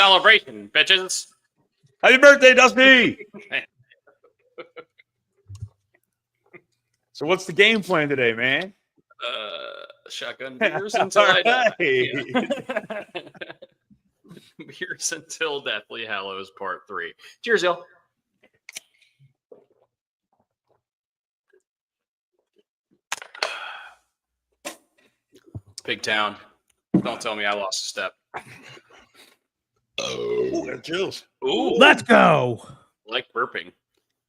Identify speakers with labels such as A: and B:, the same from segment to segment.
A: celebration, bitches.
B: Happy birthday, Dusty! So what's the game plan today, man?
A: Shotgun beers until I die. Yeah. Beers until Deathly Hallows Part 3. Cheers, y'all. Big town. Don't tell me I lost a step.
B: Oh, that chills.
A: Ooh,
C: let's go.
A: Like burping.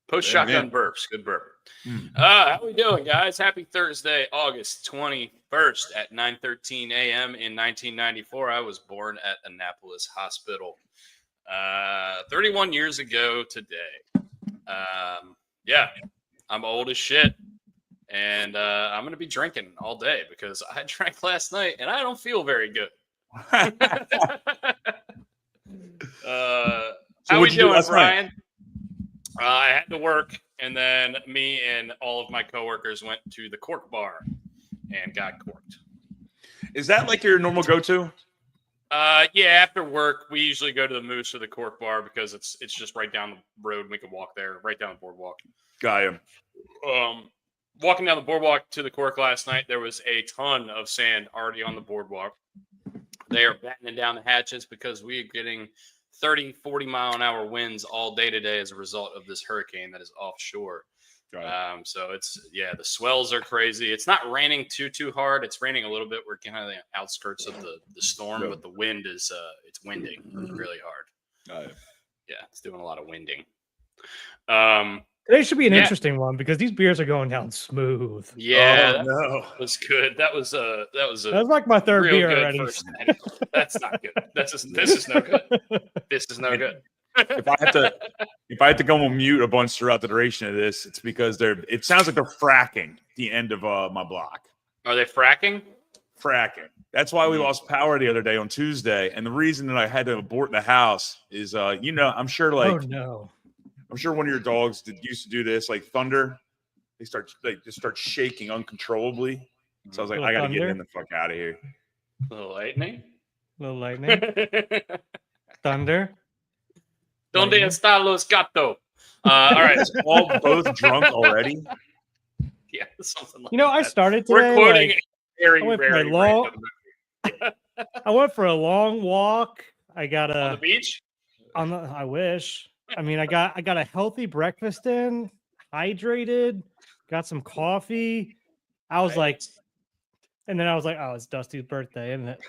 A: Post shotgun burps. Good burp.
B: Mm.
A: How we doing, guys? Happy Thursday, August 21st at 9:13 a.m. in 1994. I was born at Annapolis Hospital 31 years ago today. Yeah, I'm old as shit. And I'm going to be drinking all day because I drank last night and I don't feel very good. How we doing, Brian? I had to work, and then me and all of my coworkers went to the Cork Bar and got corked.
B: Is that like your normal go-to?
A: Yeah, after work, we usually go to the Moose or the Cork Bar because it's just right down the road. We can walk there, right down the boardwalk.
B: Got him.
A: Walking down the boardwalk to the Cork last night, there was a ton of sand already on the boardwalk. They are battening down the hatches because we're getting 30, 40 mile an hour winds all day today as a result of this hurricane that is offshore. So the swells are crazy. It's not raining too hard. It's raining a little bit. We're kind of the outskirts of the storm, but the wind is it's winding really hard. Yeah, it's doing a lot of winding.
C: Today should be an interesting one because these beers are going down smooth.
A: Yeah, that was good. That was
C: like my third beer already.
A: That's not good. This is no good. This is no good.
B: If I have to go on mute a bunch throughout the duration of this, it's because it sounds like they're fracking the end of my block.
A: Are they fracking?
B: Fracking. That's why we lost power the other day on Tuesday. And the reason that I had to abort the house is, I'm sure I'm sure one of your dogs used to do this, like Thunder. They just start shaking uncontrollably. So I was like, I got to get in the fuck out of here.
A: Little lightning.
C: Thunder.
A: Donde está los gatos? All right.
B: All both drunk already?
A: Yeah, something like
C: that. I started today.
A: We're quoting
C: I went for a long walk. I got
A: on the beach?
C: I wish. I mean, I got a healthy breakfast in, hydrated, got some coffee. I was like, oh, it's Dusty's birthday, isn't it?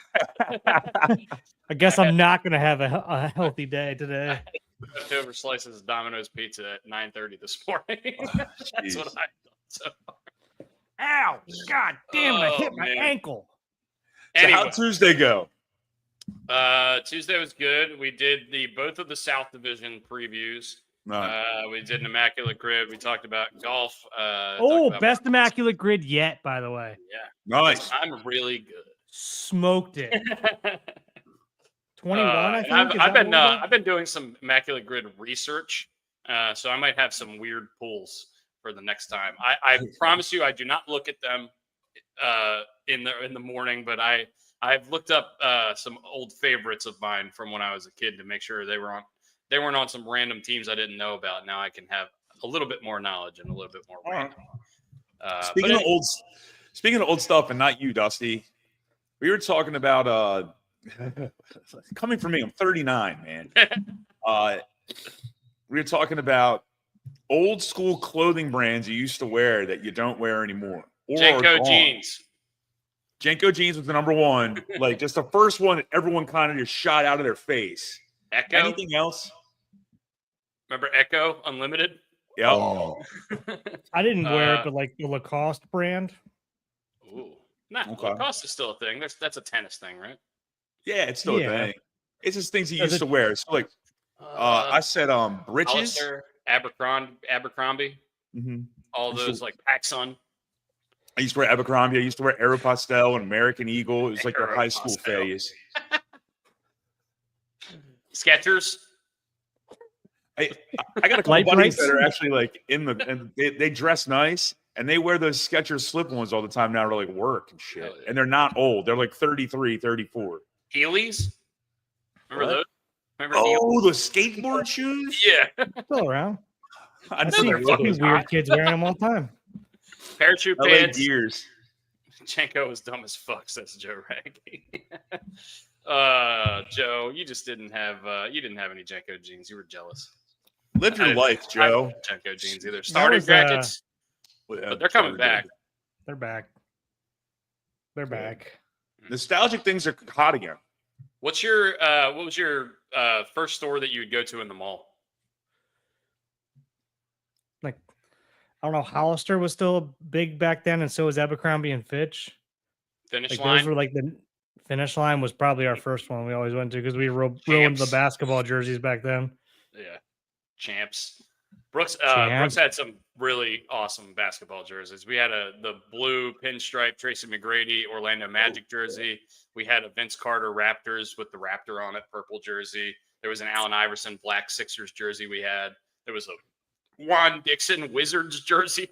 C: I guess I'm not going to have a healthy day today.
A: Leftover slices of Domino's pizza at 9:30 this morning. That's what I thought. So.
C: Ow! God damn it! I hit my ankle.
B: Anyway. So how'd Tuesday go?
A: Tuesday was good. We did both of the South Division previews. We did an immaculate grid. We talked about golf.
C: Best immaculate grid yet, by the way.
A: Yeah,
B: nice.
A: I'm really good.
C: Smoked it. 21. I think.
A: I've been doing some immaculate grid research, so I might have some weird pulls for the next time. I promise you, I do not look at them in the morning, but I've looked up some old favorites of mine from when I was a kid to make sure they weren't on some random teams I didn't know about. Now I can have a little bit more knowledge and a little bit more random.
B: Speaking of old stuff, and not you, Dusty, we were talking about coming from me. I'm 39, man. We were talking about old school clothing brands you used to wear that you don't wear anymore.
A: Janko jeans.
B: Janko jeans was the number one. Like just the first one that everyone kind of just shot out of their face.
A: Echo.
B: Anything else?
A: Remember Echo Unlimited?
B: Yeah.
C: Oh. I didn't wear it, but like the Lacoste brand.
A: Ooh. Lacoste is still a thing. That's a tennis thing, right?
B: Yeah, it's still a thing. It's just things he used to wear. So like I said breeches.
A: Hollister, Abercrombie.
B: Mm-hmm.
A: All those like PacSun.
B: I used to wear Abercrombie. I used to wear Aeropostale and American Eagle. It was like their high school phase.
A: Skechers.
B: I got a couple buddies that are actually like and they dress nice and they wear those Skechers slip-ons all the time now to like work and shit. And they're not old. They're like 33, 34.
A: Heelys? Remember Remember?
B: Oh, the skateboard shoes.
A: Yeah.
C: Still around.
B: I
C: see weird kids wearing them all the time.
A: Parachute
B: LA
A: pants.
B: Gears.
A: Jenko was dumb as fuck, says Joe Raggy. Joe, you just didn't have any Jenko jeans. You were jealous.
B: Live your life, Joe.
A: Jenko jeans either. Starting brackets, but they're coming back.
C: They're back. They're back.
B: Nostalgic things are hot again.
A: What was your first store that you would go to in the mall?
C: Like, I don't know, Hollister was still big back then, and so was Abercrombie and Fitch.
A: Finish
C: Line.
A: Line.
C: Those were like the Finish Line was probably our first one we always went to because we ruined the basketball jerseys back then.
A: Yeah, Champs. Brooks had some really awesome basketball jerseys. We had the blue pinstripe Tracy McGrady Orlando Magic jersey. We had a Vince Carter Raptors with the Raptor on it, purple jersey. There was an Allen Iverson black Sixers jersey we had. There was a Juan Dixon Wizards jersey,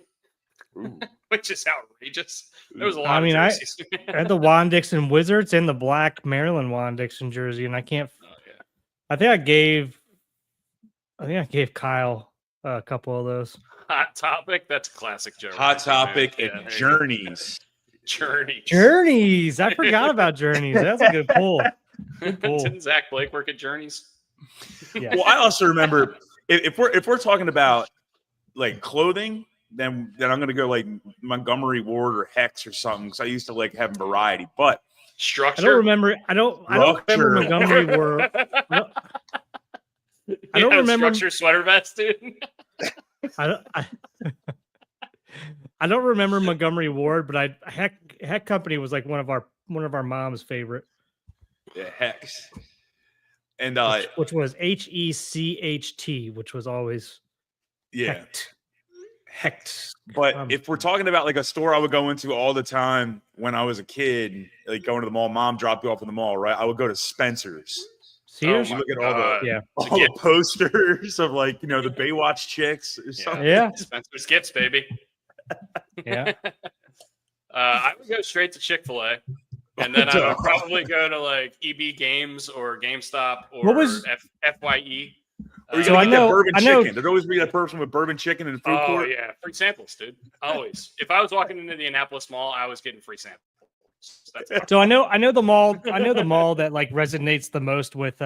A: which is outrageous. There was a lot of jerseys.
C: I had the Juan Dixon Wizards and the black Maryland Juan Dixon jersey, and I can't. Oh, yeah. I think I gave Kyle a couple of those.
A: Hot Topic. That's a classic joke.
B: Hot Topic and Journeys.
C: Journeys. I forgot about Journeys. That's a good pull. Good pull.
A: Didn't Zach Blake work at Journeys?
C: Yeah.
B: Well, I also remember if we're talking about like clothing, then I'm gonna go like Montgomery Ward or Hex or something because I used to like have variety. But
A: Structure.
C: I don't remember Montgomery Ward. I don't remember
A: Structure sweater vest, dude.
C: I don't remember Montgomery Ward, but Heck Company was like one of our mom's favorite.
B: Yeah, Hex. And
C: which was HECHT, which was always Hecht.
B: But if we're talking about like a store I would go into all the time when I was a kid, like going to the mall, mom dropped you off in the mall, right? I would go to Spencer's.
C: Sears?
B: You look at all the posters of like, the Baywatch chicks or something.
C: Yeah.
A: Spencer's Gifts, baby.
C: Yeah.
A: I would go straight to Chick-fil-A. And then I would probably go to like EB Games or GameStop or FYE.
B: So I know bourbon chicken. There'd always be that person with bourbon chicken in the food court.
A: Oh yeah, free samples, dude. Always. If I was walking into the Annapolis Mall, I was getting free samples.
C: So I know the mall. I know the mall that like resonates the most with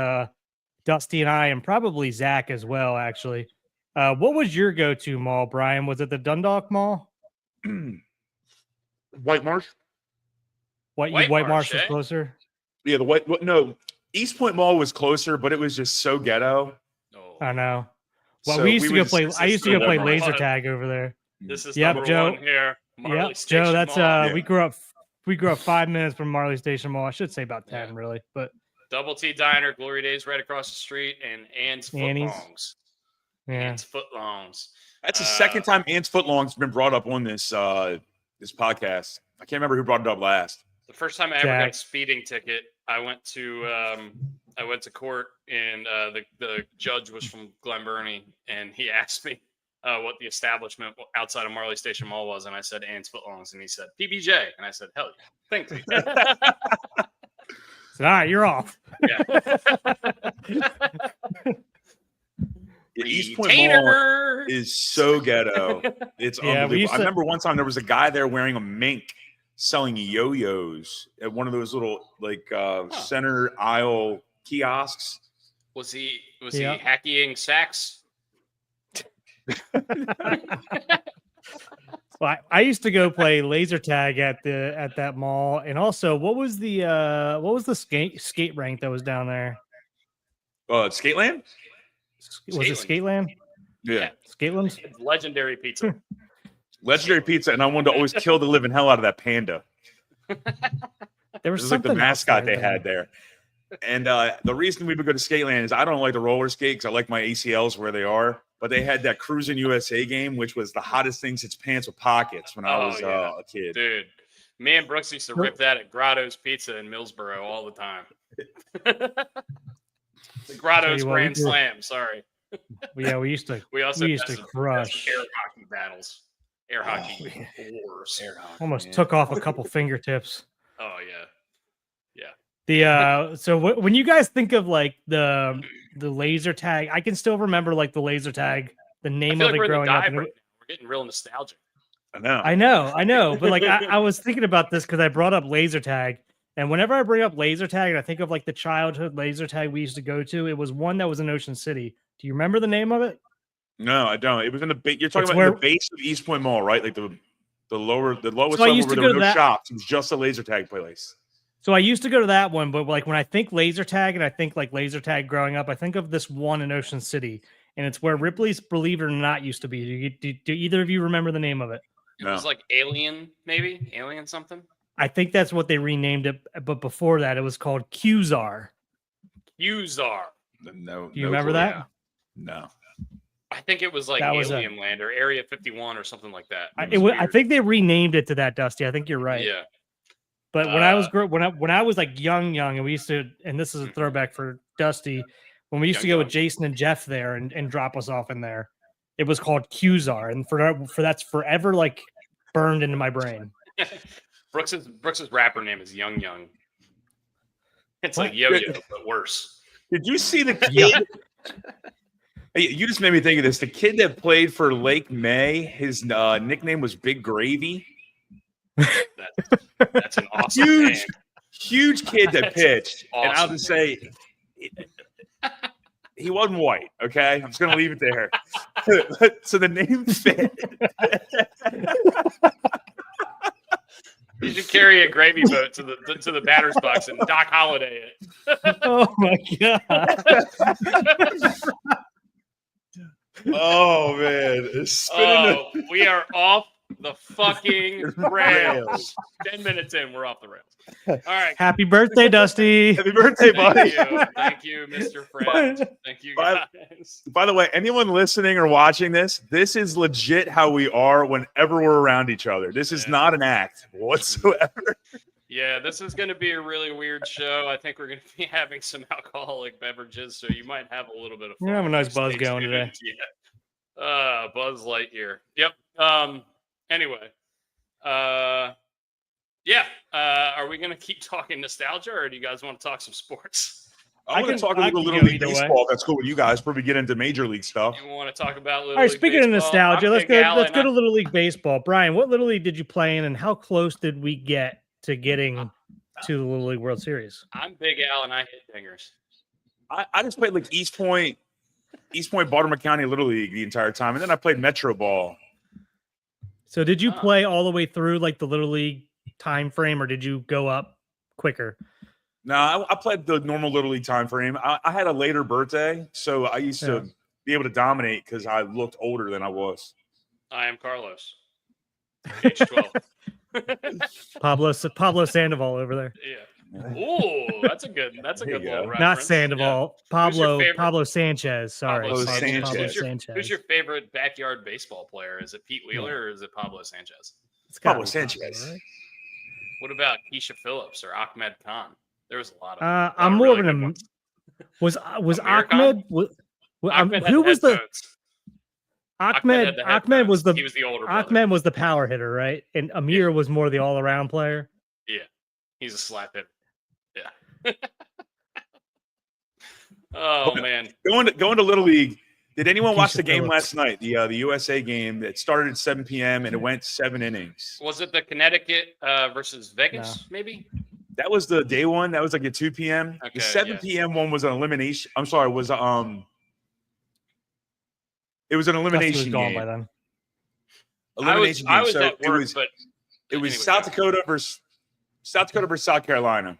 C: Dusty and I, and probably Zach as well. Actually, what was your go-to mall, Brian? Was it the Dundalk Mall?
B: White Marsh.
C: White Marsh was closer.
B: Yeah, no, East Point Mall was closer, but it was just so ghetto.
C: I know. Well, we used to go play. I used to go play laser tag over there.
A: This is number one here.
C: Yep, Joe. That's Mall. We grew up 5 minutes from Marley Station Mall. I should say about 10, really. But
A: Double T Diner, Glory Days, right across the street, and Ann's Footlongs.
C: Yeah,
A: Ann's Footlongs.
B: That's the second time Ann's Footlongs been brought up on this this podcast. I can't remember who brought it up last.
A: The first time I ever got a speeding ticket, I went to court, and the judge was from Glen Burnie, and he asked me what the establishment outside of Marley Station Mall was, and I said Ann's Footlongs, and he said PBJ, and I said hell yeah, thank you.
C: So, all right, you're off.
A: Yeah.
B: East Point Mall is so ghetto. It's unbelievable. I remember one time there was a guy there wearing a mink selling yo-yos at one of those little like center aisle kiosks.
A: Was he hacking sacks?
C: Well, I used to go play laser tag at that mall, and also what was the skate rink that was down there?
B: Skateland?
C: Was it Skateland?
B: Yeah.
C: Skateland?
A: Legendary pizza.
B: Legendary pizza, and I wanted to always kill the living hell out of that panda.
C: There was
B: like the mascot they had there. And the reason we would go to Skateland is I don't like the roller skate because I like my ACLs where they are. But they had that Cruisin' USA game, which was the hottest thing since pants with pockets when I was a kid.
A: Dude, me and Brooks used to rip that at Grotto's Pizza in Millsboro all the time. The Grotto's Grand Slam, sorry.
C: Yeah, we used to crush
A: air hockey battles. Air hockey wars.
C: Almost took off a couple fingertips.
A: Oh yeah.
C: So when you guys think of like the the laser tag. I can still remember like the laser tag, the name of it growing up.
A: We're getting real nostalgic.
B: I
C: know. But like I was thinking about this because I brought up laser tag. And whenever I bring up laser tag and I think of like the childhood laser tag we used to go to, it was one that was in Ocean City. Do you remember the name of it?
B: No, I don't. It was in the you're talking about the base of East Point Mall, right? Like the lowest level where there were no shops. It was just a laser tag place.
C: So I used to go to that one, but like when I think laser tag and I think like laser tag growing up, I think of this one in Ocean City, and it's where Ripley's Believe It or Not used to be. Do either of you remember the name of it?
A: It was like Alien, maybe Alien something.
C: I think that's what they renamed it, but before that, it was called Qzar.
A: Qzar.
B: No.
C: Do you remember that?
B: No.
A: I think it was like Alien Land or Area 51 or something like that.
C: I think they renamed it to that, Dusty. I think you're right.
A: Yeah.
C: But when I was when I was like young, and we used to, and this is a throwback for Dusty, when we used to go with Jason and Jeff there and drop us off in there, it was called Qzar, and for that's forever like burned into my brain.
A: Brooks's rapper name is Young. It's like Yo-Yo, but worse.
B: Did you see the kid? Hey, you just made me think of this. The kid that played for Lake May, his nickname was Big Gravy.
A: That's an awesome
B: huge kid that pitched. Awesome. And I'll just say, he wasn't white. Okay, I'm just gonna leave it there. So the name fit.
A: You should carry a gravy boat to the batter's box and Doc Holliday it.
C: Oh my god.
B: Oh man,
A: we are off the fucking rails. 10 minutes in, we're off the rails. All right.
C: Happy birthday, Dusty.
B: Happy birthday, buddy.
A: Thank you, Mr. Friend. Thank you, guys.
B: By the way, anyone listening or watching this is legit how we are whenever we're around each other. This is not an act whatsoever.
A: Yeah, this is going to be a really weird show. I think we're going to be having some alcoholic beverages, so you might have a little bit of fun.
C: You have a nice buzz going today.
A: Yeah. Buzz Lightyear. Yep. Anyway. Are we going to keep talking nostalgia, or do you guys want to talk some sports?
B: I want to talk a little league baseball. If that's cool with you guys before we get into major league stuff.
A: You want to talk about little
C: league
A: speaking
C: baseball? Of nostalgia, let's go to little league baseball. Brian, what little league did you play in, and how close did we get to getting to the Little League World Series?
A: I'm Big Al, and I hit dingers.
B: I just played like East Point, Baltimore County Little League the entire time, and then I played Metro Ball.
C: So did you play all the way through like the Little League time frame, or did you go up quicker?
B: No, I played the normal Little League time frame. I had a later birthday, so I used to be able to dominate because I looked older than I was.
A: I am Carlos, age 12.
C: Pablo Sandoval over there.
A: Yeah. Oh, that's a good little reference.
C: Not Sandoval.
A: Yeah.
C: Pablo Sanchez. Sorry.
B: Pablo Sanchez.
A: Who's your favorite backyard baseball player? Is it Pete Wheeler or is it Pablo Sanchez?
C: It's
B: Pablo Sanchez.
C: Right?
A: What about Keisha Phillips or Ahmed Khan? There was a lot of.
C: I'm more of an. Was Ahmed? Who was the? Ahmed was the.
A: He was the older brother.
C: Ahmed was the power hitter, right? And Amir was more the all-around player.
A: Yeah, he's a slap hitter. Yeah. Oh man.
B: Going to Little League. Did anyone watch the game last night? The USA game that started at 7 p.m. and it went 7 innings.
A: Was it the Connecticut versus Vegas? Maybe.
B: That was the day one. That was like at 2 p.m.
A: Okay,
B: the 7 p.m. one was an elimination. I'm sorry, it was an elimination game.
C: By then.
B: Elimination
A: I was
B: game.
A: at work, but
B: it was South Dakota versus South Carolina.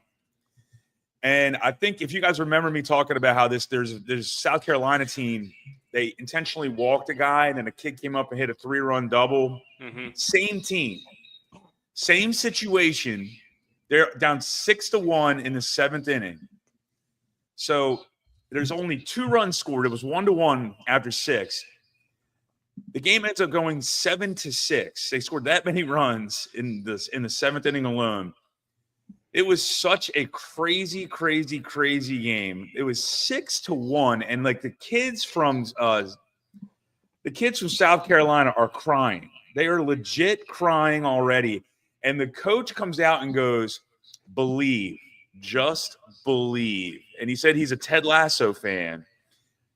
B: And I think if you guys remember me talking about how there's South Carolina team, they intentionally walked a guy, and then a kid came up and hit a 3-run double.
A: Mm-hmm.
B: Same team, same situation. They're down 6-1 in the 7th inning. So there's only 2 runs scored. It was 1-1 after 6. The game ends up going 7-6. They scored that many runs in the 7th inning alone. It was such a crazy, crazy, crazy game. It was 6-1, and like the kids from South Carolina are crying. They are legit crying already. And the coach comes out and goes, "Believe, just believe." And he said he's a Ted Lasso fan.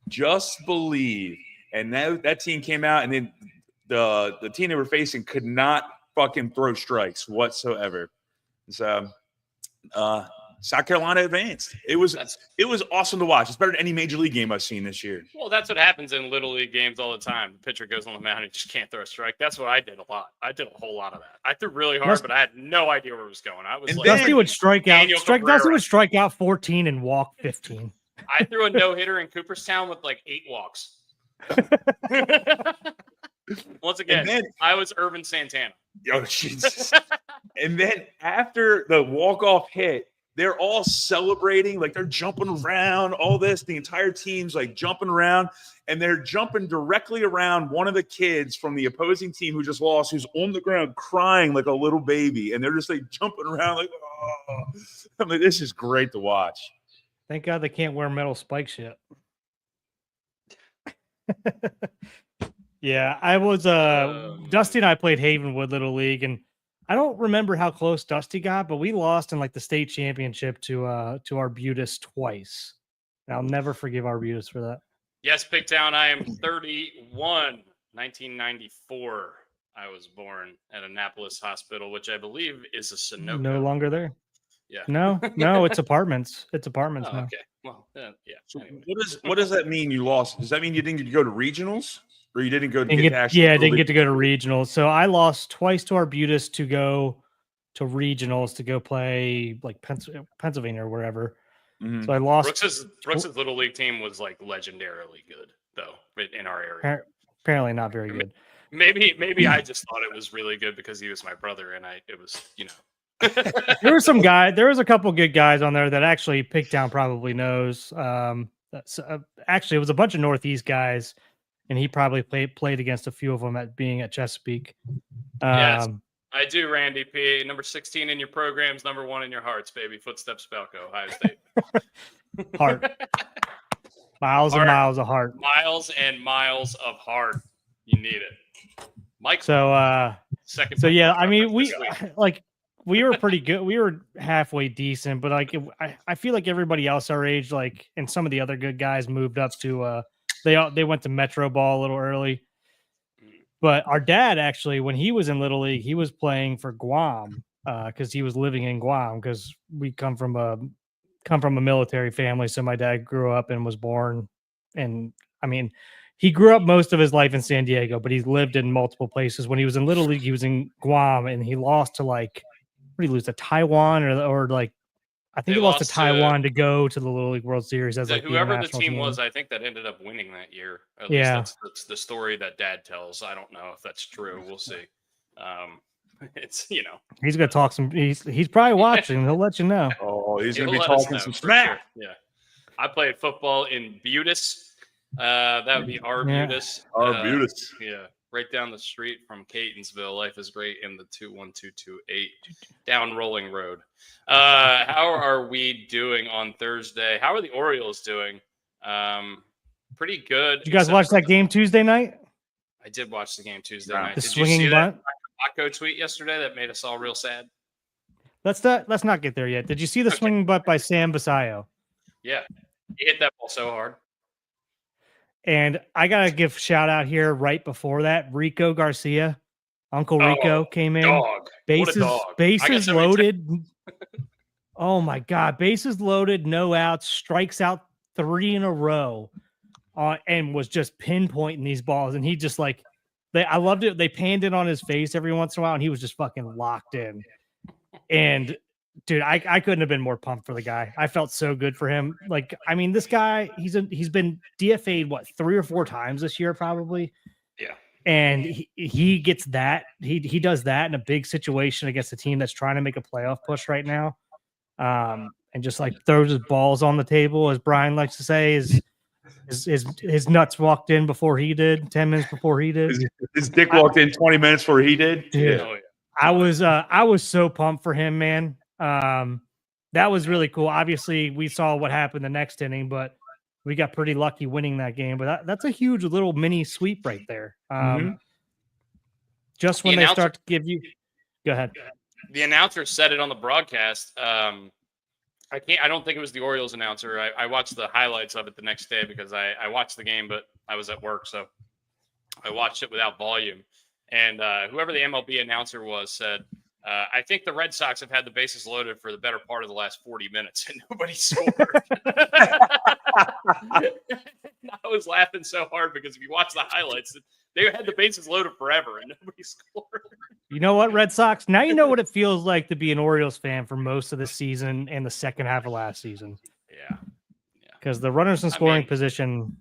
B: Just believe. And that team came out, and then the team they were facing could not fucking throw strikes whatsoever. So South Carolina advanced. It was awesome to watch. It's better than any major league game I've seen this year.
A: Well, that's what happens in little league games all the time. The pitcher goes on the mound and just can't throw a strike. That's what I did a lot. I did a whole lot of that. I threw really hard, but I had no idea where it was going. I was like,
C: Dusty would strike out.
A: Dusty
C: would strike out 14 and walk 15.
A: I threw a no-hitter in Cooperstown with like 8 walks. Once again, I was Irvin Santana.
B: Oh, Jesus. And then after the walk-off hit, they're all celebrating, like they're jumping around, all this. The entire team's like jumping around, and they're jumping directly around one of the kids from the opposing team who just lost, who's on the ground crying like a little baby. And they're just like jumping around like, oh. I'm like, this is great to watch.
C: Thank God they can't wear metal spikes yet. Yeah, I was Dusty and I played Havenwood Little League, and I don't remember how close Dusty got, but we lost in like the state championship to Arbutus twice. And I'll never forgive Arbutus for that.
A: Yes, Pigtown, I am 31. 1994. I was born at Annapolis Hospital, which I believe is a Sunoco.
C: No longer there.
A: Yeah.
C: No, it's apartments. It's apartments now.
A: Okay. Well, yeah.
B: So
A: anyway.
B: what does that mean? You lost? Does that mean you didn't get to go to regionals, or you didn't go to
C: didn't get to go to regionals? So I lost twice to Arbutus to go to regionals to go play like Pennsylvania or wherever.
B: Mm-hmm.
C: So I lost.
A: Brooks's little league team was like legendarily good though in our area.
C: Apparently not very good.
A: Maybe I just thought it was really good because he was my brother, and it was.
C: There was a couple good guys on there that actually Pigtown probably knows. Actually, it was a bunch of Northeast guys, and he probably played against a few of them at Chesapeake.
A: Yes, I do, Randy P. Number 16 in your programs, number 1 in your hearts, baby. Footsteps, Falco, Ohio State.
C: Heart. Miles and miles of heart.
A: Miles and miles of heart. You need it. Mike.
C: So,
A: second.
C: So yeah, I mean, we were pretty good. We were halfway decent, but like I feel like everybody else our age, like, and some of the other good guys moved up to they went to Metro Ball a little early. But our dad actually, when he was in Little League, he was playing for Guam because he was living in Guam because we come from a military family. So my dad grew up and was born, and I mean, he grew up most of his life in San Diego, but he's lived in multiple places. When he was in Little League, he was in Guam, and he lost to like. What did he lose to Taiwan or like I think he lost to Taiwan to go to the Little League World Series as like
A: whoever the team was. I think that ended up winning that year. At least that's the story that Dad tells. I don't know if that's true. We'll see. It's
C: he's gonna talk some. He's probably watching. He'll let you know.
B: Oh, he's gonna be talking some smack.
A: Sure. Yeah, I played football in Butis. That would be Arbutus.
B: Arbutus.
A: Yeah. Right down the street from Catonsville. Life is great in the 21228 down Rolling Road. How are we doing on Thursday? How are the Orioles doing? Pretty good.
C: Did you guys watch that game Tuesday night?
A: I did watch the game Tuesday night.
C: The
A: did
C: swinging
A: you see
C: bunt?
A: that Paco tweet yesterday that made us all real sad?
C: Let's not get there yet. Did you see the swinging bunt by Sam Basallo?
A: Yeah, he hit that ball so hard.
C: And I got to give shout out here right before that. Rico Garcia, Uncle Rico came in.
A: Dog.
C: Bases loaded. Oh my God. Bases loaded, no outs, strikes out 3 in a row and was just pinpointing these balls. And he just I loved it. They panned it on his face every once in a while and he was just fucking locked in. And dude, I couldn't have been more pumped for the guy. I felt so good for him. Like, I mean, this guy, he's been DFA'd 3 or 4 times this year, probably.
A: Yeah.
C: And he gets that. He does that in a big situation against a team that's trying to make a playoff push right now. And just throws his balls on the table, as Brian likes to say, his nuts walked in before he did, 10 minutes before he did.
B: His dick walked in 20 minutes before he did.
C: Dude, yeah. I was so pumped for him, man. That was really cool. Obviously, we saw what happened the next inning, but we got pretty lucky winning that game. But that's a huge little mini sweep right there. Just when they start to give you, go ahead.
A: The announcer said it on the broadcast. I don't think it was the Orioles announcer. I watched the highlights of it the next day because I watched the game, but I was at work, so I watched it without volume. And whoever the MLB announcer was said, I think the Red Sox have had the bases loaded for the better part of the last 40 minutes, and nobody scored. I was laughing so hard because if you watch the highlights, they had the bases loaded forever, and nobody scored.
C: You know what, Red Sox? Now you know what it feels like to be an Orioles fan for most of the season and the second half of last season.
A: Yeah.
C: Because the runners in scoring position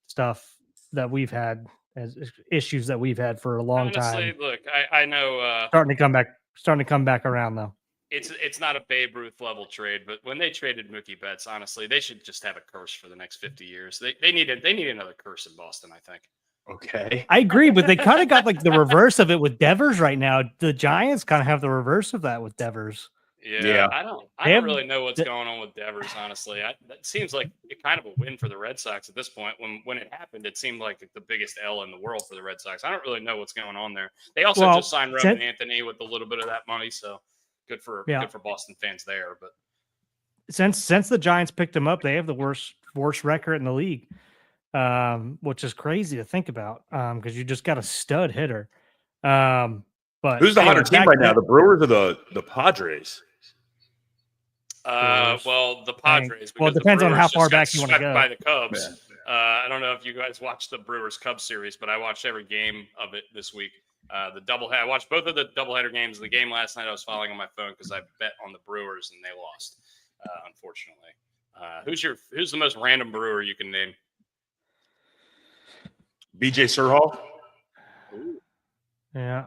C: stuff that we've had, as issues that we've had for a long time.
A: Look, I know
C: starting to come back around though.
A: It's not a Babe Ruth level trade, but when they traded Mookie Betts, honestly, they should just have a curse for the next 50 years. They need another curse in Boston, I think.
B: Okay.
C: I agree, but they kind of got like the reverse of it with Devers right now. The Giants kind of have the reverse of that with Devers.
A: Yeah. I don't really know what's going on with Devers, honestly. That seems like kind of a win for the Red Sox at this point. When it happened, it seemed like the biggest L in the world for the Red Sox. I don't really know what's going on there. They also just signed Roman Anthony with a little bit of that money, so good for Boston fans there. But
C: since the Giants picked him up, they have the worst record in the league. Which is crazy to think about because you just got a stud hitter. But
B: who's the hotter team right now? The Brewers or the Padres?
A: Well, the Padres.
C: Well, it depends on how far back you want to go.
A: By the Cubs. Yeah. I don't know if you guys watched the Brewers Cubs series, but I watched every game of it this week. The doubleheader. I watched both of the doubleheader games. The game last night I was following on my phone because I bet on the Brewers and they lost, unfortunately. Who's the most random Brewer you can name?
B: BJ Surhoff.
C: Yeah,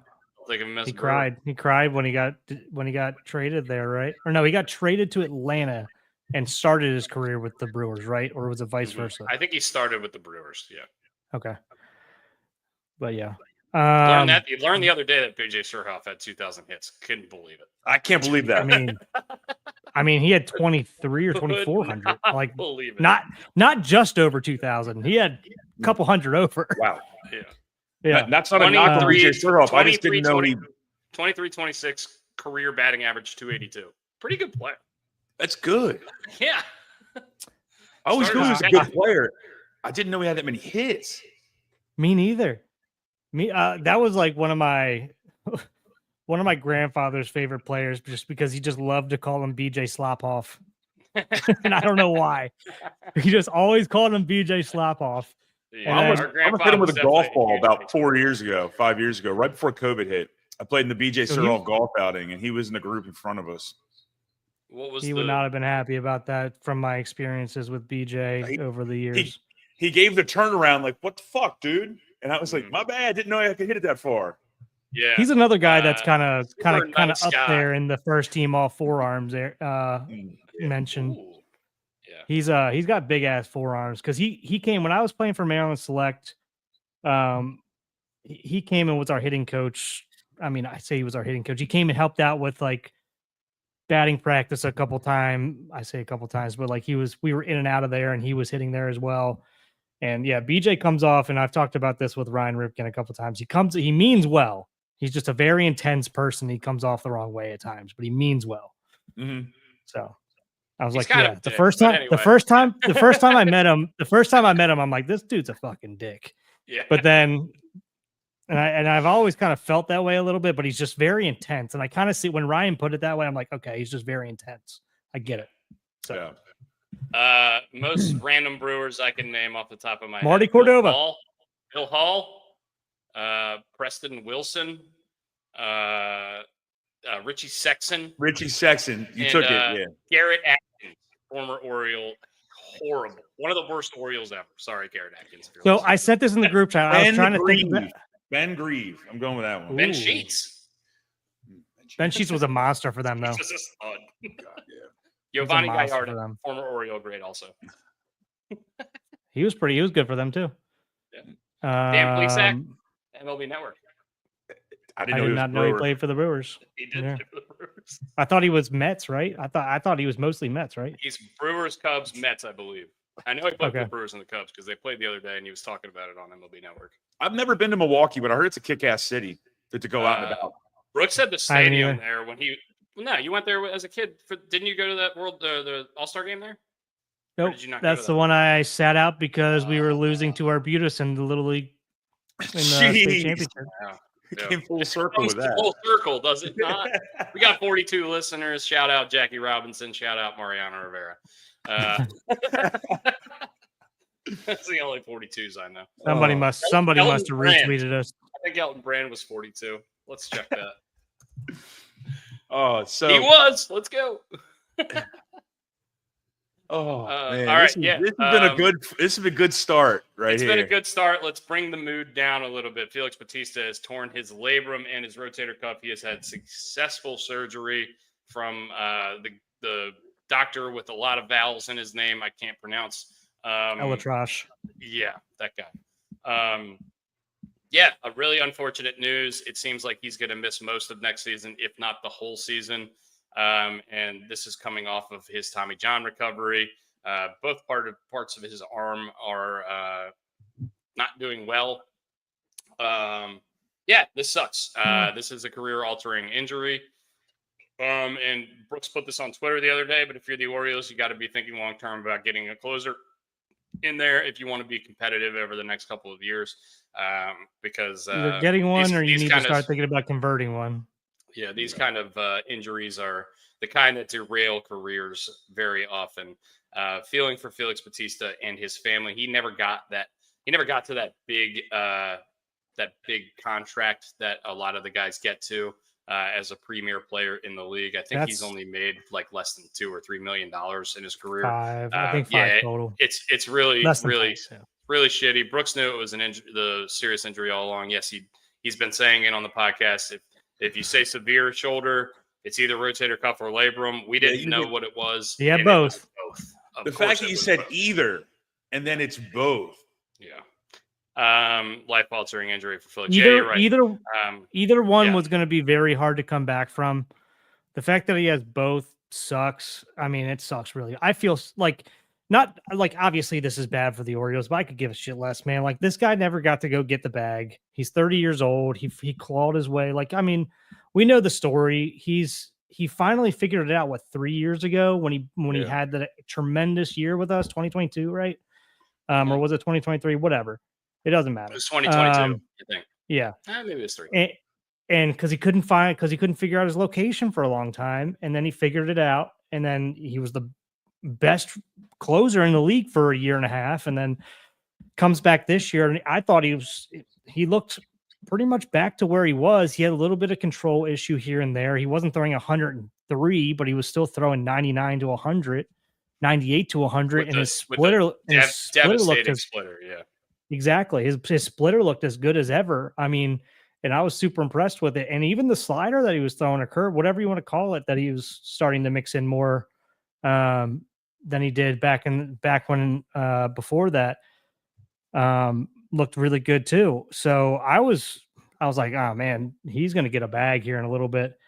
A: he
C: cried. He cried when he got traded there, right? Or no, he got traded to Atlanta and started his career with the Brewers, right? Or was it vice versa?
A: I think he started with the Brewers. Yeah.
C: Okay. But yeah,
A: you learned the other day that BJ Surhoff had 2,000 hits. Couldn't believe it.
B: I can't believe that.
C: I mean, he had 23 or 2,400. Like,
A: believe it.
C: Not just over 2,000. He had a couple hundred over.
B: Wow.
C: Yeah.
B: That's not a knock on BJ Surhoff. I just didn't know
A: 23-26 career batting average 282. Pretty good player.
B: That's good.
A: Yeah.
B: I always knew he was a good player. I didn't know he had that many hits.
C: Me neither. That was like one of my grandfather's favorite players, just because he just loved to call him BJ Slopoff. And I don't know why. He just always called him BJ Slopoff.
B: Yeah, I almost hit him with a golf ball about 5 years ago, right before COVID hit. I played in the BJ Surhoff golf outing, and he was in the group in front of us.
C: He would not have been happy about that from my experiences with BJ over the years.
B: He gave the turnaround like, "What the fuck, dude?" And I was like, "My bad, didn't know I could hit it that far."
A: Yeah,
C: he's another guy that's kind of up there in the first team all forearms mentioned.
A: Ooh.
C: Yeah, he's got big ass forearms because he came when I was playing for Maryland Select. He came and was our hitting coach. I mean, I say he was our hitting coach. He came and helped out with like batting practice a couple times. I say a couple times, but like we were in and out of there, and he was hitting there as well. And yeah, BJ comes off, and I've talked about this with Ryan Ripken a couple times. He means well. He's just a very intense person. He comes off the wrong way at times, but he means well.
B: Mm-hmm.
C: So I was like, yeah, the first time I met him, I'm like, this dude's a fucking dick.
A: Yeah.
C: But then, and I've always kind of felt that way a little bit, but he's just very intense. And I kind of see when Ryan put it that way, I'm like, okay, he's just very intense. I get it. So.
A: Yeah. Most random Brewers I can name off the top of my
C: Marty
A: head.
C: Cordova.
A: Bill Hall. Preston Wilson. Richie Sexson.
B: You took it, yeah.
A: Garrett Atkins, former Oriole. Horrible. One of the worst Orioles ever. Sorry, Garrett Atkins.
C: So I sent this in the group chat. I was trying to think.
B: Ben Grieve. I'm going with that one.
A: Ben Sheets.
C: Ben Sheets was a monster for them, though.
A: God, yeah. Giovanni Gallardo, former Oriole great also.
C: He was good for them, too.
A: Yeah. Dan Plesac, MLB Network.
C: I did not know he played for the Brewers.
A: He did play for the Brewers.
C: I thought he was Mets, right? I thought he was mostly Mets, right?
A: He's Brewers, Cubs, Mets, I believe. I know he played for the Brewers and the Cubs because they played the other day, and he was talking about it on MLB Network.
B: I've never been to Milwaukee, but I heard it's a kick-ass city to go out and about.
A: Brooks said the stadium there when Well, no, you went there as a kid. Didn't you go to that the All-Star game there?
C: Nope.
A: Did you not
C: That's the one I sat out because we were losing to Arbutus in the Little League in the state championship.
A: Wow.
B: It came full circle with that.
A: Full circle, does it not? We got 42 listeners. Shout out Jackie Robinson. Shout out Mariano Rivera. That's the only 42s I know.
C: Somebody must have retweeted us.
A: I think Elton Brand was 42. Let's check that.
B: So
A: he was. Let's go.
B: Man.
A: All right.
B: This has been a good start here.
A: It's been a good start. Let's bring the mood down a little bit. Felix Bautista has torn his labrum and his rotator cuff. He has had successful surgery from the doctor with a lot of vowels in his name. I can't pronounce.
C: Elatrosh.
A: Yeah, that guy. A really unfortunate news. It seems like he's going to miss most of next season, if not the whole season. And this is coming off of his Tommy John recovery. Both parts of his arm are not doing well. This sucks. This is a career-altering injury. And Brooks put this on Twitter the other day, but if you're the Orioles, you got to be thinking long-term about getting a closer in there if you want to be competitive over the next couple of years. Because
C: either getting one or you need to start thinking about converting one.
A: Yeah, these kind of injuries are the kind that derail careers very often. Feeling for Felix Bautista and his family. He never got that. He never got to that big contract that a lot of the guys get to as a premier player in the league. I think he's only made like less than $2 or $3 million in his career.
C: I think 5 total.
A: It's really shitty. Brooks knew it was the serious injury all along. Yes, he's been saying it on the podcast. If you say severe shoulder, it's either rotator cuff or labrum. We didn't know what it was.
C: Yeah, both.
B: The fact that you said either, and then it's both.
A: Yeah. Life-altering injury for Felix.
C: Either,
A: you're right.
C: Either one was going to be very hard to come back from. The fact that he has both sucks. I mean, it sucks really. I feel like not like obviously this is bad for the Orioles, but I could give a shit less, man. Like this guy never got to go get the bag. He's 30 years old. He clawed his way. Like, I mean, we know the story. He finally figured it out 3 years ago when he had that tremendous year with us, 2022, right? Or was it 2023? Whatever. It doesn't matter.
A: It was 2022, I think.
C: Yeah.
A: Maybe it was 3.
C: And because he couldn't figure out his location for a long time, and then he figured it out, and then he was the best closer in the league for a year and a half, and then comes back this year, and I thought he looked pretty much back to where he was. He had a little bit of control issue here and there. He wasn't throwing 103, but he was still throwing 99 to 100, 98 to 100, and his splitter
A: devastating splitter, yeah.
C: Exactly. His splitter looked as good as ever. I mean, and I was super impressed with it. And even the slider that he was throwing, a curve, whatever you want to call it, that he was starting to mix in more than he did back when before that, looked really good too. So I was like, oh man, he's going to get a bag here in a little bit.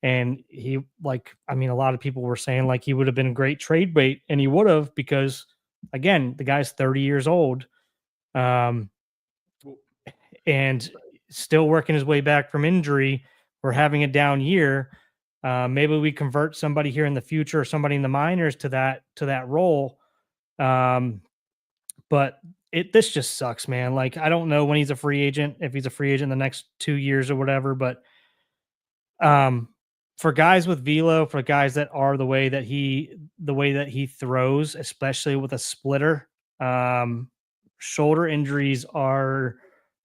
C: And he a lot of people were saying like he would have been a great trade bait, and he would have, because again, the guy's 30 years old. And still working his way back from injury. We're having a down year. Maybe we convert somebody here in the future, or somebody in the minors to that role. But this just sucks, man. Like, I don't know when he's a free agent, if he's a free agent the next 2 years or whatever, but for guys with velo, for guys that are the way that he throws, especially with a splitter, shoulder injuries are,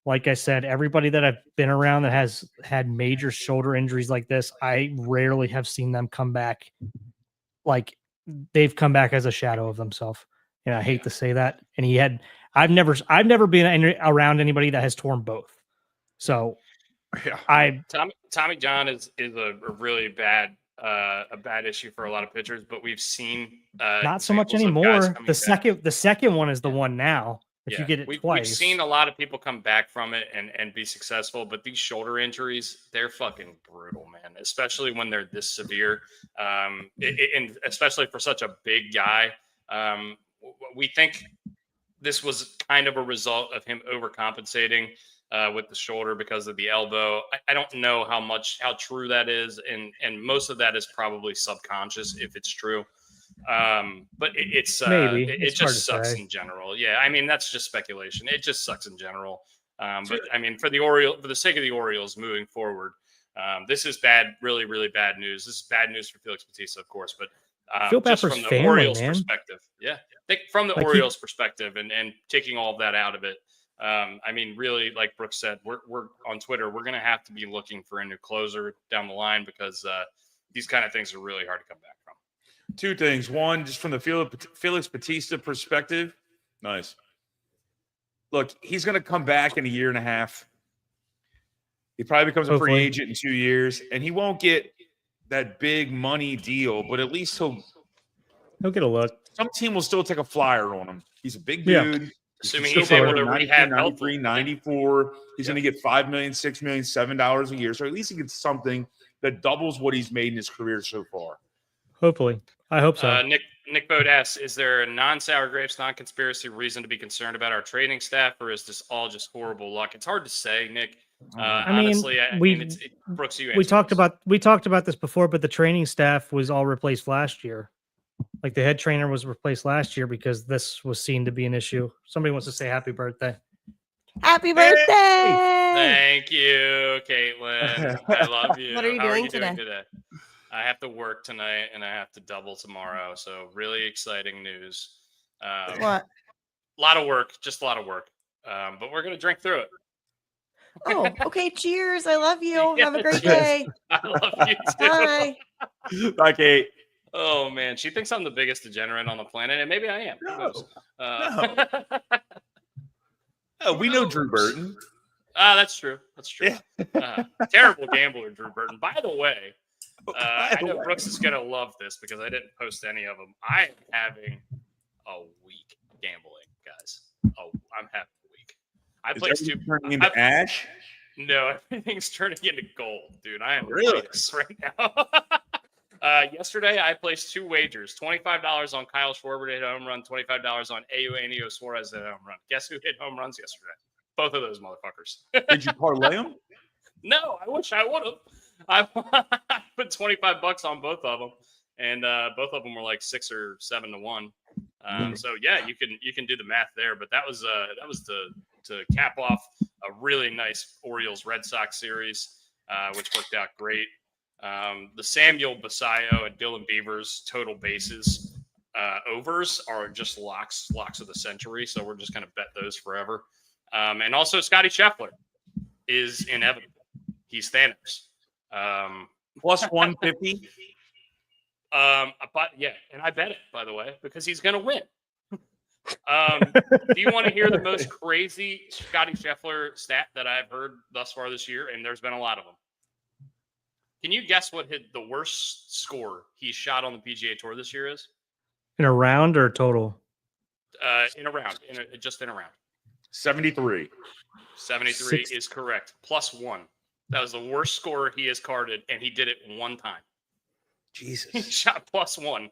C: like I said, everybody that I've been around that has had major shoulder injuries like this, I rarely have seen them come back. Like, they've come back as a shadow of themselves. And I hate to say that. And I've never been around anybody that has torn both. So yeah,
A: Tommy John is a really bad issue for a lot of pitchers, but we've seen
C: not so much anymore. The second one is the one now. If you get it twice.
A: We've seen a lot of people come back from it and be successful, but these shoulder injuries, they're fucking brutal, man, especially when they're this severe. And especially for such a big guy. We think this was kind of a result of him overcompensating with the shoulder because of the elbow. I don't know how true that is, and most of that is probably subconscious if it's true. But it just sucks in general. Yeah, I mean that's just speculation. It just sucks in general. But I mean for the sake of the Orioles moving forward, this is bad, really, really bad news. This is bad news for Felix Bautista, of course, but
C: feel bad
A: just
C: for
A: from
C: his
A: the
C: family,
A: Orioles
C: man.
A: perspective, from the Orioles perspective, and taking all of that out of it. I mean, really, like Brooks said, we're on Twitter. We're going to have to be looking for a new closer down the line because these kind of things are really hard to come back from.
B: Two things. One, just from the Felix Bautista perspective. Nice. Look, he's going to come back in a year and a half. He probably becomes a free agent in 2 years, and he won't get that big money deal, but at least he'll
C: get a look.
B: Some team will still take a flyer on him. He's a big dude.
A: Assuming he's able to rehab
B: 93, 94. He's going to get $5 million, $6 million, $7 a year. So at least he gets something that doubles what he's made in his career so far.
C: Hopefully. I hope so.
A: Nick Bode asks, is there a non-sour grapes, non-conspiracy reason to be concerned about our training staff, or is this all just horrible luck? It's hard to say, Nick. Honestly, Brooks, you
C: we talked about this before, but the training staff was all replaced last year. Like the head trainer was replaced last year because this was seen to be an issue. Somebody wants to say happy birthday.
D: Happy birthday!
A: Thank you, Caitlin. I love you.
D: What are you doing today?
A: I have to work tonight and I have to double tomorrow. So really exciting news.
D: What?
A: A lot of work, just a lot of work. But we're gonna drink through it.
D: Oh, okay. Cheers. I love you. Have a great day.
A: I love you too.
D: Bye.
B: Bye, Kate.
A: Oh man, she thinks I'm the biggest degenerate on the planet, and maybe I am.
B: No, we know Drew Burton.
A: That's true. That's true. Yeah. Terrible gambler, Drew Burton. By the way, I know Brooks is gonna love this because I didn't post any of them. I am having a week gambling, guys. Oh, I'm having a week. I placed two.
B: Turning into ash?
A: No, everything's turning into gold, dude. I am
B: really
A: this right now. Yesterday, I placed two wagers: $25 on Kyle Schwarber to hit a home run, $25 on Eugenio Suarez to hit a home run. Guess who hit home runs yesterday? Both of those motherfuckers.
B: Did you parlay them?
A: No, I wish I would have. I put $25 on both of them, and both of them were like 6 or 7 to 1. So yeah, you can do the math there. But that was to cap off a really nice Orioles Red Sox series, which worked out great. The Samuel Basallo and Dylan Beavers total bases overs are just locks of the century. So we're just going to bet those forever. And also Scotty Scheffler is inevitable. He's Thanos.
B: Plus 150.
A: But yeah, and I bet it, by the way, because he's going to win. Do you want to hear the most crazy Scotty Scheffler stat that I've heard thus far this year? And there's been a lot of them. Can you guess what the worst score he shot on the PGA Tour this year is?
C: In a round or total?
A: In a round. Just in a round.
B: 73.
A: 73 is correct. Plus 1. That was the worst score he has carded, and he did it one time.
B: Jesus.
A: He shot plus 1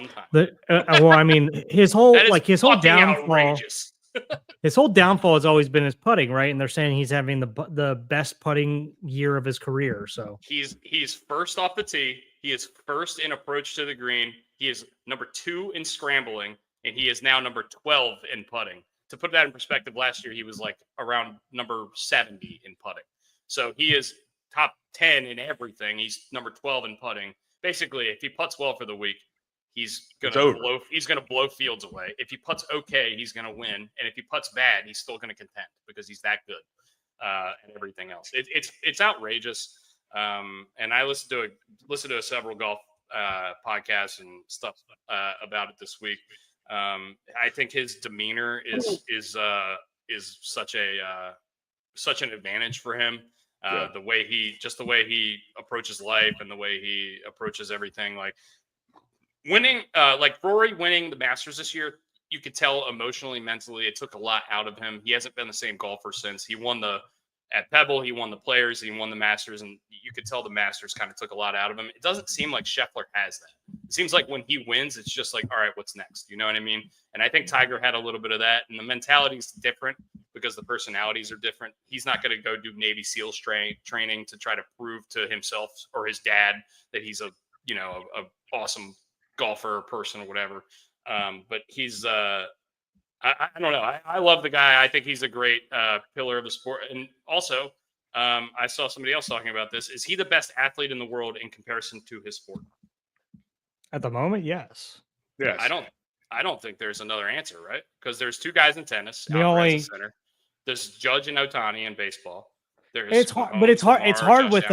A: time.
C: Well, I mean, his whole downfall.
A: Outrageous.
C: His whole downfall has always been his putting, right? And they're saying he's having the best putting year of his career. So
A: he's first off the tee. He is first in approach to the green. He is number 2 in scrambling, and he is now number 12 in putting. To put that in perspective, last year he was like around number 70 in putting. So he is top 10 in everything. He's number 12 in putting. Basically, if he putts well for the week, he's gonna blow fields away. If he putts okay, he's gonna win. And if he putts bad, he's still gonna contend because he's that good. And everything else. It's outrageous. And I listened to several golf podcasts and stuff about it this week. I think his demeanor is such an advantage for him. The way he approaches life and the way he approaches everything, like winning, like Rory winning the Masters this year, you could tell emotionally, mentally, it took a lot out of him. He hasn't been the same golfer since he won at Pebble. He won the Players, he won the Masters, and you could tell the Masters kind of took a lot out of him. It doesn't seem like Scheffler has that. It seems like when he wins, it's just like, all right, what's next? You know what I mean? And I think Tiger had a little bit of that, and the mentality is different. because the personalities are different. He's not going to go do Navy SEALs training to try to prove to himself or his dad that he's a awesome golfer or person or whatever. But he's I don't know. I love the guy. I think he's a great pillar of the sport. And also, I saw somebody else talking about this. Is he the best athlete in the world in comparison to his sport?
C: At the moment, yes.
B: Yes.
A: I don't think there's another answer, right? Because there's two guys in tennis.
C: The only
A: center. There's Judge and Ohtani in baseball. There's
C: it's hard, but it's hard. It's hard with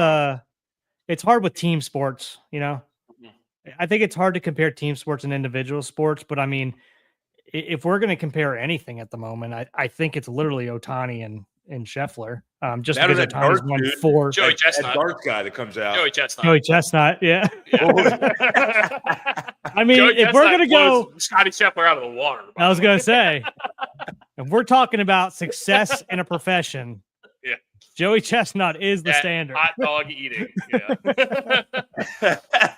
C: it's hard with team sports. You know, I think it's hard to compare team sports and individual sports. But I mean, if we're going to compare anything at the moment, I think it's literally Ohtani and Scheffler. Just because Ohtani's won 4.
A: Joey Chestnut,
B: that dark guy that comes out.
C: Joey Chestnut, yeah. I mean, if we're going to go
A: Scotty Scheffler out of the water.
C: I was going to say, if we're talking about success in a profession,
A: yeah,
C: Joey Chestnut is the standard.
A: Hot dog eating,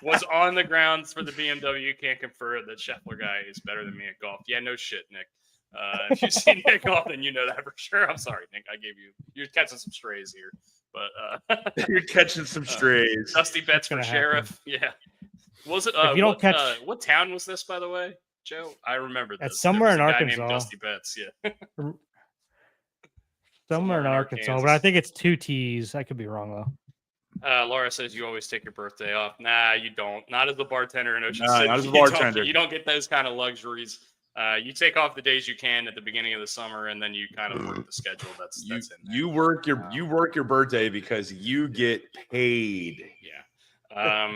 A: was on the grounds for the BMW. Can't confer that Scheffler guy is better than me at golf. Yeah, no shit, Nick. If you see Nick golf, then you know that for sure. I'm sorry, Nick. You're catching some strays here, but
B: you're catching some strays.
A: Dusty bets for sheriff. Yeah. Was it?
C: If you don't catch,
A: what town was this, by the way, Joe? I remember this.
C: It's somewhere in Arkansas.
A: Named Dusty Betts. Yeah.
C: somewhere in Arkansas, but I think it's 2 T's. I could be wrong though.
A: Laura says you always take your birthday off. Nah, you don't. Not as a bartender in Ocean City.
B: Not as a bartender.
A: You don't get those kind of luxuries. You take off the days you can at the beginning of the summer, and then you kind of work the schedule. That's in there.
B: You work your birthday because you get paid.
A: Yeah.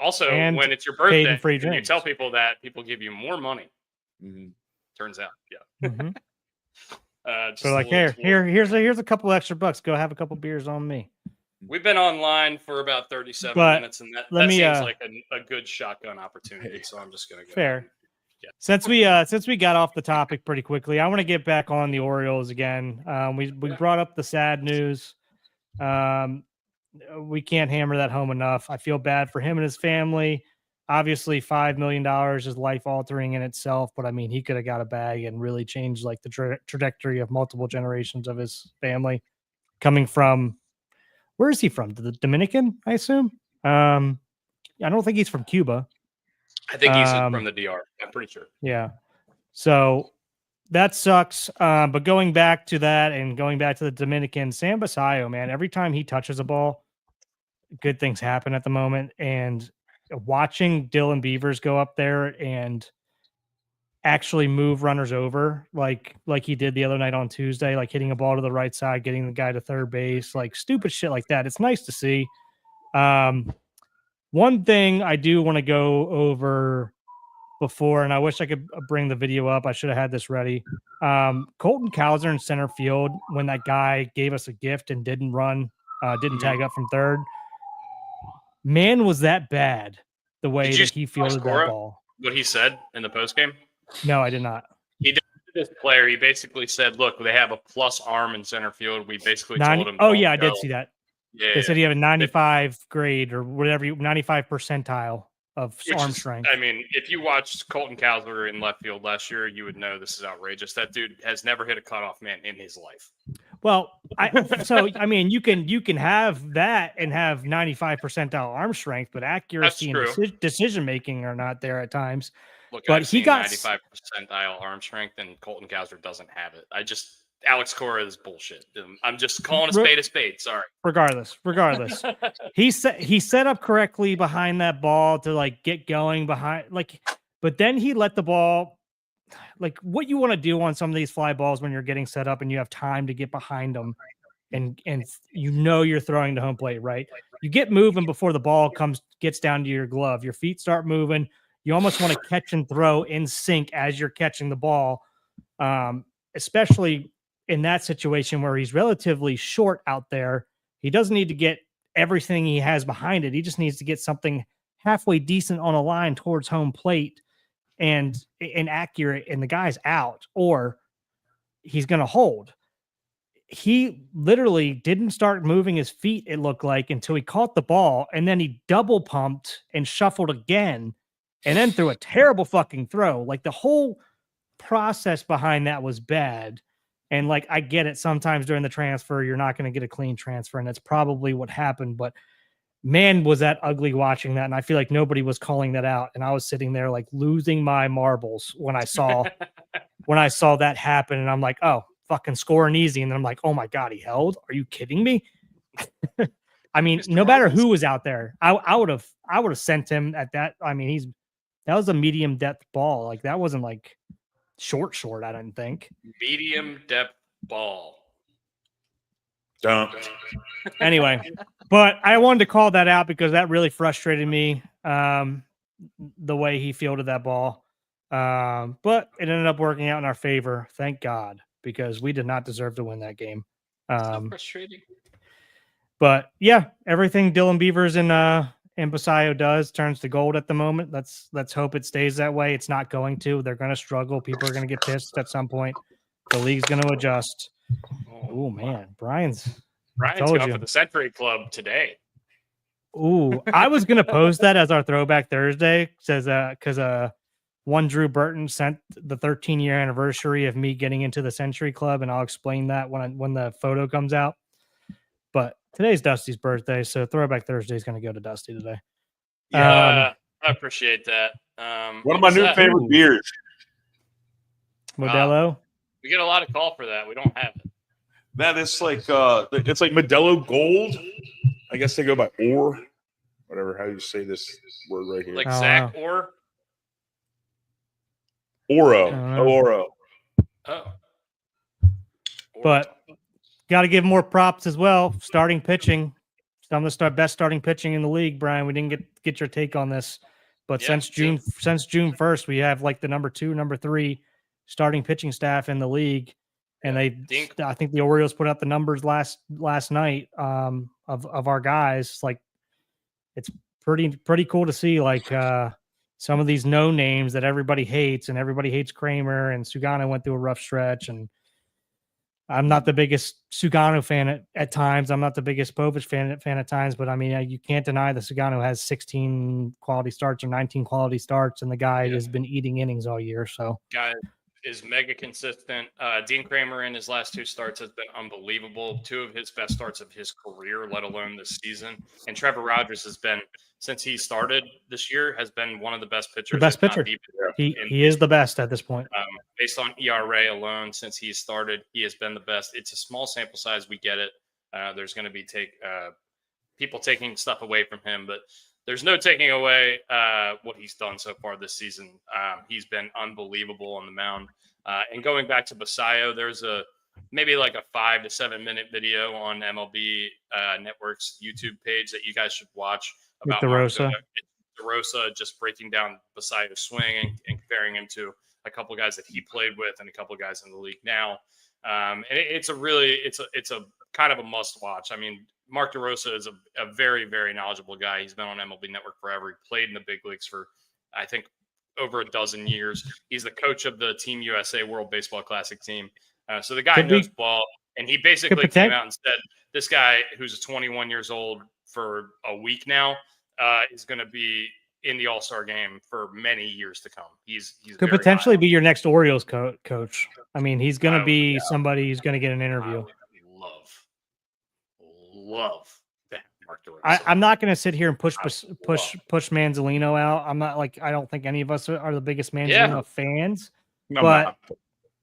A: Also,
C: and
A: when it's your birthday,
C: and
A: you tell people that, people give you more money.
B: Mm-hmm.
A: Turns out, yeah.
C: Mm-hmm.
A: So
C: like here's a couple extra bucks. Go have a couple beers on me.
A: We've been online for about 37 minutes, and that seems like a good shotgun opportunity. So I'm just gonna go.
C: Fair.
A: Yeah.
C: Since we got off the topic pretty quickly, I want to get back on the Orioles again. We brought up the sad news. We can't hammer that home enough. I feel bad for him and his family. Obviously, $5 million is life altering in itself, but I mean, he could have got a bag and really changed like the trajectory of multiple generations of his family. Coming from, where is he from? The Dominican, I assume. I don't think he's from Cuba.
A: I think he's from the DR. I'm pretty sure.
C: Yeah. So that sucks. But going back to that and going back to the Dominican, Sam Basallo, man, every time he touches a ball, good things happen at the moment. And watching Dylan Beavers go up there and actually move runners over like he did the other night on Tuesday, like hitting a ball to the right side, getting the guy to third base, like stupid shit like that. It's nice to see. One thing I do want to go over before, and I wish I could bring the video up. I should have had this ready. Colton Cowser in center field, when that guy gave us a gift and didn't tag up from third. Man, was that bad the way that he fielded that ball.
A: What he said in the postgame?
C: No, I did not.
A: He did this player. He basically said, look, they have a plus arm in center field. We basically told him.
C: Oh, yeah, I did see that.
A: Yeah,
C: they said he had a 95 grade or whatever, 95 percentile of arm strength.
A: I mean, if you watched Colton Cowser in left field last year, you would know this is outrageous. That dude has never hit a cutoff man in his life.
C: Well, I mean, you can have that and have 95 percentile arm strength, but accuracy and decision making are not there at times.
A: Look, but he got 95 percentile arm strength, and Colton Cowser doesn't have it. Alex Cora is bullshit. I'm just calling a spade. Sorry.
C: Regardless, he set up correctly behind that ball to like get going behind, like, but then he let the ball, like what you want to do on some of these fly balls when you're getting set up and you have time to get behind them, and you're throwing to home plate, right? You get moving before the ball gets down to your glove. Your feet start moving. You almost want to catch and throw in sync as you're catching the ball, especially in that situation where he's relatively short out there. He doesn't need to get everything he has behind it. He just needs to get something halfway decent on a line towards home plate and accurate, and the guy's out, or he's going to hold. He literally didn't start moving his feet, it looked like, until he caught the ball, and then he double pumped and shuffled again, and then threw a terrible fucking throw. Like the whole process behind that was bad. And like, I get it. Sometimes during the transfer, you're not going to get a clean transfer. And that's probably what happened. But man, was that ugly watching that. And I feel like nobody was calling that out. And I was sitting there like losing my marbles when I saw that happen. And I'm like, oh, fucking scoring easy. And then I'm like, oh my God, he held. Are you kidding me? I mean, no matter who was out there, I would have sent him at that. I mean, that was a medium depth ball. Like that wasn't like short. I didn't think.
A: Medium depth ball.
B: Don't.
C: Anyway, but I wanted to call that out because that really frustrated me. The way he fielded that ball. But it ended up working out in our favor. Thank God, because we did not deserve to win that game.
A: So frustrating.
C: But yeah, everything Dylan Beavers and Basallo does turns to gold at the moment. Let's hope it stays that way. It's not going to. They're going to struggle. People are going to get pissed at some point. The league's going to adjust. Oh man, Brian's
A: going for the Century Club today.
C: Ooh, I was going to post that as our Throwback Thursday, because one Drew Burton sent the 13-year anniversary of me getting into the Century Club, and I'll explain that when the photo comes out. But today's Dusty's birthday, so Throwback Thursday is going to go to Dusty today.
A: Yeah, I appreciate that.
B: One of my new favorite beers.
C: Modelo.
A: We get a lot of call for that. We don't have it.
B: That is like it's like Modelo Gold. I guess they go by or whatever. How you say this word right here?
A: Like Zach or
B: Oro.
A: Oh.
C: But got to give more props as well. Starting pitching. Some of the best starting pitching in the league, Brian. We didn't get your take on this, but since June 1st, we have like the number 2, number 3 starting pitching staff in the league. And I think the Orioles put out the numbers last night of our guys. Like, it's pretty cool to see like some of these no names that everybody hates, and everybody hates Kramer, and Sugano went through a rough stretch. And I'm not the biggest Sugano fan at times. I'm not the biggest Povich fan at times, but I mean, you can't deny that Sugano has 16 quality starts or 19 quality starts, and the guy has been eating innings all year. So
A: guy is mega consistent. Dean Kramer in his last 2 starts has been unbelievable. 2 of his best starts of his career, let alone this season. And Trevor Rogers has been, since he started this year, has been one of the best pitchers.
C: The best pitcher. He is the best at this point.
A: Based on ERA alone, since he started, he has been the best. It's a small sample size. We get it. There's going to be people taking stuff away from him, but there's no taking away what he's done so far this season. He's been unbelievable on the mound. And going back to Basallo, there's maybe like a 5 to 7 minute video on MLB Network's YouTube page that you guys should watch about
C: DeRosa.
A: DeRosa just breaking down Basallo's swing and comparing him to a couple of guys that he played with and a couple of guys in the league now. And it's a kind of a must watch. I mean, Mark DeRosa is a very, very knowledgeable guy. He's been on MLB Network forever. He played in the big leagues for, I think, over a dozen years. He's the coach of the Team USA World Baseball Classic team. So the guy knows ball. And he basically came out and said, this guy who's 21 years old for a week now is going to be in the All-Star game for many years to come. He's
C: could potentially be your next Orioles coach. I mean, he's going to be somebody who's going to get an interview.
A: Love that Mark DeRosa.
C: I'm not going to sit here and push Manzolino out. I'm not like, I don't think any of us are the biggest Manzolino fans.
B: No,
C: but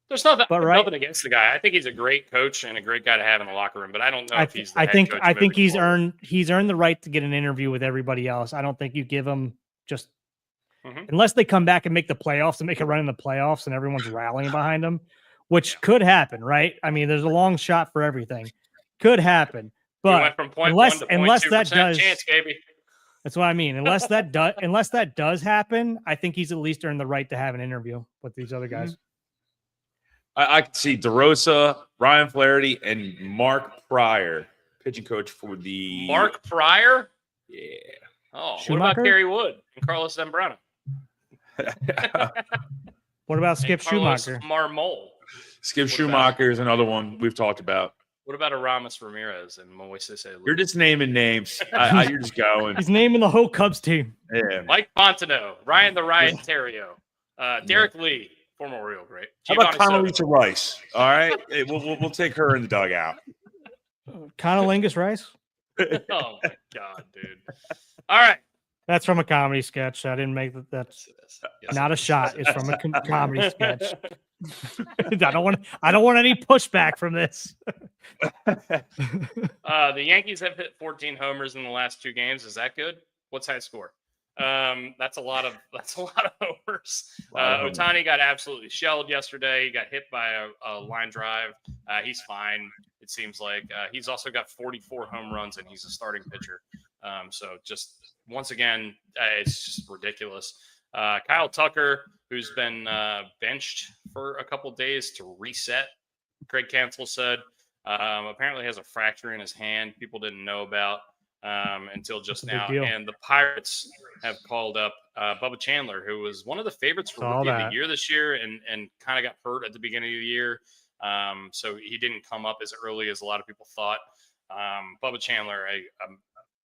A: there's nothing against the guy. I think he's a great coach and a great guy to have in the locker room. But I don't know if he's. I think
C: he's earned the right to get an interview with everybody else. I don't think you give him just unless they come back and make the playoffs and make a run in the playoffs and everyone's rallying behind them, which could happen, right? I mean, there's a long shot for everything. Could happen. But unless that does,
A: chance, baby.
C: That's what I mean. Unless that does happen, I think he's at least earned the right to have an interview with these other guys.
B: I could see DeRosa, Ryan Flaherty, and Mark Pryor, pitching coach for the
A: Mark Pryor.
B: Yeah.
A: Oh,
C: Schumacher?
A: What about Kerry Wood and Carlos Zambrano?
C: What about Skip Schumacher?
A: Marmol.
B: Skip Schumacher is another one we've talked about.
A: What about Aramis Ramirez and Moises Alou?
B: You're just naming names. You're just going.
C: He's naming the whole Cubs team.
B: Yeah.
A: Mike Fontenot, Ryan Terrio, Derek Lee. former Oriole great.
B: How about
A: Giovanni Soto.
B: Condoleezza Rice? All right, hey, we'll take her in the dugout.
C: Conolingus Rice?
A: Oh my God, dude! All right,
C: That's from a comedy sketch. I didn't make that. That's not a shot. It's from a comedy sketch. I don't want any pushback from this.
A: The Yankees have hit 14 homers in the last 2 games. Is that good? What's high score? That's a lot of homers. Ohtani got absolutely shelled yesterday. He got hit by a line drive. He's fine. It seems like he's also got 44 home runs, and he's a starting pitcher. So just once again, it's just ridiculous. Kyle Tucker, who's been benched for a couple days to reset, Craig Cancel said, apparently has a fracture in his hand people didn't know about until just now. And the Pirates have called up Bubba Chandler, who was one of the favorites for Rookie of the Year this year and kind of got hurt at the beginning of the year. So he didn't come up as early as a lot of people thought. Bubba Chandler, a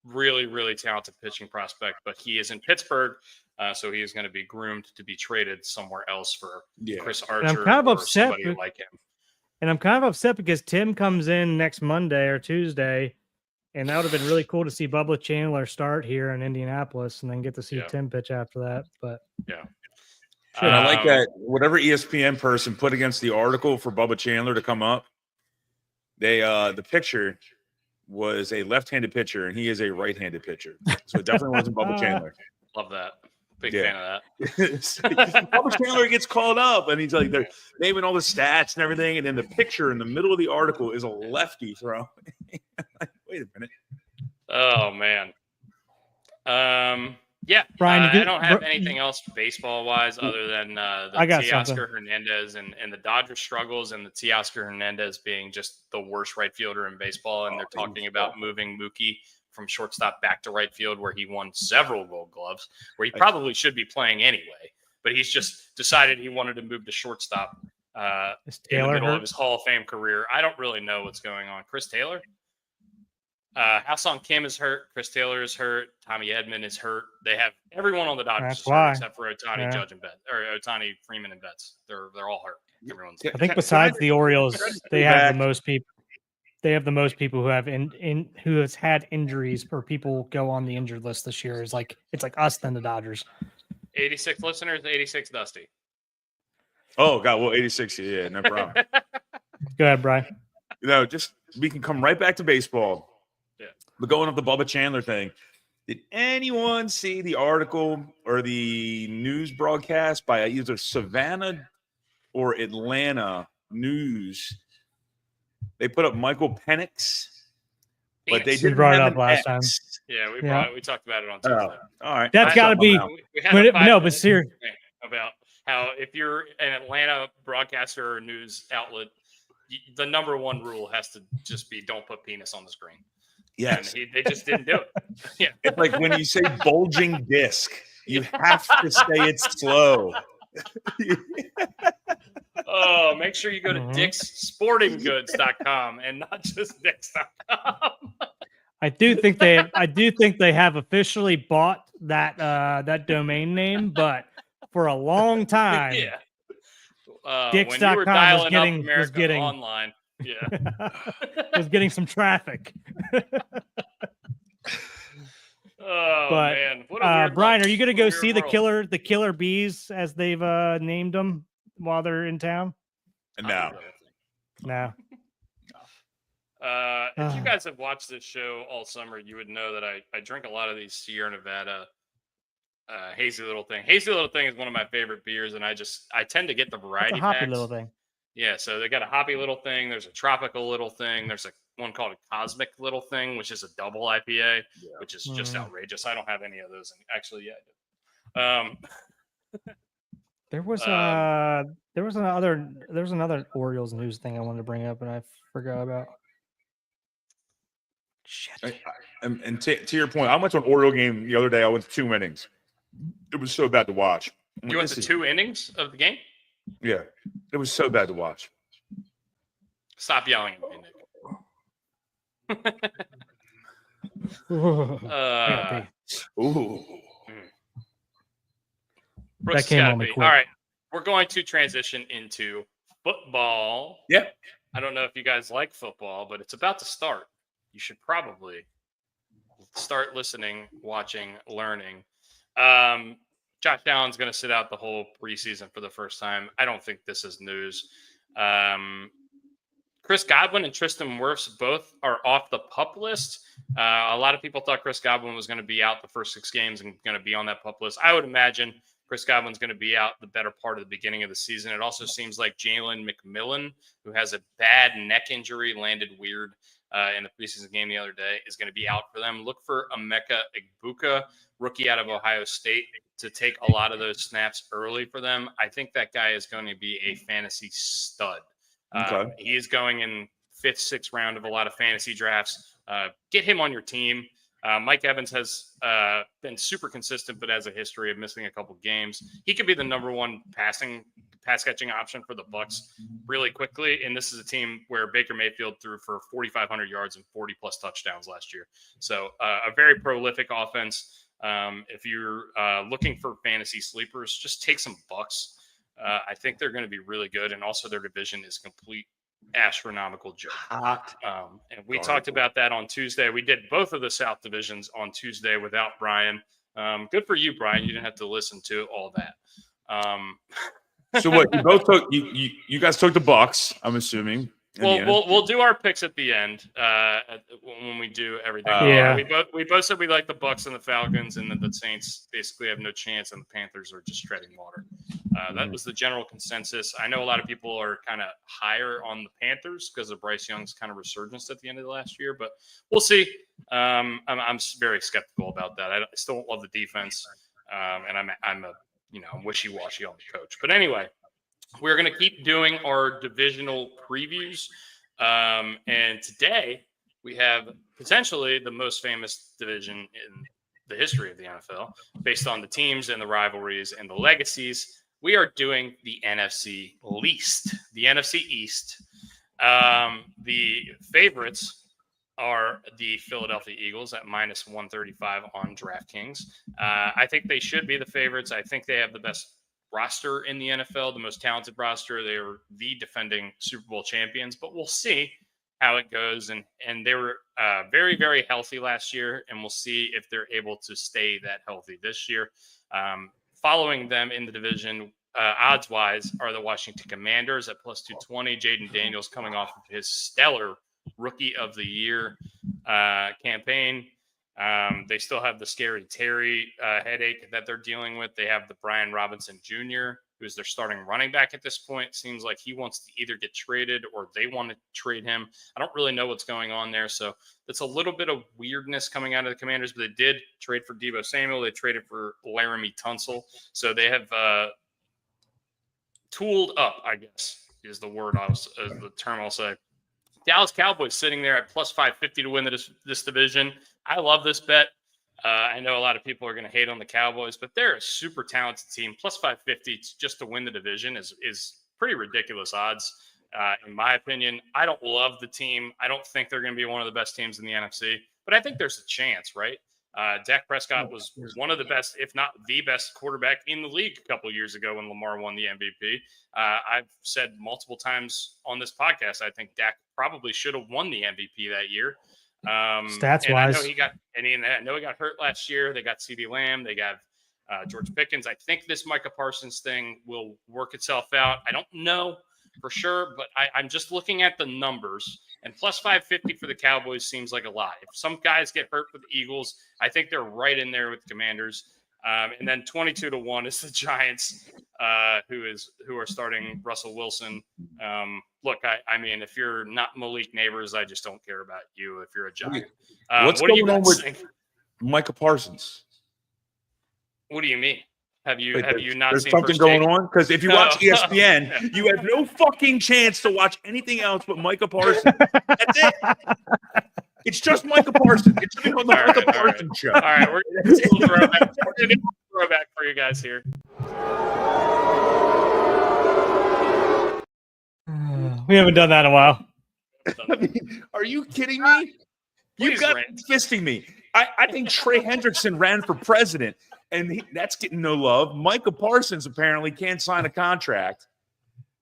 A: really, really talented pitching prospect, but he is in Pittsburgh. So he is going to be groomed to be traded somewhere else for Chris Archer.
C: And I'm kind of
A: or
C: upset
A: somebody like him.
C: And I'm kind of upset because Tim comes in next Monday or Tuesday, and that would have been really cool to see Bubba Chandler start here in Indianapolis and then get to see Tim pitch after that. But
B: And I like that whatever ESPN person put against the article for Bubba Chandler to come up, they the picture was a left-handed pitcher, and he is a right-handed pitcher. So it definitely wasn't Bubba Chandler.
A: Love that. Big fan of that.
B: Bubba Chandler gets called up, and he's like, they're naming all the stats and everything, and then the picture in the middle of the article is a lefty throw. Wait a minute.
A: Oh, man. Yeah,
C: Brian,
A: I don't have anything else baseball-wise other than the Teoscar Hernandez and the Dodgers struggles and the Teoscar Hernandez being just the worst right fielder in baseball, and they're talking about moving Mookie from shortstop back to right field where he won several Gold Gloves, where he probably should be playing anyway, but he's just decided he wanted to move to shortstop in the middle of his Hall of Fame career. I don't really know what's going on. Chris Taylor? Ha-Seong Kim is hurt. Chris Taylor is hurt. Tommy Edman is hurt. They have everyone on the Dodgers is hurt except for Ohtani, Judge, and Betts, or Ohtani, Freeman, and Betts. They're all hurt. Everyone's.
C: I think besides the Orioles, they have the most people. They have the most people who have who has had injuries or people go on the injured list this year. It's like us than the Dodgers.
A: 86 listeners, 86 Dusty.
B: Oh God, well 86, yeah, no problem.
C: Go ahead, Brian.
B: Just we can come right back to baseball.
A: Yeah.
B: But going up the Bubba Chandler thing, did anyone see the article or the news broadcast by either Savannah or Atlanta News? They put up Michael Penix, but they didn't
C: brought it
B: have
C: up last time.
A: Yeah, we talked about it on Tuesday.
B: All right,
C: that's got to be. But seriously,
A: about how if you're an Atlanta broadcaster or news outlet, the number one rule has to just be don't put penis on the screen.
B: Yes,
A: and they just didn't do it. Yeah,
B: it's like when you say bulging disc, you have to say it slow.
A: Oh, make sure you go to dickssportinggoods.com and not just dicks.com.
C: I do think they have officially bought that domain name, but for a long time, Dicks.com was getting
A: online. Yeah,
C: was getting some traffic.
A: Man,
C: Brian, are you going to go see the killer bees as they've named them while they're in town?
B: No.
A: If you guys have watched this show all summer, you would know that I drink a lot of these Sierra Nevada Hazy Little Thing. Hazy Little Thing is one of my favorite beers, and I tend to get the variety
C: hoppy
A: packs.
C: Little Thing.
A: Yeah, so they got a hoppy little thing. There's a tropical little thing. There's one called a cosmic little thing, which is a double IPA, which is just outrageous. I don't have any of those. Actually, yeah, I do.
C: There was another Orioles news thing I wanted to bring up, and I forgot about. Shit.
B: And to your point, I went to an Oriole game the other day. I went to 2 innings. It was so bad to watch.
A: You went to 2 innings of the game?
B: Yeah, it was so bad to watch.
A: Stop yelling at me, Nick.
B: Ooh.
A: Brooks
C: that came on me
A: quick.
C: quick.
A: All right. we're going to transition into football.
B: Yep.
A: I don't know if you guys like football, but it's about to start. You should probably start listening, watching, learning. Josh Allen's going to sit out the whole preseason for the first time. I don't think this is news. Chris Godwin and Tristan Wirfs both are off the PUP list. A lot of people thought Chris Godwin was going to be out the first 6 games and going to be on that PUP list. I would imagine Chris Godwin's going to be out the better part of the beginning of the season. It also seems like Jalen McMillan, who has a bad neck injury, landed weird in the preseason game the other day, is going to be out for them. Look for Emeka Egbuka, rookie out of Ohio State, to take a lot of those snaps early for them. I think that guy is going to be a fantasy stud.
B: Okay.
A: He is going in 5th, 6th round of a lot of fantasy drafts. Get him on your team. Mike Evans has been super consistent, but has a history of missing a couple games. He could be the number 1 pass catching option for the Bucs really quickly. And this is a team where Baker Mayfield threw for 4,500 yards and 40 plus touchdowns last year. So a very prolific offense. If you're looking for fantasy sleepers, just take some Bucs. I think they're going to be really good. And also their division is complete astronomical joke. And we talked about that on Tuesday. We did both of the South divisions on Tuesday without Brian. Good for you, Brian. You didn't have to listen to all that.
B: So what? You both took you guys took the Bucs, I'm assuming.
A: We'll do our picks at the end when we do everything.
C: Yeah.
A: We both said we like the Bucs and the Falcons, and then the Saints basically have no chance, and the Panthers are just treading water. That was the general consensus. I know a lot of people are kind of higher on the Panthers because of Bryce Young's kind of resurgence at the end of the last year, but we'll see. I'm very skeptical about that. I still don't love the defense, and I'm wishy-washy on the coach. But anyway, we're going to keep doing our divisional previews. And today we have potentially the most famous division in the history of the NFL based on the teams and the rivalries and the legacies. We are doing the NFC least, the NFC East. The favorites are the Philadelphia Eagles at minus 135 on DraftKings. I think they should be the favorites. I think they have the best roster in the NFL, the most talented roster. They were the defending Super Bowl champions, but we'll see how it goes. And they were very, very healthy last year, and we'll see if they're able to stay that healthy this year. Following them in the division, odds-wise, are the Washington Commanders at plus 220. Jaden Daniels coming off of his stellar Rookie of the Year campaign. They still have the Scary Terry headache that they're dealing with. They have the Brian Robinson Jr., who is their starting running back at this point. Seems like he wants to either get traded or they want to trade him. I don't really know what's going on there. So that's a little bit of weirdness coming out of the Commanders, but they did trade for Deebo Samuel. They traded for Laramie Tunsil. So they have tooled up, I guess, is the word the term I'll say. Dallas Cowboys sitting there at plus 550 to win this division. I love this bet. I know a lot of people are going to hate on the Cowboys, but they're a super talented team. Plus 550 just to win the division is pretty ridiculous odds, in my opinion. I don't love the team. I don't think they're going to be one of the best teams in the NFC, but I think there's a chance, right? Dak Prescott was one of the best, if not the best quarterback in the league a couple of years ago when Lamar won the MVP. I've said multiple times on this podcast, I think Dak probably should have won the MVP that year.
C: Stats wise,
A: I know he got hurt last year. They got CeeDee Lamb. They got George Pickens. I think this Micah Parsons thing will work itself out. I don't know for sure, but I'm just looking at the numbers. And plus 550 for the Cowboys seems like a lot. If some guys get hurt for the Eagles, I think they're right in there with the Commanders. And then 22-1 is the Giants, who are starting Russell Wilson. Look, I mean, if you're not Malik Neighbors, I just don't care about you if you're a Giant.
B: What's going on with Micah Parsons?
A: What do you mean? Have you not
B: there's
A: seen
B: something going on? Because if you watch ESPN, you have no fucking chance to watch anything else but Micah Parsons. That's it. It's just Micah Parsons. It's the Micah Parsons show.
A: All right, we're going to do a throwback for you guys here.
C: We haven't done that in a while.
B: I mean, are you kidding me? You got fisting me. I think Trey Hendrickson ran for president, and that's getting no love. Micah Parsons apparently can't sign a contract.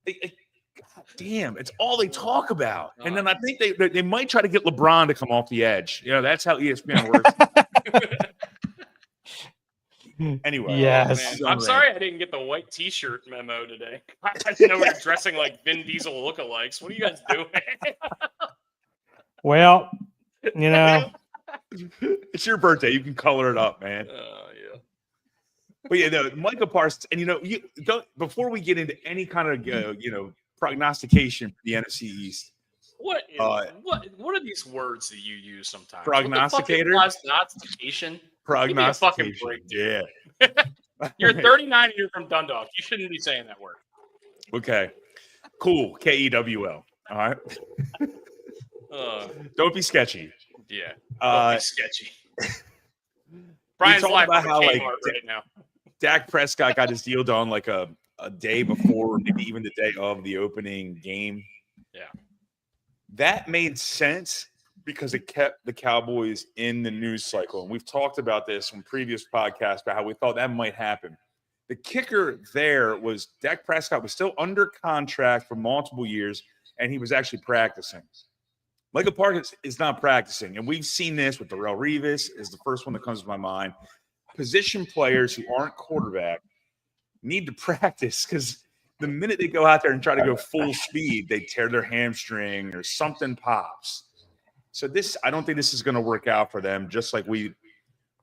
B: God damn, it's all they talk about. And then I think they might try to get LeBron to come off the edge. That's how ESPN works. Anyway,
C: yes.
A: I'm sorry I didn't get the white T-shirt memo today. I didn't know we were dressing like Vin Diesel lookalikes. What are you guys doing?
C: Well,
B: it's your birthday. You can color it up, man.
A: Yeah.
B: But Micah Parsons, and you don't, before we get into any kind of prognostication for the NFC East.
A: What are these words that you use sometimes?
B: Prognosticator?
A: Prognostication?
B: Prognostication.
A: Break,
B: yeah.
A: You're 39 and you're from Dundalk. You shouldn't be saying that word.
B: Okay. Cool. KEWL. All right. Don't be sketchy.
A: Yeah. Don't be sketchy. Brian's
B: talking
A: live
B: about how
A: right now.
B: Dak Prescott got his deal done like a day before, or maybe even the day of the opening game.
A: Yeah.
B: That made sense because it kept the Cowboys in the news cycle. And we've talked about this on previous podcasts about how we thought that might happen. The kicker there was Dak Prescott was still under contract for multiple years, and he was actually practicing. Micah Parsons is not practicing, and we've seen this with Darrelle Revis is the first one that comes to my mind. Position players who aren't quarterback need to practice because the minute they go out there and try to go full speed, they tear their hamstring or something pops. So I don't think this is going to work out for them, just like we've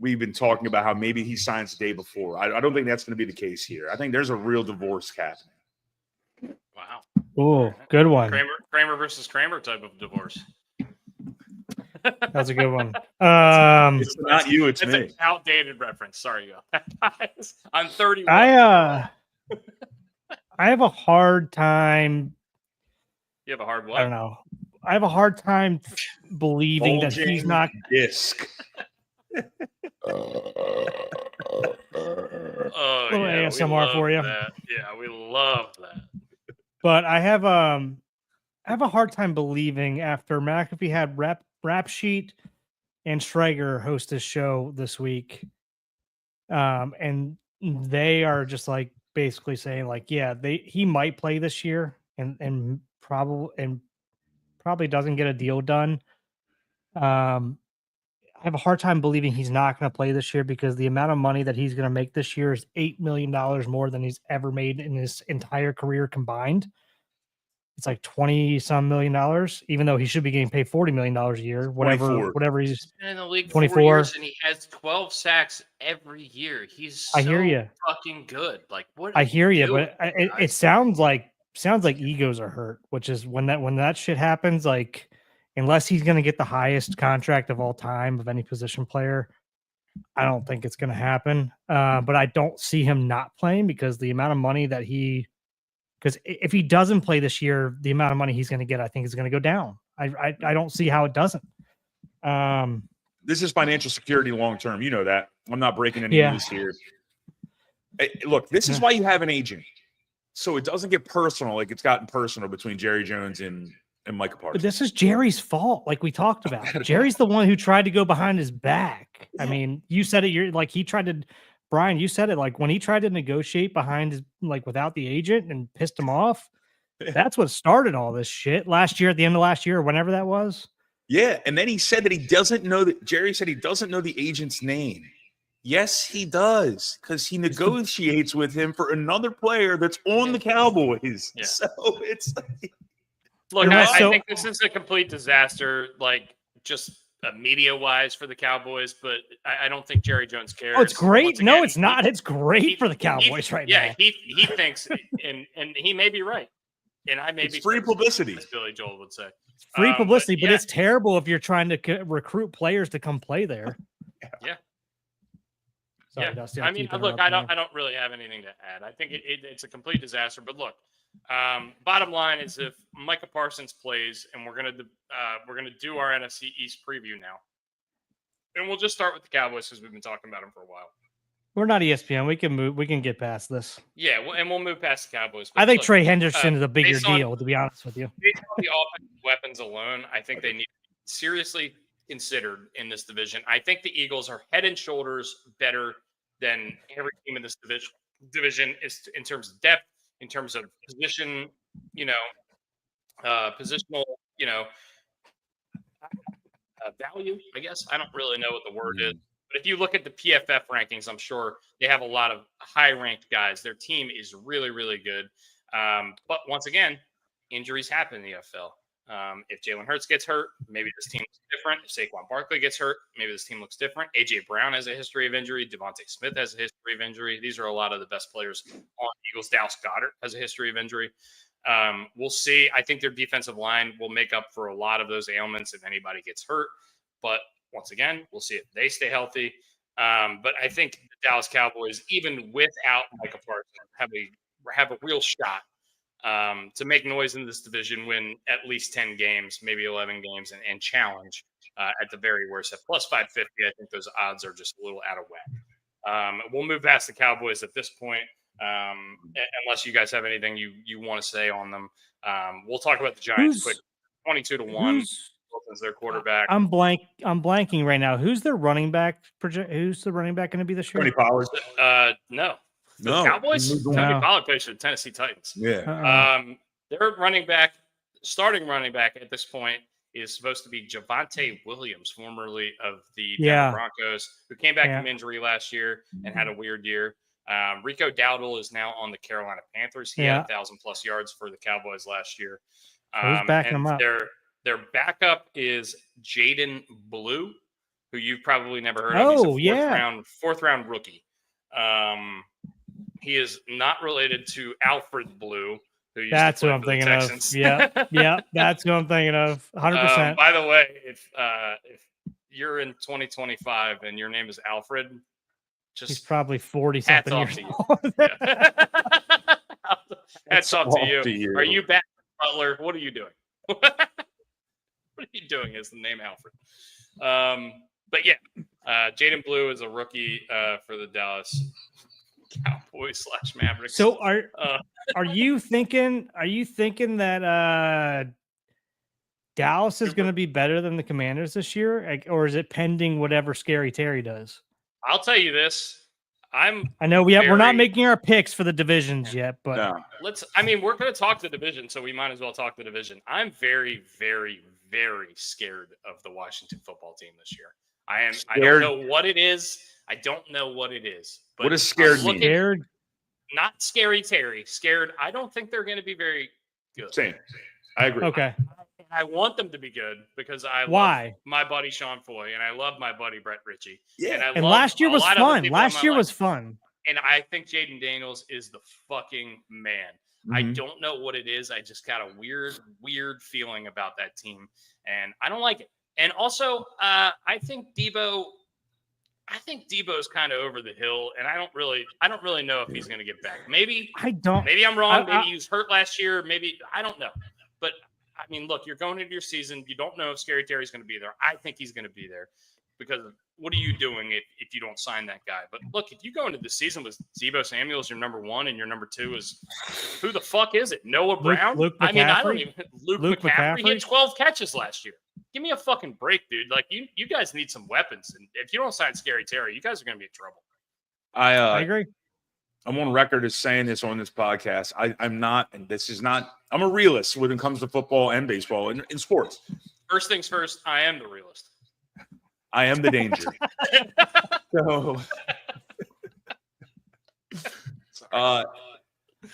B: been talking about how maybe he signs the day before. I don't think that's going to be the case here. I think there's a real divorce happening.
A: Wow.
C: Oh, good one.
A: Kramer versus Kramer type of divorce.
C: That's a good one.
B: It's not you, it's me.
A: An outdated reference. Sorry, guys. I'm 31.
C: I have a hard time.
A: You have a hard what?
C: I don't know. I have a hard time believing that he's not.
B: Disc.
C: ASMR for you.
A: That. Yeah, we love that.
C: But I have a hard time believing after McAfee had Rap Sheet and Schrager host his show this week, and they are just like basically saying like, yeah, he might play this year and probably doesn't get a deal done. I have a hard time believing he's not going to play this year because the amount of money that he's going to make this year is $8 million more than he's ever made in his entire career combined. It's like 20-some million dollars, even though he should be getting paid $40 million a year, whatever he's
A: been in the league
C: 24
A: 4 years and he has 12 sacks every year. He's so fucking good. Like what?
C: I hear you, but it sounds like egos are hurt, which is when that shit happens. Like, unless he's going to get the highest contract of all time of any position player, I don't think it's going to happen. But I don't see him not playing because the amount of money that because if he doesn't play this year, the amount of money he's going to get, I think, is going to go down. I don't see how it doesn't.
B: This is financial security long term. You know that. I'm not breaking any news here. Hey, look, this is why you have an agent, so it doesn't get personal like it's gotten personal between Jerry Jones and Micah Parsons.
C: But this is Jerry's fault, like we talked about. Jerry's the one who tried to go behind his back. I mean, you said it. You're like he tried to. Brian, you said it, like when he tried to negotiate behind his, like without the agent and pissed him off. That's what started all this shit last year, at the end of last year, or whenever that was.
B: Yeah. And then he said that Jerry said he doesn't know the agent's name. Yes, he does, because he negotiates with him for another player that's on the Cowboys. Yeah. So it's like,
A: look, I think this is a complete disaster, like just media-wise for the Cowboys, but I don't think Jerry Jones cares.
C: Oh, it's great. No, it's not. It's great for the Cowboys right now.
A: Yeah, he thinks, and he may be right, and I may be
B: free publicity,
A: as Billy Joel would say.
C: It's free publicity, but it's terrible if you're trying to recruit players to come play there.
A: Yeah.
C: Sorry, Dusty,
A: I mean, look, I don't really have anything to add. I think it's a complete disaster. But look, bottom line is if Micah Parsons plays, and we're gonna do our NFC East preview now, and we'll just start with the Cowboys because we've been talking about them for a while.
C: We're not ESPN. We can move. We can get past this.
A: Yeah, and we'll move past the Cowboys.
C: I think Trey Hendrickson is a bigger deal, to be honest with you.
A: Based on the offensive weapons alone, I think they need seriously considered in this division. I think the Eagles are head and shoulders better than every team in this division is in terms of depth, in terms of position, positional, value, I guess. I don't really know what the word is. But if you look at the PFF rankings, I'm sure they have a lot of high-ranked guys. Their team is really, really good. But once again, injuries happen in the NFL. If Jalen Hurts gets hurt, maybe this team looks different. If Saquon Barkley gets hurt, maybe this team looks different. A.J. Brown has a history of injury. Devontae Smith has a history of injury. These are a lot of the best players on the Eagles. Dallas Goedert has a history of injury. We'll see. I think their defensive line will make up for a lot of those ailments if anybody gets hurt. But once again, we'll see if they stay healthy. But I think the Dallas Cowboys, even without Micah Parsons, have a real shot to make noise in this division, win at least 10 games, maybe 11 games, and challenge at the very worst. At plus 550, I think those odds are just a little out of whack. We'll move past the Cowboys at this point, unless you guys have anything you want to say on them. We'll talk about the Giants quick. 22-1. Wilson's their quarterback.
C: I'm blanking right now. Who's their running back? Who's the running back going to be this year?
B: Tony Pollard.
A: No. The Cowboys? Tony Pollard plays for the Tennessee Titans.
B: Yeah.
A: Their starting running back at this point is supposed to be Javonte Williams, formerly of the Denver Broncos, who came back from injury last year and had a weird year. Rico Dowdle is now on the Carolina Panthers. He had 1,000+ yards for the Cowboys last year.
C: Who's backing him up?
A: Their backup is Jaden Blue, who you've probably never heard of. He's a fourth round rookie. He is not related to Alfred Blue, who used
C: that's
A: to play
C: what I'm
A: for the
C: thinking
A: Texans.
C: of. Yeah, that's what I'm thinking of. 100%.
A: By the way, if you're in 2025 and your name is Alfred,
C: he's probably 40-something years old.
A: Hats off to you. Are you back, Butler? What are you doing? What are you doing as the name Alfred? But yeah, Jaden Blue is a rookie for the Dallas Cowboys / Mavericks.
C: So are you thinking that Dallas is going to be better than the Commanders this year, or is it pending whatever Scary Terry does?
A: I'll tell you this.
C: I know we're not making our picks for the divisions yet, but
A: we're going to talk the division, so we might as well talk the division. I'm very, very, very scared of the Washington football team this year. I don't know what it is. But
B: what does scared mean?
C: Scared?
A: Not Scary Terry. Scared. I don't think they're going to be very good.
B: Same. I agree.
C: Okay.
A: I want them to be good because love my buddy Sean Foy and I love my buddy Brett Ritchie.
B: Yeah.
C: And last year was fun. Last year was fun.
A: And I think Jaden Daniels is the fucking man. Mm-hmm. I don't know what it is. I just got a weird feeling about that team, and I don't like it. And also, I think Debo's kind of over the hill, and I don't really know if he's going to get back. Maybe I'm wrong. Maybe he was hurt last year. Maybe I don't know. But I mean, look, you're going into your season. You don't know if Scary Terry's going to be there. I think he's going to be there because what are you doing if you don't sign that guy? But look, if you go into the season with Deebo Samuel as your number one and your number two is who the fuck is it? Noah Brown?
C: Luke McCaffrey?
A: I mean, I don't even. Luke McCaffrey. He had 12 catches last year. Give me a fucking break, dude. Like you guys need some weapons, and if you don't sign Scary Terry, you guys are going to be in trouble.
C: I agree.
B: I'm on record as saying this on this podcast. I'm not, and this is not. I'm a realist when it comes to football and baseball and in sports.
A: First things first, I am the realist.
B: I am the danger. So,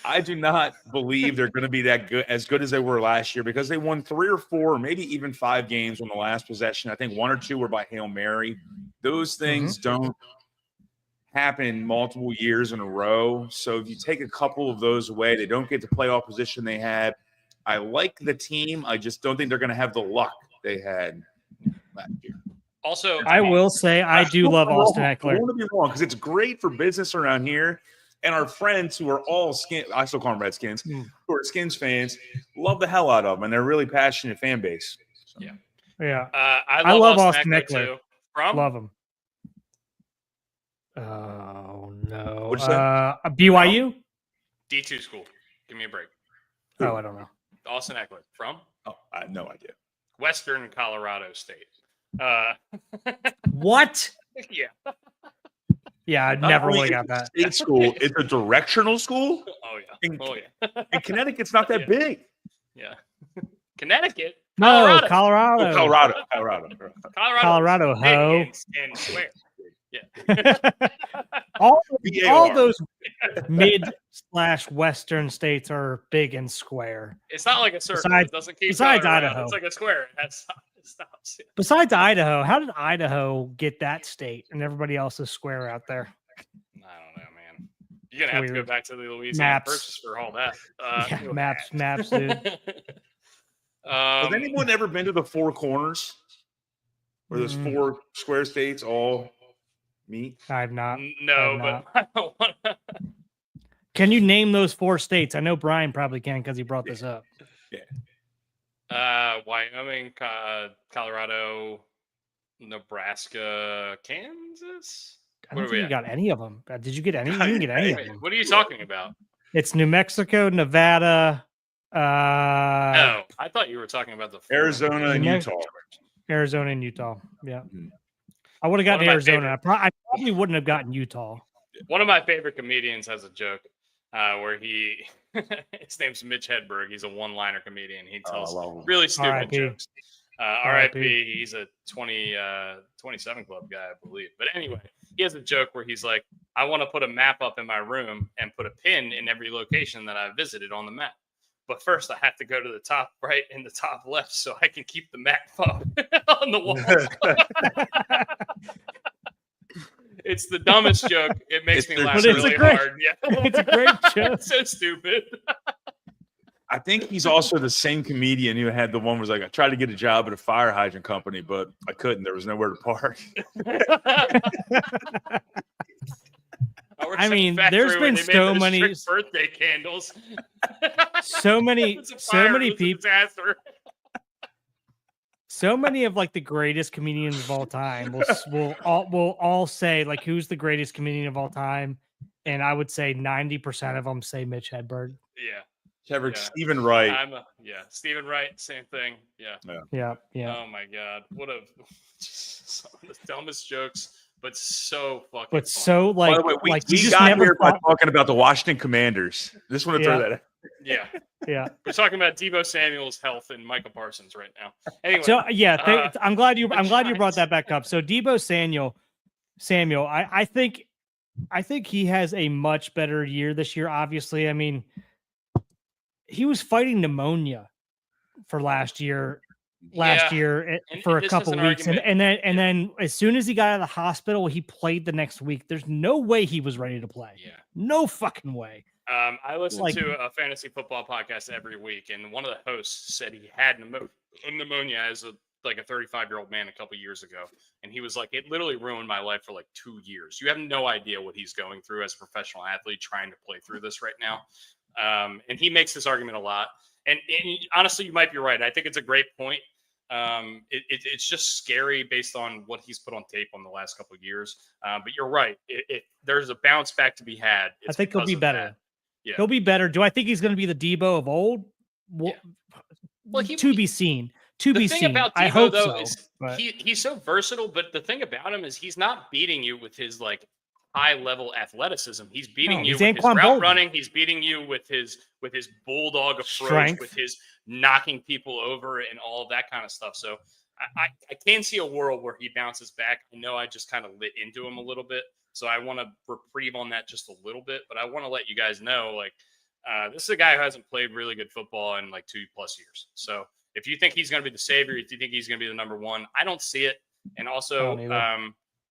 B: I do not believe they're going to be that good, as good as they were last year, because they won 3 or 4, maybe even 5 games on the last possession. I think 1 or 2 were by Hail Mary. Those things don't happen multiple years in a row. So if you take a couple of those away, they don't get the playoff position they had. I like the team. I just don't think they're going to have the luck they had last year.
A: Also,
C: I will say I do love Austin Eckler.
B: I want to be wrong because it's great for business around here. And our friends who are all I still call them Redskins, who are Skins fans, love the hell out of them. And they're a really passionate fan base. So.
C: Yeah.
A: I love Austin Eckler too.
C: Love him. Oh, no.
B: What'd you say?
C: BYU?
A: D2 school. Give me a break.
C: Oh, I don't know.
A: Austin Eckler. From?
B: Oh, I have no idea.
A: Western Colorado State.
C: What?
A: Yeah.
C: Yeah, I
B: Not
C: never
B: only
C: would have
B: is
C: got
B: it
C: that.
B: a state school, it's a directional school.
A: Oh yeah.
B: And,
A: Oh yeah.
B: and Connecticut's not that
A: Yeah.
B: big.
A: Yeah. Connecticut.
C: No,
A: Colorado.
C: Colorado.
A: Colorado.
C: Ho.
A: And square. Yeah.
C: all
B: VAR.
C: those mid/western states are big and square.
A: It's not like a circle.
C: Besides-
A: It doesn't keep
C: besides
A: going around.
C: Idaho.
A: It's like a square. It stops.
C: Besides Idaho, how did Idaho get that state and everybody else is square out there?
A: I don't know, man. You're gonna have to go
C: Weird.
A: back to the Louisiana
C: Maps.
A: Purchase for all that.
C: Yeah, maps, dude.
B: Has anyone ever been to the Four Corners, where those
C: Mm.
B: 4 square states all meet?
C: I've not.
A: No,
C: I'm
A: but I don't want to.
C: Can you name those 4 states? I know Brian probably can because he brought this up.
A: Wyoming, Colorado, Nebraska, Kansas.
C: I
A: Where
C: don't
A: are we
C: think you
A: at?
C: got any of them. Did you get any? You didn't get any of
A: Wait,
C: them.
A: what are you talking about?
C: It's New Mexico, Nevada,
A: Oh, I thought you were talking about the
B: Arizona and
C: New Mex-
B: Utah.
C: Arizona, and Utah. Yeah.
B: Mhm.
C: I would have gotten
A: One of my
C: Arizona. I probably wouldn't have gotten Utah.
A: One of my favorite comedians has a joke where his name's Mitch Hedberg. He's a one-liner comedian. He tells really stupid
C: R.I.P.
A: jokes.
C: R.I.P.
A: RIP. He's a 27 Club guy, I believe. But anyway, he has a joke where he's like, I want to put a map up in my room and put a pin in every location that I visited on the map. But first, I have to go to the top right and the top left so I can keep the map up on the wall. It's the dumbest joke. It makes me laugh
C: But it's
A: really
C: a great-
A: hard. Yeah.
C: It's a great joke.
A: It's so stupid.
B: I think he's also the same comedian who had the one was like, I tried to get a job at a fire hydrant company, but I couldn't. There was nowhere to park.
C: I mean, there's been so many
A: birthday candles.
C: so many
A: It's a fire, it was a
C: people.
A: disaster.
C: So many of like the greatest comedians of all time will all say like who's the greatest comedian of all time, and I would say 90% of them say Mitch Hedberg.
A: Yeah.
B: Trevor,
A: Yeah.
B: Stephen Wright.
A: Stephen Wright, same thing. Yeah.
C: Yeah.
A: Oh my God, what a some of the dumbest jokes, but so fucking.
C: But
A: funny.
C: so like,
B: By the way, we
C: you just
B: got
C: never
B: here by
C: thought-
B: talking about the Washington Commanders. Just want to throw
C: Yeah.
B: that out.
A: Yeah,
C: Yeah.
A: we're talking about Deebo Samuel's health and Michael Parsons right now. Anyway,
C: So yeah, I'm glad you
A: Giants.
C: brought that back up. So Deebo Samuel, I think he has a much better year this year. Obviously, I mean, he was fighting pneumonia for last year
A: And
C: for a
A: this is
C: couple
A: an
C: weeks, and
A: argument.
C: then as soon as he got out of the hospital, he played the next week. There's no way he was ready to play.
A: Yeah.
C: No fucking way.
A: I listen
C: Like-
A: to a fantasy football podcast every week, and one of the hosts said he had pneumonia as a 35-year-old man a couple years ago, and he was like, "It literally ruined my life for like 2 years. You have no idea what he's going through as a professional athlete trying to play through this right now." And he makes this argument a lot, and honestly, you might be right. I think it's a great point. It's just scary based on what he's put on tape on the last couple of years. But you're right. There's a bounce back to be had.
C: I think he'll be better.
A: Yeah.
C: He'll be better. Do I think he's going to be the Debo of old? Well, to be seen. To
A: The
C: be
A: thing
C: seen.
A: about
C: I
A: Deebo,
C: hope
A: though,
C: so.
A: is
C: but-
A: he's so versatile, but the thing about him is he's not beating you with his like high level athleticism. He's beating
C: No,
A: you
C: he's
A: with his
C: Anquan
A: route
C: Bolden.
A: running. He's beating you with his bulldog approach,
C: Strength.
A: with his knocking people over and all of that kind of stuff. So I can see a world where he bounces back. I know I just kind of lit into him a little bit, so I want to reprieve on that just a little bit. But I want to let you guys know, like, this is a guy who hasn't played really good football in like 2+ years. So if you think he's going to be the savior, if you think he's going to be the number one, I don't see it. And also,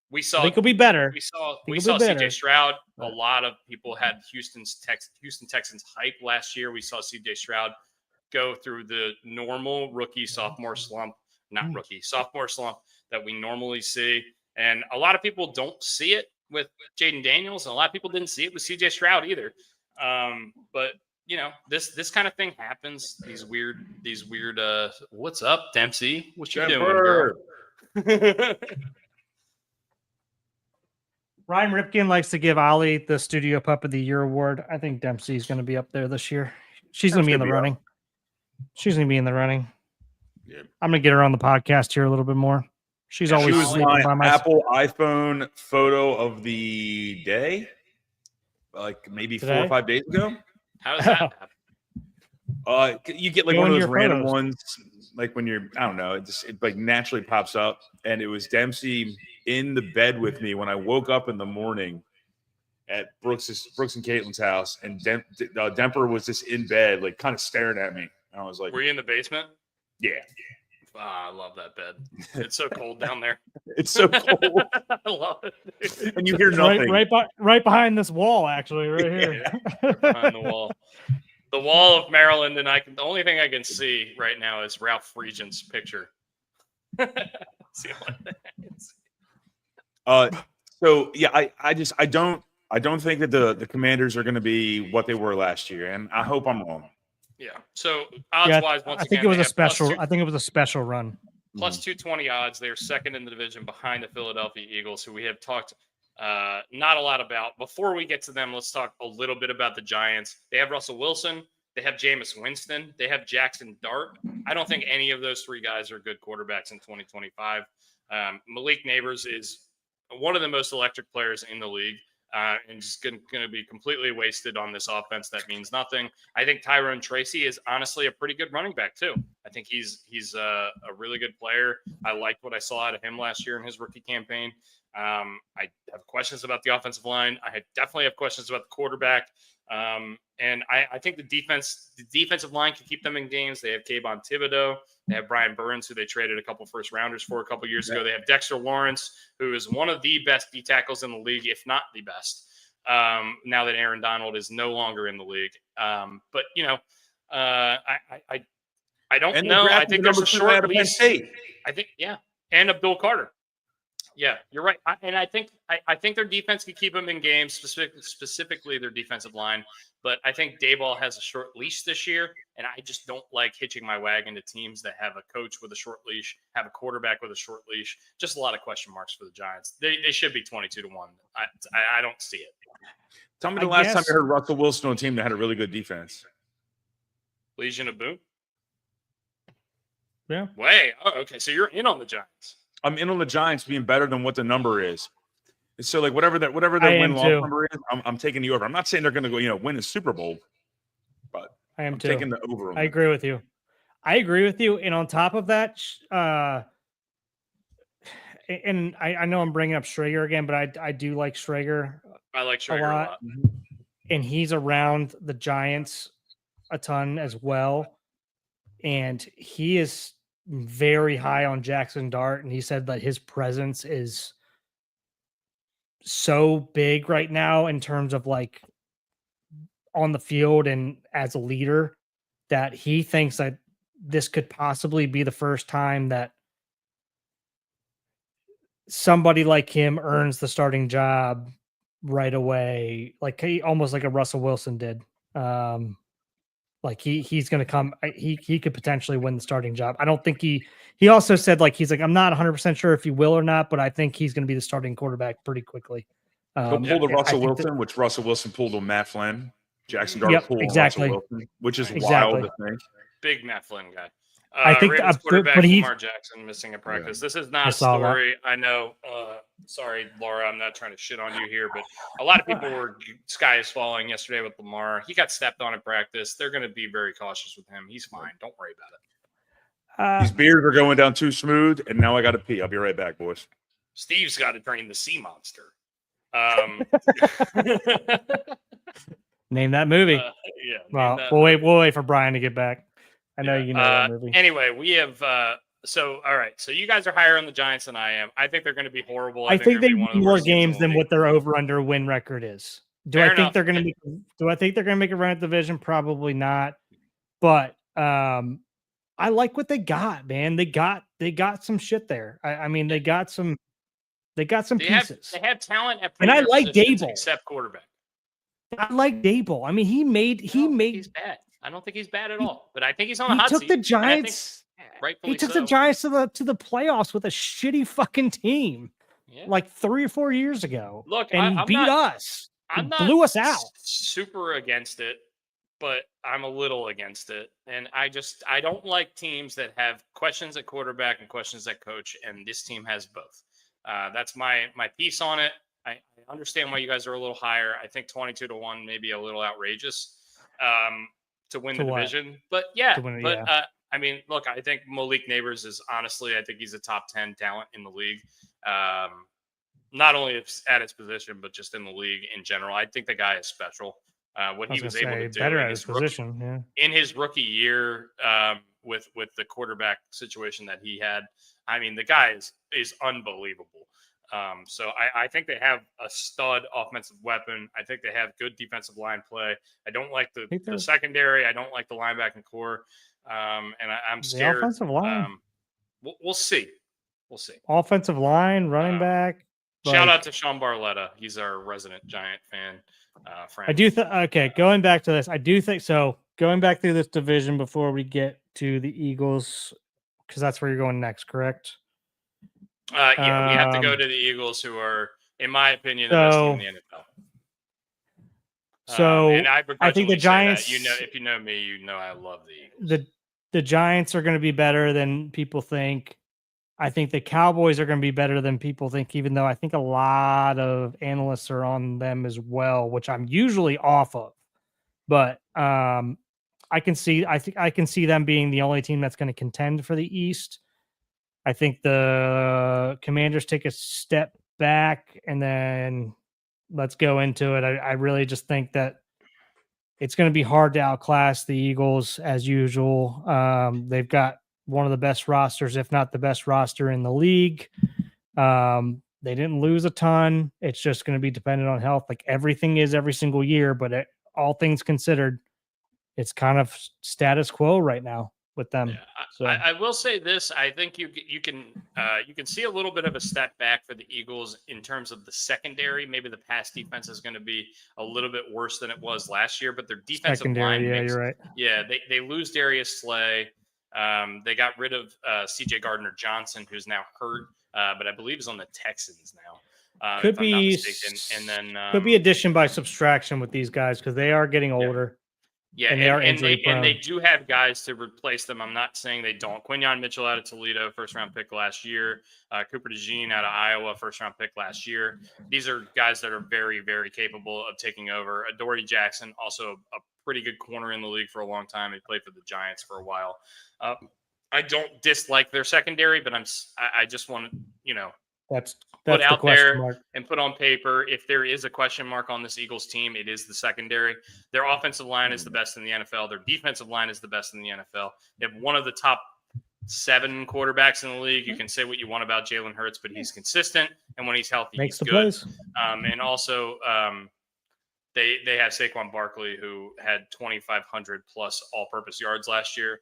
A: we
C: I
A: saw
C: think he'll be better.
A: we saw CJ Stroud. A lot of people had Houston Texans hype last year. We saw CJ Stroud go through the normal sophomore slump that we normally see. And a lot of people don't see it with Jaden Daniels, and a lot of people didn't see it with CJ Stroud either. But you know, this kind of thing happens. These weird what's up, Dempsey? What you doing, girl?
C: Ryan Ripken likes to give Ollie the Studio Pup of the Year award. I think Dempsey's going to be up there this year. She's going to be in the running. She's going to be in the running.
B: Yeah.
C: I'm going to get her on the podcast here a little bit more. She's
A: Yeah,
C: always
B: She was
C: sleeping by
B: my
C: my
B: Apple iPhone photo of the day, like maybe 4 or
C: Today?
B: 5 days ago.
A: How does that happen?
B: You get like
C: Go
B: one of
C: into
B: those
C: your
B: random
C: photos.
B: ones, like when you're, I don't know, it like naturally pops up. And it was Dempsey in the bed with me when I woke up in the morning at Brooks and Caitlin's house, and Demper was just in bed, like kind of staring at me. And I was like,
A: Were you in the basement?
B: yeah,
A: I love that bed. It's so cold down there.
B: it's so cold,
A: I love it. Dude.
B: and you hear nothing.
C: Right behind this wall, actually, right here.
A: Behind the wall. The wall of Maryland, and the only thing I can see right now is Ralph Regent's picture. See what that is.
B: So yeah, I don't think that the Commanders are going to be what they were last year, and I hope I'm wrong.
A: Yeah. So odds-wise, once
C: I think
A: again,
C: it was
A: they
C: a
A: have
C: special. I think it was a special run.
A: plus 220 odds. They're second in the division behind the Philadelphia Eagles, who we have talked not a lot about. Before we get to them, let's talk a little bit about the Giants. They have Russell Wilson. They have Jameis Winston. They have Jackson Dart. I don't think any of those three guys are good quarterbacks in 2025. Malik Neighbors is one of the most electric players in the league. And just going to be completely wasted on this offense that means nothing. I think Tyrone Tracy is honestly a pretty good running back too. I think he's a really good player. I liked what I saw out of him last year in his rookie campaign. I have questions about the offensive line. I definitely have questions about the quarterback. And I think the defensive line can keep them in games. They have Kayvon Thibodeau. They have Brian Burns, who they traded a couple first rounders for a couple years ago. They have Dexter Lawrence, who is one of the best D tackles in the league, if not the best. Now that Aaron Donald is no longer in the league. But I don't know. I think there's a short leash. I think, yeah. And Abdul Carter. Yeah, you're right. I think their defense can keep them in games, specifically their defensive line. But I think Daboll has a short leash this year, and I just don't like hitching my wagon to teams that have a coach with a short leash, have a quarterback with a short leash. Just a lot of question marks for the Giants. They should be 22-1. I don't see it.
B: Tell me the last time you heard Russell Wilson on a team that had a really good defense.
A: Legion of Boom?
C: Yeah.
A: Okay, so you're in on the Giants.
B: I'm in on the Giants being better than what the number is. So like whatever their win-loss number is, I'm taking the over. I'm not saying they're going to go win a Super Bowl, but I'm taking the over.
C: I agree with you. And on top of that, and I know I'm bringing up Schrager again, but I do like Schrager.
A: I like Schrager a lot.
C: And he's around the Giants a ton as well. And he is very high on Jackson Dart, and he said that his presence is so big right now in terms of like on the field and as a leader that he thinks that this could possibly be the first time that somebody like him earns the starting job right away, like almost like a Russell Wilson did. Like he's going to come. He could potentially win the starting job. I don't think he also said he's like, I'm not 100% sure if he will or not, but I think he's going to be the starting quarterback pretty quickly.
B: He'll pull the Russell Wilson, which Russell Wilson pulled on Matt Flynn. Jackson Dart pulled Russell Wilson, which is wild to think.
A: Big Matt Flynn guy.
C: I think
A: quarterback
C: but
A: Lamar Jackson missing a practice. This is not a story. I know. Sorry, Laura, I'm not trying to shit on you here, but a lot of people were sky is falling yesterday with Lamar. He got stepped on in practice. They're going to be very cautious with him. He's fine. Don't worry about
B: it. These beers are going down too smooth, and now I got to pee. I'll be right back, boys.
A: Steve's got to train the sea monster.
C: Name that movie. Well, we'll wait for Brian to get back. I know you know that movie.
A: Anyway, we have all right. So you guys are higher on the Giants than I am. I think they're going to be horrible.
C: I think they win more games than what their over/under win record is. Do I think they're going to make a run at the division? Probably not. But I like what they got, man. They got some shit there. I mean, they got some pieces.
A: They have talent at
C: and I like Daboll
A: except quarterback.
C: I like Daboll. I mean, he made.
A: He's bad. I don't think he's bad at all, but I think he's on the hot seat.
C: He took the Giants. He took the Giants to the playoffs with a shitty fucking team, like 3 or 4 years ago.
A: Look,
C: and he beat us.
A: I'm not
C: blew us out.
A: Super against it, but I'm a little against it. And I don't like teams that have questions at quarterback and questions at coach. And this team has both. That's my piece on it. I understand why you guys are a little higher. I think 22-1 may be a little outrageous to win the division. But yeah, I mean, look, I think Malik Neighbors is honestly, I think he's a top 10 talent in the league. Not only at his position, but just in the league in general. I think the guy is special. What he was able to do
C: better at his position,
A: in his rookie year with the quarterback situation that he had. I mean, the guy is unbelievable. So I think they have a stud offensive weapon. I think they have good defensive line play. I don't like the secondary. I don't like the linebacking core. And I'm scared.
C: The offensive line.
A: We'll see. We'll see.
C: Offensive line, running back.
A: Shout out to Sean Barletta. He's our resident Giant fan.
C: I do going back to this, I do think so. Going back through this division before we get to the Eagles, because that's where you're going next, correct?
A: Yeah, we have to go to the Eagles, who are, in my opinion, the best team in the NFL.
C: So
A: and
C: I think the Giants.
A: If you know me, you know I love the Eagles.
C: The Giants are going to be better than people think. I think the Cowboys are going to be better than people think, even though I think a lot of analysts are on them as well, which I'm usually off of. But I can see them being the only team that's going to contend for the East. I think the Commanders take a step back, and then let's go into it. I really just think that it's going to be hard to outclass the Eagles as usual. They've got one of the best rosters, if not the best roster in the league. They didn't lose a ton. It's just going to be dependent on health, like everything is every single year. But all things considered, it's kind of status quo right now with them.
A: Yeah,
C: so
A: I will say this: I think you can see a little bit of a step back for the Eagles in terms of the secondary. Maybe the pass defense is going to be a little bit worse than it was last year, but their defensive line,
C: you're right.
A: Yeah, they lose Darius Slay. They got rid of C.J. Gardner-Johnson, who's now hurt, but I believe is on the Texans now.
C: Could be,
A: and then
C: could be addition by subtraction with these guys because they are getting older.
A: Yeah, and they do have guys to replace them. I'm not saying they don't. Quinyon Mitchell out of Toledo, first-round pick last year. Cooper DeJean out of Iowa, first-round pick last year. These are guys that are very, very capable of taking over. Adoree Jackson, also a pretty good corner in the league for a long time. He played for the Giants for a while. I don't dislike their secondary, but I just want to,
C: that's
A: put
C: the
A: out
C: question
A: there
C: mark.
A: And put on paper, if there is a question mark on this Eagles team, it is the secondary. Their offensive line is the best in the NFL. Their defensive line is the best in the NFL. They have one of the top 7 quarterbacks in the league. You can say what you want about Jalen Hurts, but he's consistent, and when he's healthy,
C: Makes
A: he's
C: the
A: good.
C: plays.
A: And also, they have Saquon Barkley, who had 2,500 plus all-purpose yards last year,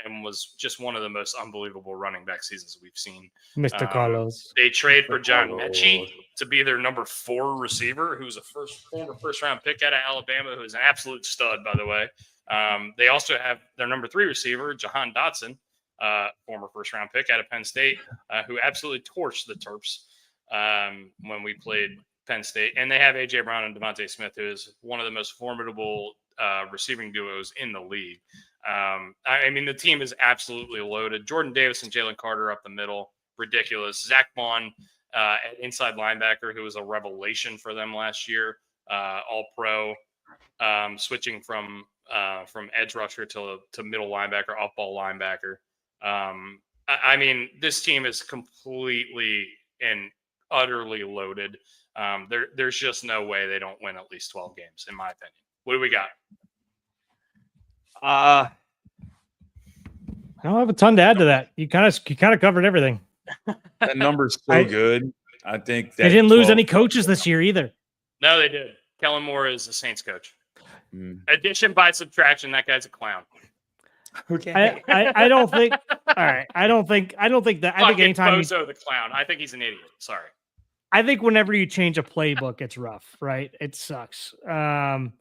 A: and was just one of the most unbelievable running back seasons we've seen.
C: Mr. Carlos.
A: They trade for John Mechie to be their number 4 receiver, who's a former first-round pick out of Alabama, who is an absolute stud, by the way. They also have their number 3 receiver, Jahan Dotson, former first-round pick out of Penn State, who absolutely torched the Terps when we played Penn State. And they have A.J. Brown and Devontae Smith, who is one of the most formidable receiving duos in the league. I mean, the team is absolutely loaded. Jordan Davis and Jalen Carter up the middle, ridiculous. Zach Bond at inside linebacker, who was a revelation for them last year, all-pro, switching from edge rusher to middle linebacker, off-ball linebacker. I mean, this team is completely and utterly loaded. There's just no way they don't win at least 12 games, in my opinion. What do we got?
C: I don't have a ton to add to that. You kind of covered everything.
B: That number's so good. I think that
C: they didn't lose any coaches this year either.
A: No, they did. Kellen Moore is a Saints coach. Addition by subtraction, that guy's a clown.
C: Okay. I don't think. All right. I don't think that. I think anytime
A: Bozo the clown. I think he's an idiot. Sorry.
C: I think whenever you change a playbook, it's rough, right? It sucks. And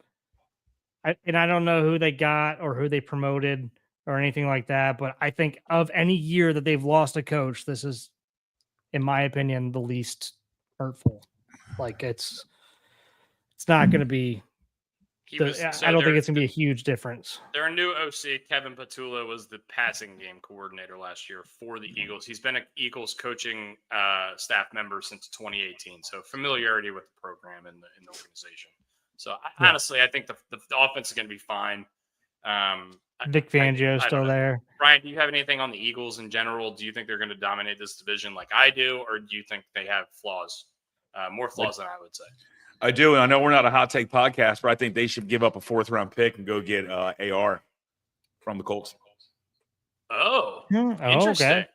C: I don't know who they got or who they promoted or anything like that, but I think of any year that they've lost a coach, this is, in my opinion, the least hurtful. Like it's not going to be I don't think it's gonna be a huge difference.
A: Their new OC, Kevin Patula, was the passing game coordinator last year for the Eagles. He's been an Eagles coaching staff member since 2018, so familiarity with the program and the organization. So honestly, I think the offense is going to be fine.
C: Vic Fangio's still there.
A: Brian, do you have anything on the Eagles in general? Do you think they're going to dominate this division like I do, or do you think they have flaws, more flaws than I would say?
B: I do, and I know we're not a hot take podcast, but I think they should give up a 4th-round pick and go get AR from the Colts.
A: Oh, interesting. Okay.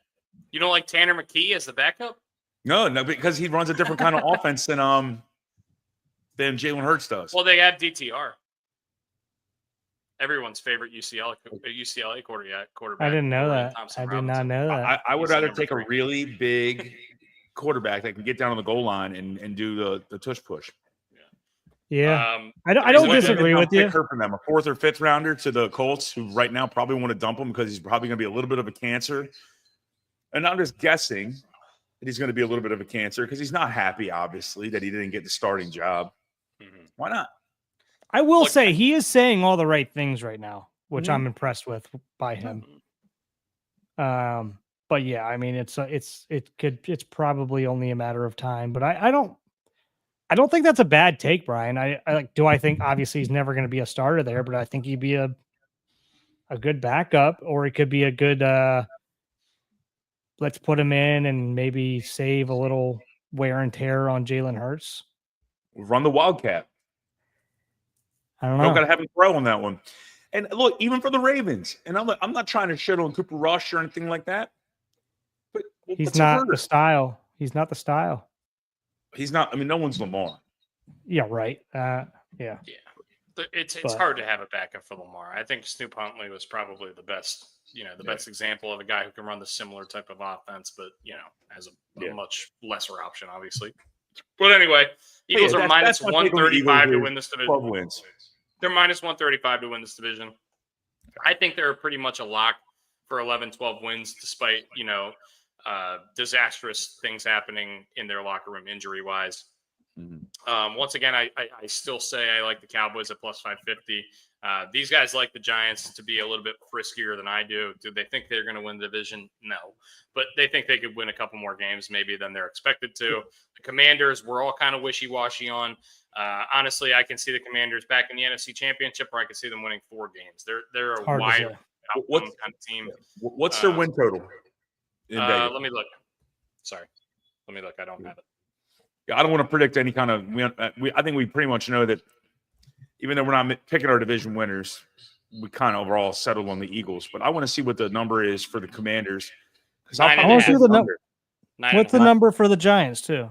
A: You don't like Tanner McKee as the backup?
B: No, because he runs a different kind of offense than Jalen Hurts does.
A: Well, they have DTR. Everyone's favorite UCLA quarterback.
C: I didn't know that. I did not know that.
B: I would rather take a really big quarterback that can get down on the goal line and do the tush push.
C: Yeah, I don't disagree with you.
B: From them, a 4th or 5th rounder to the Colts, who right now probably want to dump him because he's probably going to be a little bit of a cancer. And I'm just guessing that he's going to be a little bit of a cancer because he's not happy, obviously, that he didn't get the starting job. Mm-hmm. Why not?
C: I will say he is saying all the right things right now, which I'm impressed with by him. But yeah, I mean, it's probably only a matter of time. But I don't think that's a bad take, Brian. I think obviously he's never going to be a starter there, but I think he'd be a good backup, or it could be a good let's put him in and maybe save a little wear and tear on Jalen Hurts.
B: Run the Wildcat.
C: I don't know.
B: Don't got to have him throw on that one. And look, even for the Ravens, and I'm not trying to shit on Cooper Rush or anything like that, but
C: he's not the style. He's not the style.
B: He's not. I mean, no one's Lamar.
C: Yeah, right. Yeah.
A: It's hard to have a backup for Lamar. I think Snoop Huntley was probably the best, best example of a guy who can run the similar type of offense, but as a much lesser option, obviously. But anyway, Eagles are minus 135 to win this division.
B: 12 wins.
A: They're minus 135 to win this division. I think they're pretty much a lock for 11, 12 wins, despite disastrous things happening in their locker room injury-wise. Mm-hmm. Once again, I still say I like the Cowboys at plus 550. These guys like the Giants to be a little bit friskier than I do. Do they think they're going to win the division? No. But they think they could win a couple more games maybe than they're expected to. The Commanders, we're all kind of wishy-washy on. Honestly, I can see the Commanders back in the NFC Championship, or I can see them winning 4 games. They're a wide kind of team.
B: What's their win total?
A: Let me look. Sorry. Let me look. I don't have it.
B: Yeah, I don't want to predict any kind of I think we pretty much know that even though we're not picking our division winners, we kind of overall settled on the Eagles. But I want to see what the number is for the Commanders.
C: I want to see the number. What's the number for the Giants, too?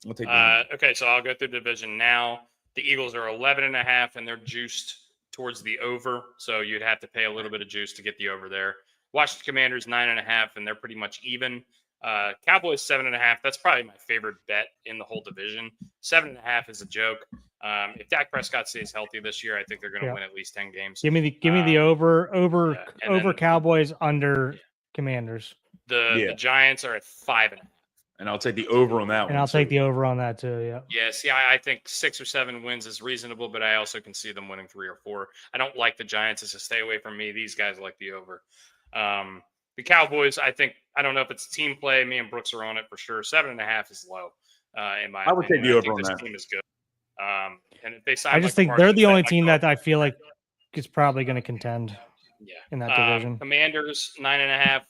A: Okay, so I'll go through the division now. The Eagles are 11.5, and they're juiced towards the over. So you'd have to pay a little bit of juice to get the over there. Washington Commanders 9.5, and they're pretty much even. Cowboys 7.5. That's probably my favorite bet in the whole division. 7.5 is a joke. If Dak Prescott stays healthy this year, I think they're going to win at least 10 games.
C: Give me the over Cowboys, under Commanders.
A: The Giants are at 5.5.
B: And I'll take the over on that one.
C: And I'll take the over on that too. Yeah.
A: Yeah. See, I think 6 or 7 wins is reasonable, but I also can see them winning 3 or 4. I don't like the Giants. It's a stay away from me. These guys like the over. The Cowboys, I don't know if it's team play. Me and Brooks are on it for sure. 7.5 is low. In my opinion.
B: I would take the over on that.
A: This team is good. And if they sign,
C: I just think they're the only team that I feel like is probably going to contend.
A: Yeah.
C: In that division.
A: Commanders 9.5.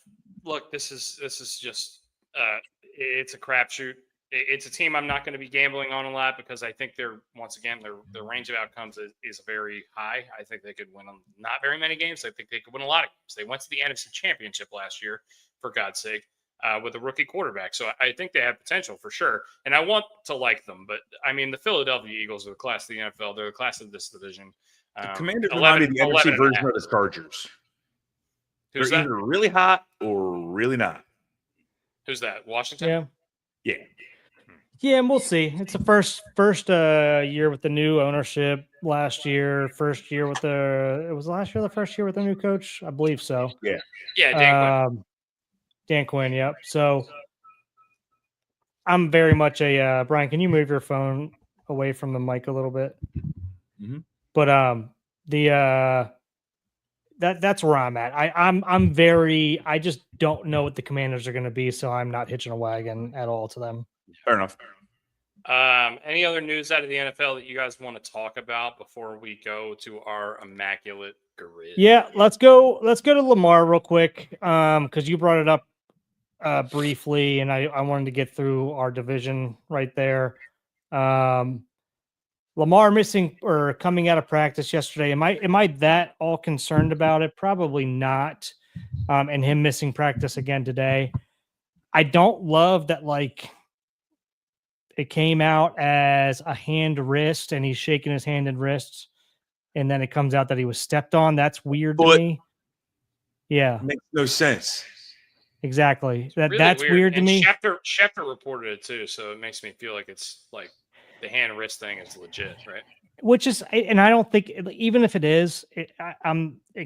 A: Look, this is just it's a crapshoot. It's a team I'm not going to be gambling on a lot because I think their range of outcomes is very high. I think they could win not very many games. I think they could win a lot of games. They went to the NFC Championship last year, for God's sake, with a rookie quarterback. So I think they have potential for sure. And I want to like them. But, I mean, the Philadelphia Eagles are the class of the NFL. They're the class of this division.
B: The Commanders remind me of the NFC version of the Chargers. They're either really hot or really not.
A: Who's that? Washington?
B: Yeah.
C: Yeah, and we'll see. It's the first year with the new ownership. Last year, first year with it was last year the first year with the new coach, I believe so.
B: Yeah.
A: Yeah,
C: Dan Quinn. Yep. So I'm very much a Brian. Can you move your phone away from the mic a little bit?
B: Mm-hmm.
C: But that's where I'm at. I just don't know what the Commanders are going to be, so I'm not hitching a wagon at all to them.
B: Fair enough.
A: Any other news out of the NFL that you guys want to talk about before we go to our immaculate grid?
C: Yeah, let's go to Lamar real quick, because you brought it up briefly, and I wanted to get through our division right there. Lamar missing or coming out of practice yesterday. Am I that all concerned about it? Probably not. And him missing practice again today. I don't love that, like, it came out as a hand wrist and he's shaking his hand and wrists, and then it comes out that he was stepped on. That's weird to me. Yeah.
B: Makes no sense.
C: Exactly.
A: Really
C: that's weird to me.
A: Schefter reported it too, so it makes me feel like it's like the hand wrist thing is legit, right?
C: Which is, and I don't think, even if it is, it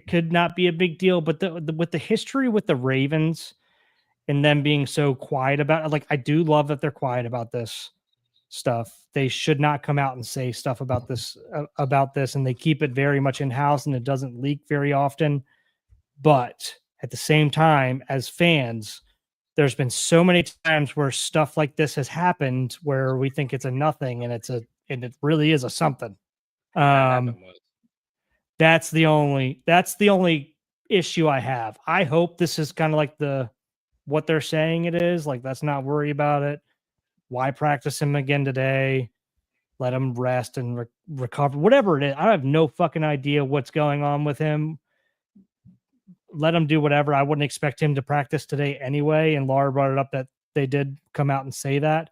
C: could not be a big deal. But with the history with the Ravens and them being so quiet about it, like, I do love that they're quiet about this stuff. They should not come out and say stuff about this, and they keep it very much in house, and it doesn't leak very often. But at the same time, as fans, there's been so many times where stuff like this has happened where we think it's a nothing, and it really is a something. That's the only issue I have. I hope this is kind of like what they're saying it is. Like, let's not worry about it. Why practice him again today? Let him rest and recover. Whatever it is, I have no fucking idea what's going on with him. Let him do whatever. I wouldn't expect him to practice today anyway. And Laura brought it up that they did come out and say that.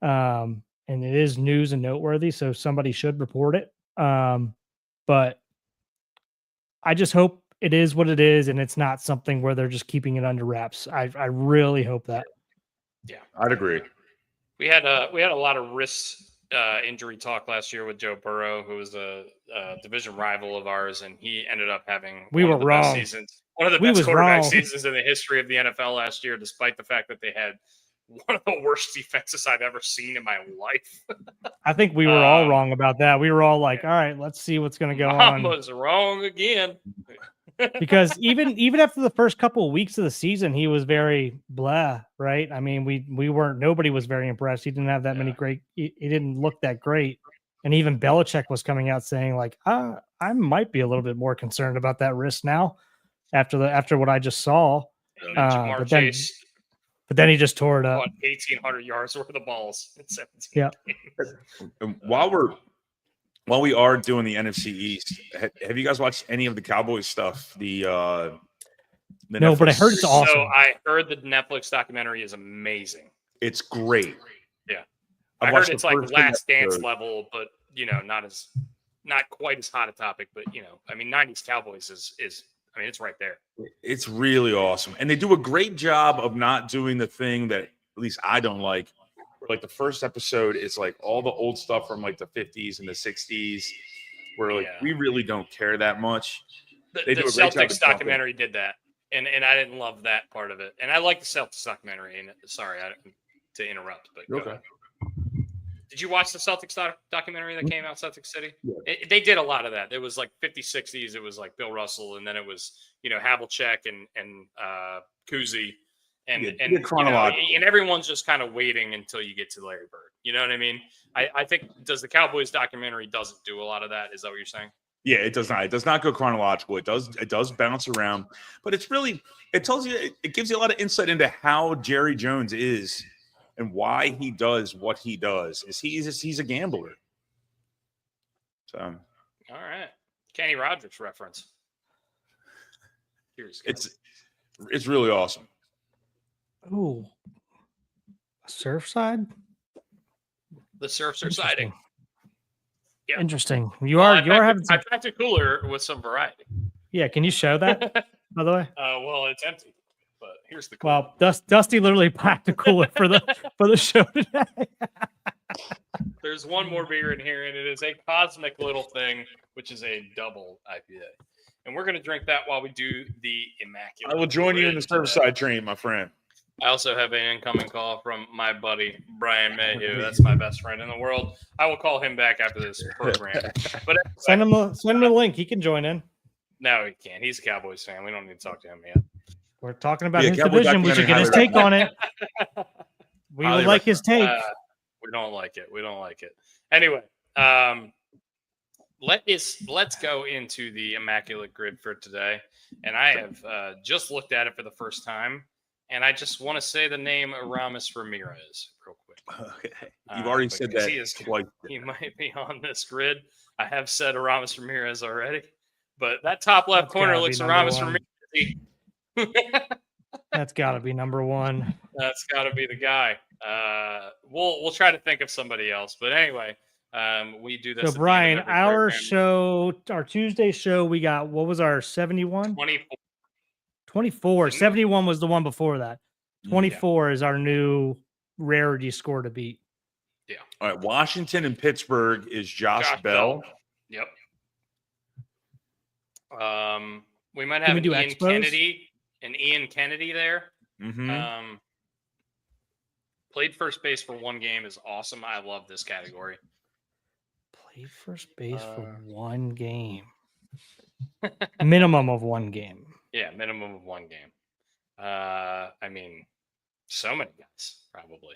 C: And it is news and noteworthy, so somebody should report it. But I just hope it is what it is, and it's not something where they're just keeping it under wraps. I really hope that.
A: Yeah,
B: I'd agree.
A: We had a lot of wrist injury talk last year with Joe Burrow, who was a division rival of ours, and he ended up having one of the best quarterback seasons in the history of the NFL last year, despite the fact that they had one of the worst defenses I've ever seen in my life.
C: I think we were all wrong about that. We were all like, all right, let's see what's going to go on.
A: I was wrong again.
C: Because even after the first couple of weeks of the season, he was very blah, right? I mean, nobody was very impressed. He didn't have that many great, he didn't look that great. And even Belichick was coming out saying, like, I might be a little bit more concerned about that wrist now after what I just saw. But then he just tore it up.
A: 1,800 yards worth of balls in 17
C: games.
B: And while we are doing the NFC East, have you guys watched any of the Cowboys stuff? No,
C: but I heard it's awesome.
A: So I heard the Netflix documentary is amazing.
B: It's great.
A: Yeah, I heard it's like Last Dance level, but not quite as hot a topic. But I mean, 90s Cowboys is it's right there.
B: It's really awesome, and they do a great job of not doing the thing that at least I don't like. Like, the first episode is like all the old stuff from like the 50s and the 60s, where like we really don't care that much.
A: The Celtics documentary did that, and I didn't love that part of it. And I like the Celtics documentary. And sorry to interrupt, but okay. Did you watch the Celtics documentary that came out, Celtics City? Yeah. They did a lot of that. It was like 50s, 60s. It was like Bill Russell, and then it was Havlicek and Kuzi. And everyone's just kind of waiting until you get to Larry Bird. You know what I mean? I think the Cowboys documentary doesn't do a lot of that. Is that what you're saying?
B: Yeah, it does not. It does not go chronological. It does bounce around, but it tells you, it gives you a lot of insight into how Jerry Jones is and why he does what he does. He's a gambler. So, all
A: right, Kenny Rogers reference.
B: It's really awesome.
C: Ooh, Surfside?
A: The Surfs are siding. Yeah.
C: Interesting. You are having.
A: I packed a cooler with some variety.
C: Yeah, can you show that? By the way.
A: Well, it's empty. But here's the cooler.
C: Well, Dusty literally packed a cooler for the show today.
A: There's one more beer in here, and it is a Cosmic Little Thing, which is a double IPA. And we're going to drink that while we do the Immaculate.
B: I will join you in the Surfside train, my friend.
A: I also have an incoming call from my buddy Brian Mayhew. That's my best friend in the world. I will call him back after this program. But
C: Send him a link. He can join in.
A: no, he can't. He's a Cowboys fan. We don't need to talk to him yet.
C: We're talking about
B: Yeah,
C: his
B: Cowboy
C: division. We should get his
B: documentary
C: take on it. We
B: Highly
C: would like his take.
A: We don't like it. We don't like it. Anyway, let's go into the immaculate grid for today. And I have just looked at it for the first time, and I just want to say the name Aramis Ramirez real quick.
B: Okay. You've already said that twice.
A: He might be on this grid. I have said Aramis Ramirez already, but that top left corner looks Aramis Ramirez.
C: That's got to be number one.
A: That's got to be the guy. We'll try to think of somebody else, but anyway, we do this.
C: So Brian, our Tuesday show, we got, what was our 71? 24. 71 was the one before that. 24 is our new rarity score to beat.
A: Yeah.
B: All right. Washington and Pittsburgh is Josh Bell.
A: Yep. We might have an Ian Kennedy there.
B: Mm-hmm.
A: Played first base for one game is awesome. I love this category.
C: Played first base for one game. Minimum of one game.
A: Yeah, minimum of one game. I mean, so many guys, probably.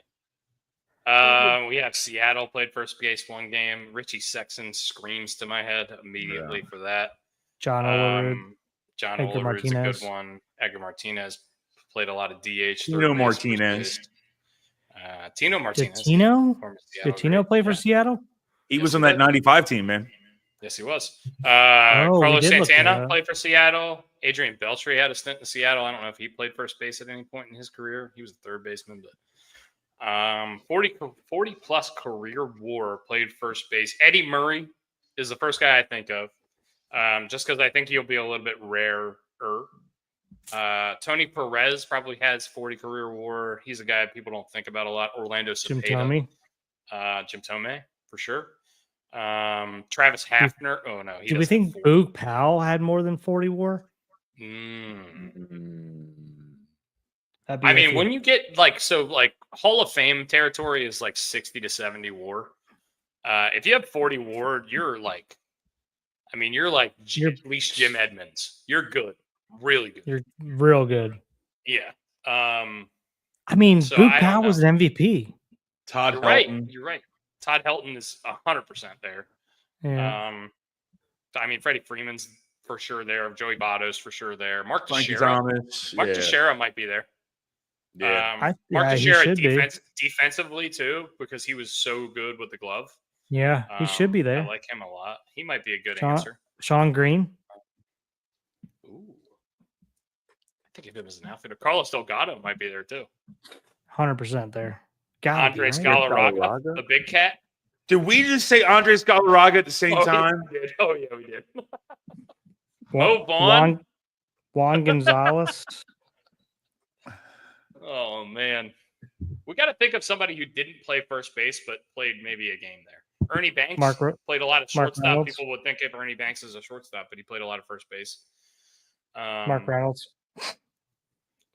A: We have Seattle played first base one game. Richie Sexton screams to my head immediately for that.
C: John Olerud.
A: John Olerud's a good one. Edgar Martinez played a lot of DH.
B: Tino Martinez.
A: Tino Martinez.
C: Did Tino play for Seattle?
B: He was on that 95 team, man.
A: Yes, he was. Carlos Santana played for Seattle. Adrian Beltre had a stint in Seattle. I don't know if he played first base at any point in his career. He was a third baseman, but 40 plus career WAR, played first base. Eddie Murray is the first guy I think of, just because I think he'll be a little bit rarer. Tony Perez probably has 40 career WAR. He's a guy people don't think about a lot. Orlando Cepeda. Jim Thome, for sure. Travis Hafner. Oh no.
C: Do we think Boog Powell had more than 40 WAR?
A: I mean, when you get like Hall of Fame territory is like 60 to 70 WAR. If you have 40 WAR, you're like at least Jim Edmonds. You're good. Really good.
C: You're real good.
A: Yeah.
C: I mean, Boog Powell was an MVP.
B: Todd
A: Helton. You're right. Todd Helton is 100% there.
C: Yeah.
A: I mean, Freddie Freeman's for sure there. Joey Votto's for sure there. Mark Teixeira might be there.
B: Yeah.
A: Mark Teixeira defensively too, because he was so good with the glove.
C: Yeah, he should be there.
A: I like him a lot. He might be a good answer.
C: Sean Green.
A: Ooh. I think of him as an outfielder. Carlos Delgado might be there too.
C: 100% there.
A: Andres Galarraga, the big cat.
B: Did we just say Andres Galarraga at the same time?
A: Yeah, we did.
C: Vaughn Gonzalez.
A: Oh man, we got to think of somebody who didn't play first base but played maybe a game there. Ernie Banks played a lot of shortstop. People would think of Ernie Banks as a shortstop, but he played a lot of first base.
C: Mark Reynolds.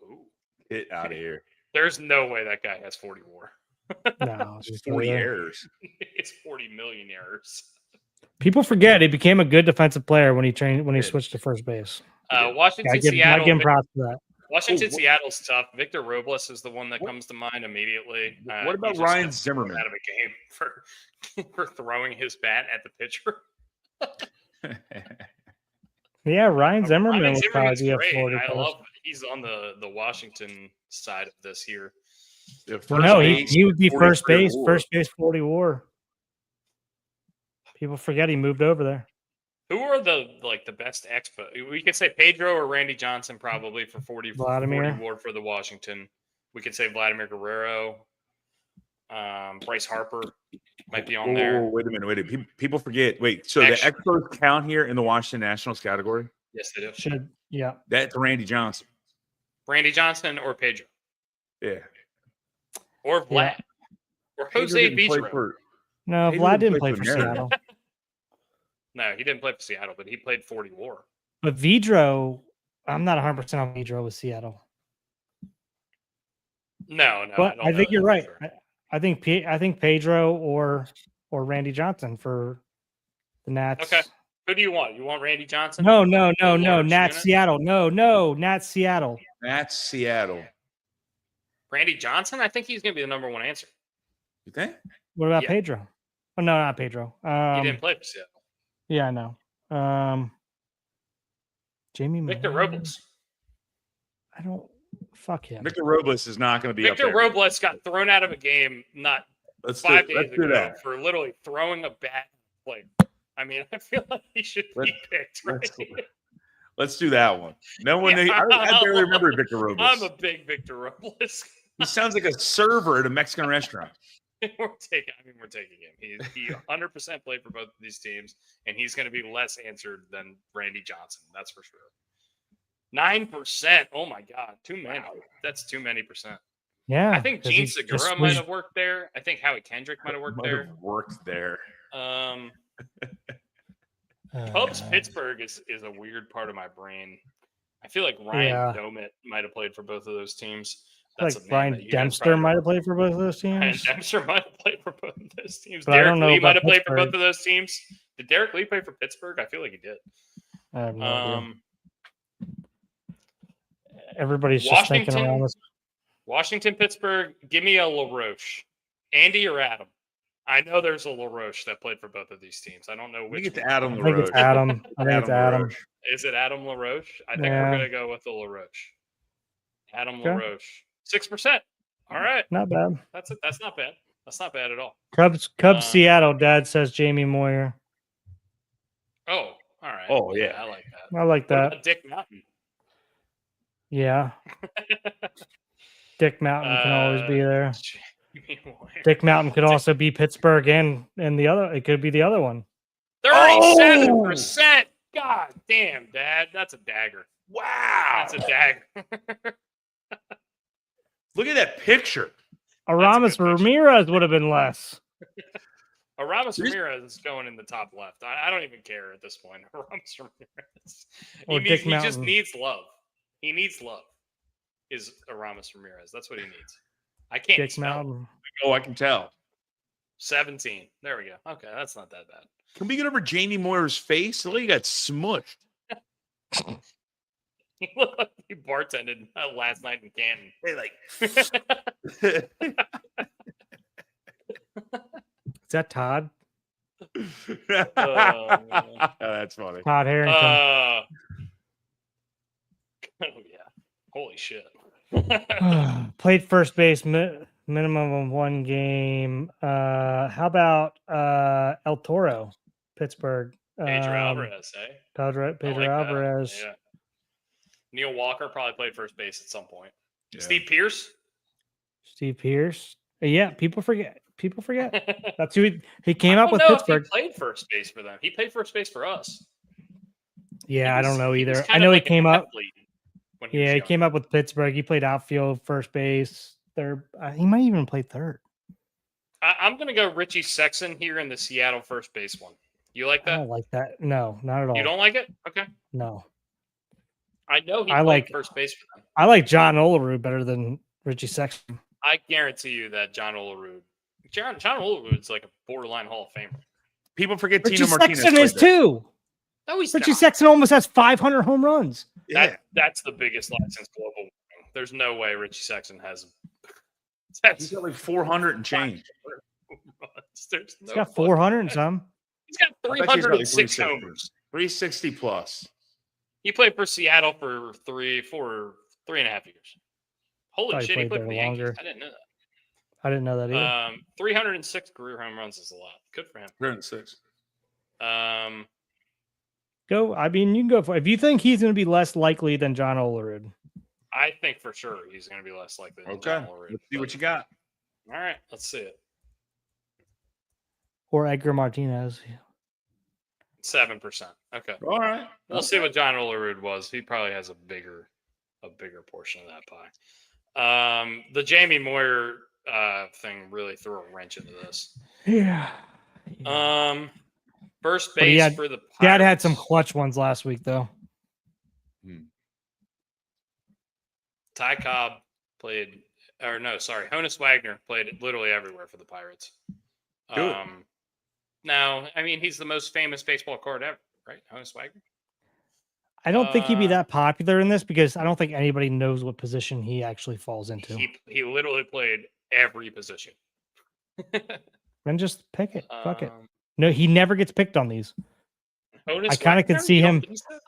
A: Ooh.
B: Get out of here.
A: There's no way that guy has 40 WAR.
C: No,
B: it's 40 errors.
A: It's 40 million errors.
C: People forget he became a good defensive player when he switched to first base.
A: Washington, Seattle.
C: Give him props for that.
A: Washington, Seattle's tough. Victor Robles is the one that comes to mind immediately.
B: What about Ryan Zimmerman?
A: Out of a game for throwing his bat at the pitcher.
C: Yeah, Ryan Zimmerman would probably be a 40.
A: I love it. He's on the Washington side of this here.
C: He would be first base 40 WAR. People forget he moved over there.
A: Who are the best expo? We could say Pedro or Randy Johnson probably for 40 WAR for the Washington. We could say Vladimir Guerrero. Bryce Harper might be on there.
B: Wait a minute. People forget. So the Expos count here in the Washington Nationals category?
A: Yes, they do.
C: Yeah.
B: That's Randy Johnson.
A: Randy Johnson or Pedro.
B: Yeah.
A: Or Vlad. Or Jose Vidro.
C: No, Vlad didn't play for Seattle.
A: No, he didn't play for Seattle, but he played 40 WAR.
C: But Vidro, I'm not 100% on Vidro with Seattle.
A: No,
C: But
A: don't
C: I
A: know
C: think
A: that
C: you're
A: for
C: right.
A: sure.
C: I think Pedro or Randy Johnson for the Nats.
A: Okay. Who do you want? You want Randy Johnson?
C: No.
A: Large
C: Nats
A: unit?
C: Seattle. No. Nats Seattle.
B: That's Seattle.
A: Randy Johnson? I think he's going to be the number one answer.
B: You think?
C: What about
A: Yeah.
C: Pedro? Oh no, not Pedro.
A: He didn't play for Seattle.
C: Yeah, I know. Jamie
A: Victor
C: Moore?
A: Robles.
C: I don't. Fuck him.
B: Victor Robles is not going to be
A: Victor
B: up there.
A: Robles got thrown out of a game not
B: Let's
A: 5
B: do
A: days
B: let's do
A: ago
B: that.
A: for literally throwing a bat play. I mean, I feel like he should be picked, right?
B: Let's do that one. No one.
A: Yeah.
B: I barely remember Victor Robles.
A: I'm a big Victor Robles.
B: He sounds like a server at a Mexican restaurant.
A: We're taking him. He 100% played for both of these teams, and he's going to be less answered than Randy Johnson. That's for sure. 9%. Oh my God, too many. That's too many percent.
C: Yeah.
A: I think Gene Segura might have worked there. I think Howie Kendrick might have worked there. Cubs Pittsburgh is a weird part of my brain. I feel like Ryan Domit might have played for both of those teams.
C: That's like Brian Dempster might have played for both of those teams.
A: Brian Dempster might have played for both of those teams.
C: But
A: Derek Lee might have played for both of those teams. Did Derek Lee play for Pittsburgh? I feel like he did.
C: I have no idea. Everybody's just thinking around this.
A: Washington, Pittsburgh. Give me a LaRoche. Andy or Adam? I know there's a LaRoche that played for both of these teams. I don't know which.
B: I think it's Adam
C: I
B: LaRoche.
C: think it's Adam. I think it's Adam.
A: Is it Adam LaRoche? I think we're gonna go with the LaRoche. Adam LaRoche. 6%. All right.
C: Not bad.
A: That's not bad. That's not bad at all.
C: Cubs Seattle. Dad says Jamie Moyer.
A: Oh, all right.
B: Oh yeah,
A: I like that.
C: I like that.
A: What about Dick Mountain?
C: Yeah. Dick Mountain can always be there. Dick Mountain could also be Pittsburgh and the other. It could be the other one.
A: 37%. God damn, Dad. That's a dagger.
B: Wow.
A: That's a dagger.
B: Look at that picture.
C: Aramis Ramirez would have been less.
A: Aramis Ramirez is going in the top left. I don't even care at this point. Aramis Ramirez. He just needs love. He needs love. Is Aramis Ramirez. That's what he needs. I can't
C: Dick
A: smell.
C: Mountain.
B: Oh, I can tell.
A: 17. There we go. Okay, that's not that bad.
B: Can we get over Jamie Moyer's face? Look, he got smushed.
A: He looked like he bartended last night in Canton.
B: Hey, like.
C: Is that Todd?
B: That's funny.
C: Todd Harrington.
A: Oh yeah. Holy shit.
C: Played first base minimum of one game. How about El Toro, Pittsburgh?
A: Pedro Alvarez, eh?
C: Pedro Alvarez.
A: Yeah. Neil Walker probably played first base at some point.
B: Yeah.
A: Steve Pierce.
C: Yeah, people forget. That's who he came up with Pittsburgh.
A: He played first base for them. He played first base for us.
C: Yeah, I don't know either. I know he came up. Yeah, he came up with Pittsburgh. He played outfield, first base, third. He might even play third.
A: I'm going to go Richie Sexson here in the Seattle first base one. You like that?
C: I don't like that. No, not at all.
A: You don't like it? Okay.
C: No.
A: I know he played first base for them.
C: I like John Olerud better than Richie Sexson.
A: I guarantee you that John Olerud's like a borderline Hall of Famer.
B: People forget
C: Richie
B: Tino Martinez.
C: Sexton is too.
A: No, he's
C: Richie
A: not.
C: Sexton almost has 500 home runs.
B: Yeah.
A: That's the biggest lie since global warming. There's no way Richie Sexton has.
B: He's got like 400 and change.
C: He's got 400 and some.
A: He's got 306 homers.
B: 360 plus.
A: He played for Seattle for 3.5 years. Holy shit, he played for the Yankees. I didn't know that.
C: I didn't know that either.
A: 306 career home runs is a lot. Good for him.
B: 306.
C: Go. I mean, you can go for if you think he's going to be less likely than John Olerud.
A: I think for sure he's going to be less likely than John Olerud.
B: Let's see what you got.
A: All right, let's see it.
C: Or Edgar Martinez.
A: 7%. Okay.
B: All right.
A: We'll see what John Olerud was. He probably has a bigger portion of that pie. The Jamie Moyer thing really threw a wrench into this.
C: Yeah.
A: First base for the Pirates.
C: Dad had some clutch ones last week, though.
A: Ty Cobb played Honus Wagner played literally everywhere for the Pirates.
B: Good.
A: Now, I mean, he's the most famous baseball card ever, right? Honus Wagner.
C: I don't think he'd be that popular in this because I don't think anybody knows what position he actually falls into.
A: He literally played every position.
C: Then just pick it. Fuck it. No, he never gets picked on these.
A: Honus
C: I kind of
A: Wagner?
C: can see
A: You don't
C: him.
A: think so?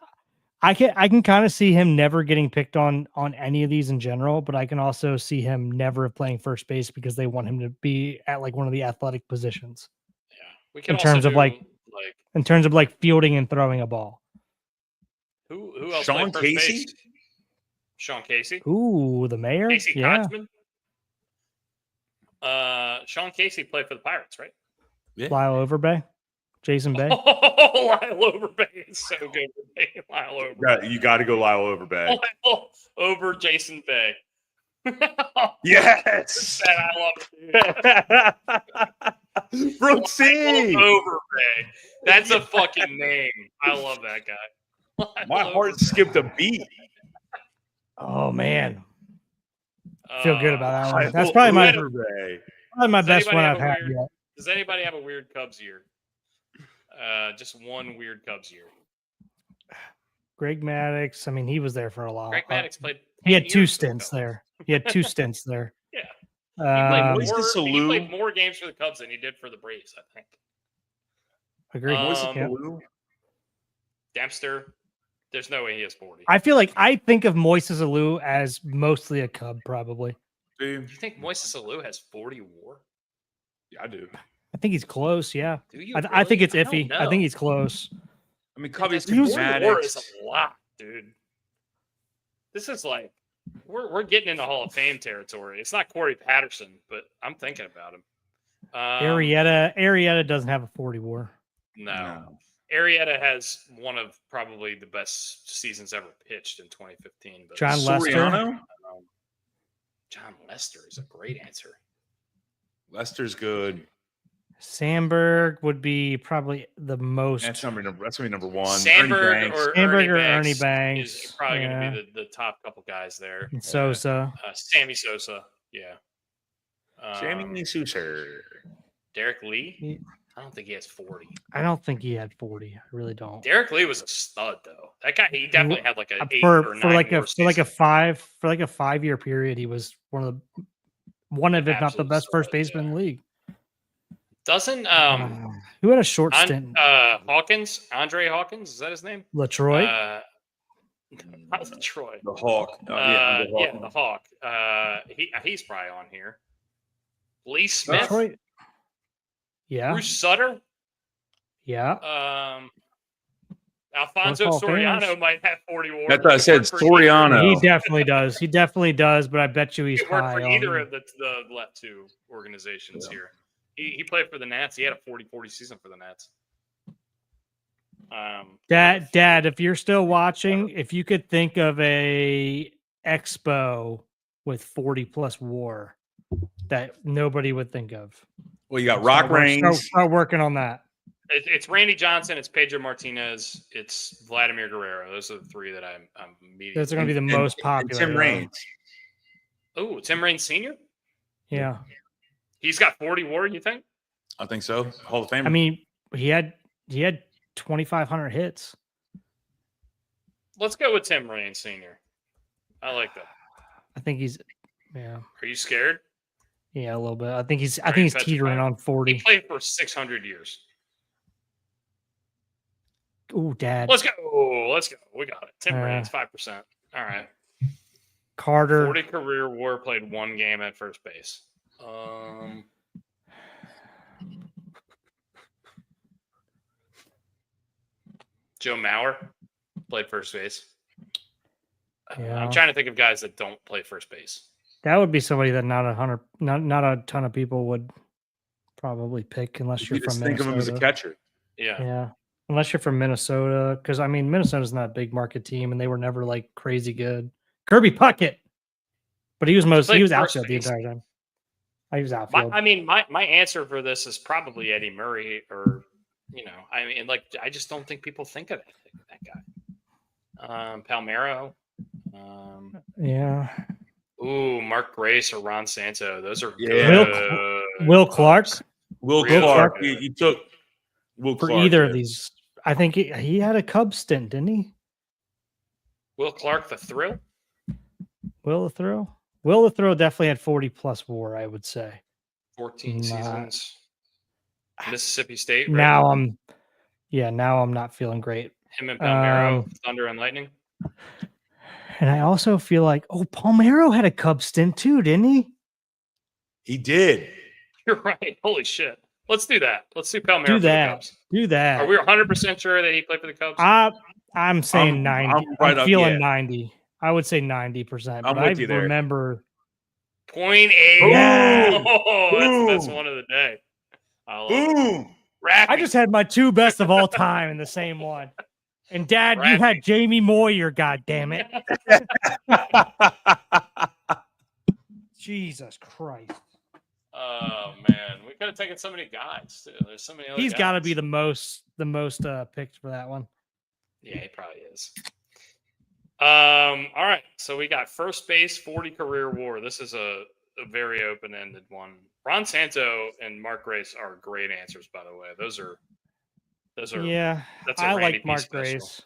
C: I can kind of see him never getting picked on any of these in general, but I can also see him never playing first base because they want him to be at like one of the athletic positions.
A: Yeah, we can
C: in terms
A: also
C: of like fielding and throwing a ball.
A: Who else?
B: Sean
A: played first
B: Casey?
A: base? Sean Casey.
C: Ooh, the mayor.
A: Casey
C: Yeah.
A: Kochman. Sean Casey played for the Pirates, right?
B: Yeah.
C: Lyle Overbay. Jason Bay.
A: Oh, Lyle Overbay is so good for me. Lyle Overbay.
B: You got to go Lyle Overbay.
A: Over Jason Bay.
B: Yes.
A: I love it.
B: Brooksy.
A: Overbay. That's a fucking name. I love that guy.
B: My heart skipped a beat.
C: Oh man. Feel good about that one. That's probably my best one I've had yet.
A: Does anybody have a weird Cubs year? Just one weird Cubs year.
C: Greg Maddux. I mean, he was there for a while.
A: Greg Maddux played.
C: He had 2 stints there. Yeah.
A: He played more games for the Cubs than he did for the Braves, I think.
C: Agreed.
A: Dempster. There's no way he has 40.
C: I feel like I think of Moises Alou as mostly a Cub, probably.
A: Do you think Moises Alou has 40 WAR?
B: Yeah, I do.
C: I think he's close. Yeah.
A: Do you
C: I think it's iffy. I think he's close.
B: I mean, Cubbies
A: WAR is a lot, dude. This is like we're getting into Hall of Fame territory. It's not Corey Patterson, but I'm thinking about him.
C: Arrieta doesn't have a 40 WAR.
A: No. Arrieta has one of probably the best seasons ever pitched in 2015. But
C: John Lester.
A: John Lester is a great answer.
B: Lester's good.
C: Sandberg would be probably the most.
B: That's gonna be number one.
A: Sandberg or Ernie Banks
C: Banks
A: is probably going to be the top couple guys there.
C: And Sosa.
A: Sammy Sosa. Yeah.
B: Sammy Sosa.
A: Derek Lee. I don't think he has 40.
C: I don't think he had 40. I really don't.
A: Derek Lee was a stud though. That guy, he definitely had like a 8
C: for
A: or 9
C: like a 5-year period. He was one of if not the best first baseman in the league.
A: Doesn't
C: who had a short stint?
A: Hawkins, Andre Hawkins, is that his name?
C: LaTroy.
A: Not LaTroy.
B: The Hawk.
A: The Hawk. He's probably on here. Lee Smith.
C: LaTroy. Yeah.
A: Bruce Sutter.
C: Yeah.
A: Alfonso Soriano might have 40 WAR.
B: That's what I said. Soriano.
C: He definitely does. He definitely does. But I bet you he's
A: worked
C: high
A: for
C: on
A: either of the left two organizations here. He played for the Nats. He had a 40-40 season for the Nats.
C: Dad, if you're still watching, if you could think of a expo with 40 plus WAR that nobody would think of.
B: Well, you got Rock Reigns.
C: Start working on that.
A: It's Randy Johnson. It's Pedro Martinez. It's Vladimir Guerrero. Those are the 3 that I'm immediately.
C: Those are going to be the most popular.
B: Tim Raines.
A: Oh, Tim Raines Sr.?
C: Yeah.
A: He's got 40 WAR, you think?
B: I think so. Hall of Fame.
C: I mean, he had 2,500 hits.
A: Let's go with Tim Raines Sr. I like that.
C: I think he's. Yeah.
A: Are you scared?
C: Yeah, a little bit. I think he's teetering on 40.
A: He played for 600 years.
C: Ooh, Dad.
A: Let's go. We got it. Tim Raines, 5%. All right.
C: Carter.
A: 40 career WAR, played 1 game at first base. Joe Mauer played first base.
C: Yeah.
A: I'm trying to think of guys that don't play first base.
C: That would be somebody that not a ton of people would probably pick unless you're from Minnesota.
B: Think of him as a catcher.
C: Yeah. Unless you're from Minnesota, because I mean Minnesota's not a big market team, and they were never like crazy good. Kirby Puckett, but he was outfield the entire time. He was outfield.
A: My answer for this is probably Eddie Murray, or I just don't think people think of that guy. Palmeiro.
C: Yeah.
A: Ooh, Mark Grace or Ron Santo. Those are
B: Yeah.
A: good.
C: Will Clark
B: Will
A: Real
B: Clark.
A: good.
B: You took Will
C: for
B: Clark,
C: either
B: yeah.
C: of these. I think he had a Cubs stint, didn't he?
A: Will Clark, the thrill.
C: Will the Thrill? Will the Thrill definitely had 40+ WAR, I would say.
A: 14
C: Nah.
A: seasons. Mississippi State, right?
C: Now I'm not feeling great.
A: Him and Palmeiro, Thunder and Lightning.
C: And I also feel like, Palmeiro had a Cubs stint too, didn't he?
B: He did.
A: You're right. Holy shit. Let's do that. Let's do Palmeiro
C: Do
A: for the
C: that.
A: Cubs.
C: Do that.
A: Are we 100% sure that he played for the Cubs?
C: I'm saying 90.
B: I'm right up,
C: feeling
B: yeah.
C: 90. I would say 90%.
B: I'm
C: But
B: with you there.
C: remember.
A: 0.8.
C: Yeah.
A: Oh, that's the best one of the day. I love it.
B: Boom.
C: I just had my 2 best of all time in the same one. And Dad, you had Jamie Moyer, God damn it. Jesus Christ.
A: Oh man, we could have taken so many guys too. There's so many other
C: He's
A: guys.
C: got to be the most picked for that one.
A: Yeah, he probably is. All right. So we got first base, 40 career WAR. This is a very open-ended one. Ron Santo and Mark Grace are great answers, by the way. Those are
C: Yeah,
A: that's a
C: I
A: Randy
C: like
A: P
C: Mark
A: special.
C: Grace.